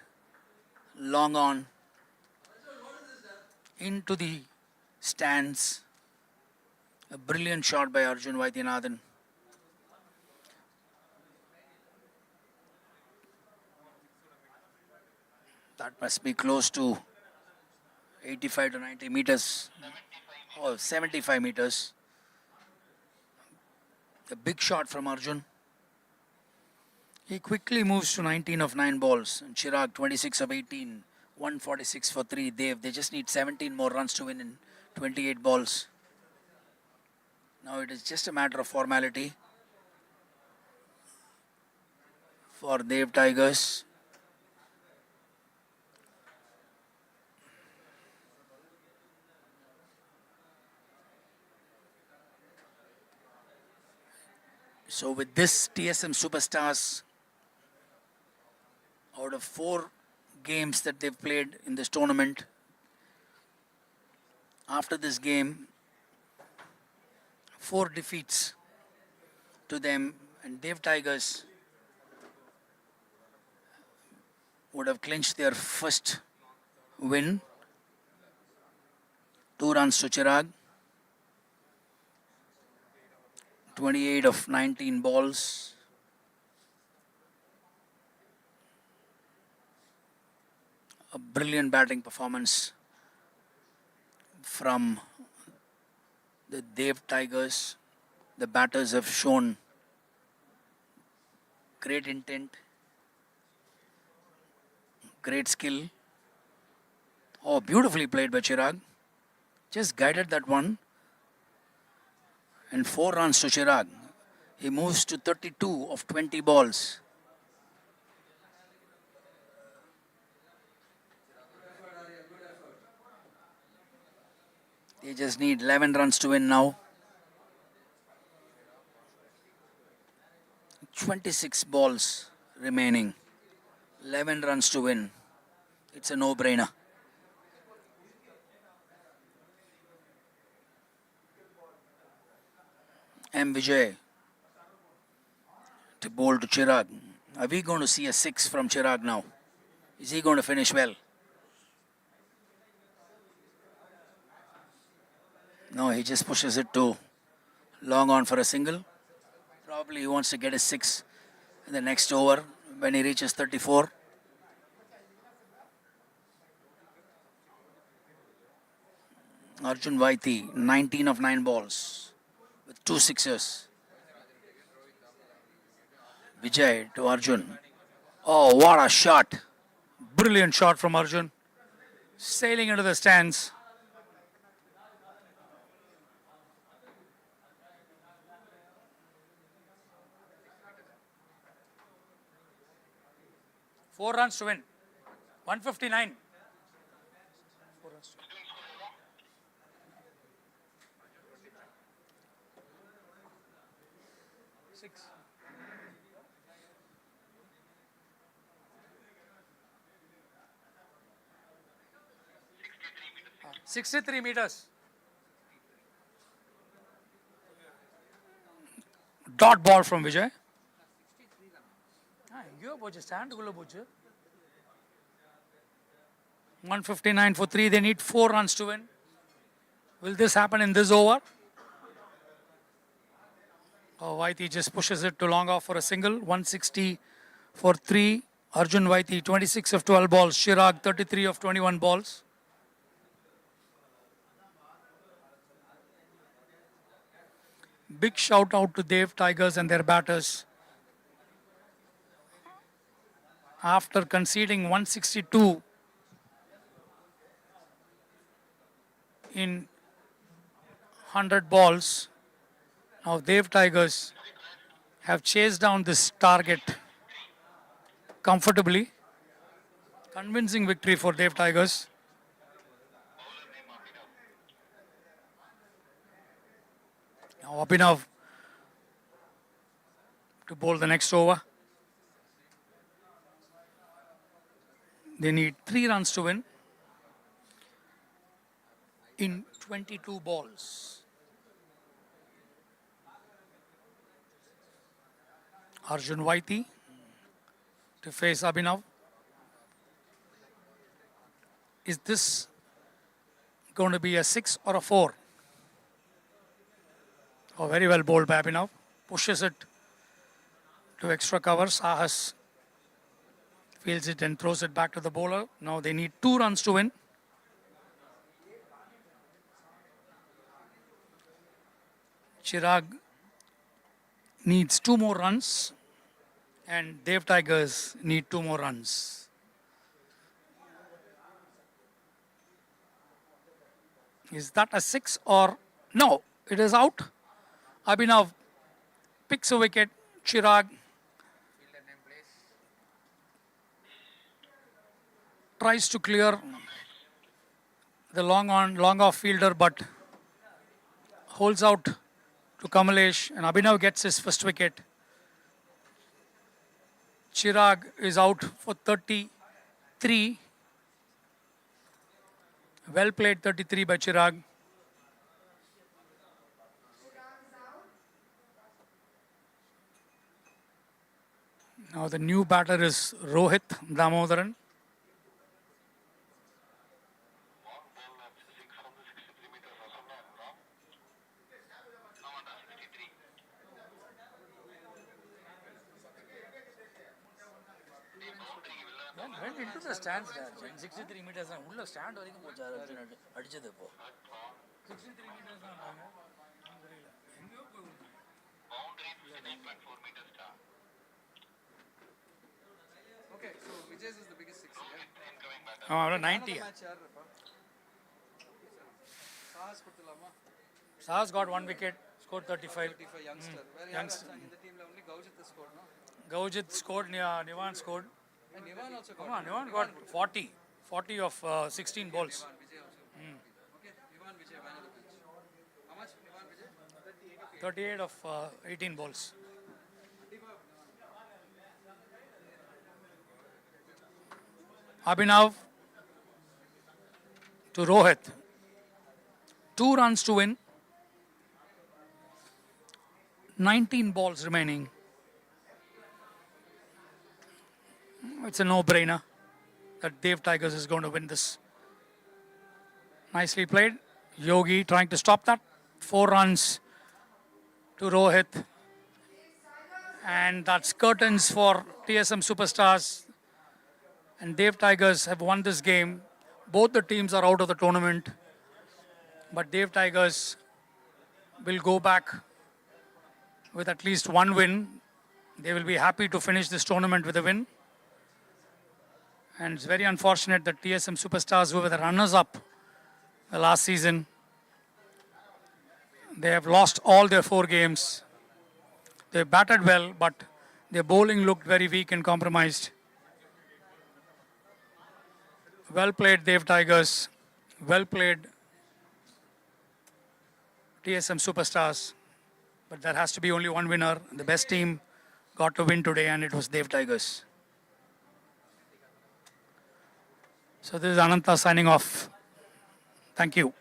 long on into the stands. A brilliant shot by Arjun Vaidyanathan. That must be close to 85 to 90 meters or 75 meters. A big shot from Arjun. He quickly moves to 19 of 9 balls. And Chirag 26 of 18, 146 for 3. They just need 17 more runs to win in 28 balls. Now it is just a matter of formality for Dev Tigers. So with this, TSM Superstars, out of 4 games that they've played in this tournament, after this game, 4 defeats to them, and Dev Tigers would have clinched their first win. 2 runs to Chirag. 28 of 19 balls. A brilliant batting performance from The Dev Tigers, the batters have shown great intent, great skill. Oh, beautifully played by Chirag. Just guided that one. And 4 runs to Chirag. He moves to 32 of 20 balls. They just need 11 runs to win now. 26 balls remaining. 11 runs to win. It's a no-brainer. M. Vijay to bowl to Chirag. Are we going to see a 6 from Chirag now? Is he going to finish well? No, he just pushes it to long on for a single. Probably he wants to get a 6 in the next over when he reaches 34. Arjun Vaiti, 19 of 9 balls with 2 sixes. Vijay to Arjun. Oh, what a shot. Brilliant shot from Arjun. Sailing into the stands. Four runs to win. 159. 4 runs to win. 6. 63 meters. Dot ball from Vijay. You stand 159 for 3. They need 4 runs to win. Will this happen in this over? Oh, Vaiti just pushes it to long off for a single. 160 for 3. Arjun Vaiti, 26 of 12 balls. Chirag, 33 of 21 balls. Big shout out to Dev Tigers and their batters. After conceding 162 in 100 balls, now Dev Tigers have chased down this target comfortably. Convincing victory for Dev Tigers. Now Abhinav to bowl the next over. They need 3 runs to win in 22 balls. Arjun Vaiti to face Abhinav. Is this going to be a 6 or a 4? Oh, very well bowled by Abhinav. Pushes it to extra cover. Sahas fields it and throws it back to the bowler. Now they need 2 runs to win. Chirag needs 2 more runs and Dev Tigers need 2 more runs. Is that a 6 or no? It is out. Abhinav picks a wicket. Chirag tries to clear the long off fielder, but holds out to Kamalesh, and Abhinav gets his first wicket. Chirag is out for 33. Well played, 33 by Chirag. Now the new batter is Rohit Damodaran. Went into the stands there. 63 meters. Ulla stand varaikum pocharu Arjun adichadu po. 63 meters. Okay, so Vijay's is the biggest six. Oh, 90. Sahas got 1 wicket, scored 35. 35 youngster. Where Youngster. in the team only Gaujit scored, no? Gaujit scored, Nivan scored. And Nivan also got. Come on, Nivan got 40. 40 of 16 balls. Vijay also. Okay, Nivan Vijay man of the pitch. How much Nivan Vijay? 38 of 18 balls. Abhinav to Rohit. 2 runs to win. 19 balls remaining. It's a no-brainer that Dev Tigers is going to win this. Nicely played. Yogi trying to stop that. 4 runs to Rohit. And that's curtains for TSM Superstars. And Dev Tigers have won this game. Both the teams are out of the tournament. But Dev Tigers will go back with at least 1 win. They will be happy to finish this tournament with a win. And it's very unfortunate that TSM Superstars, who were the runners-up the last season, they have lost all their 4 games. They batted well, but their bowling looked very weak and compromised. Well played, Dev Tigers. Well played, TSM Superstars. But there has to be only one winner. The best team got to win today, and it was Dev Tigers. So this is Ananta signing off. Thank you.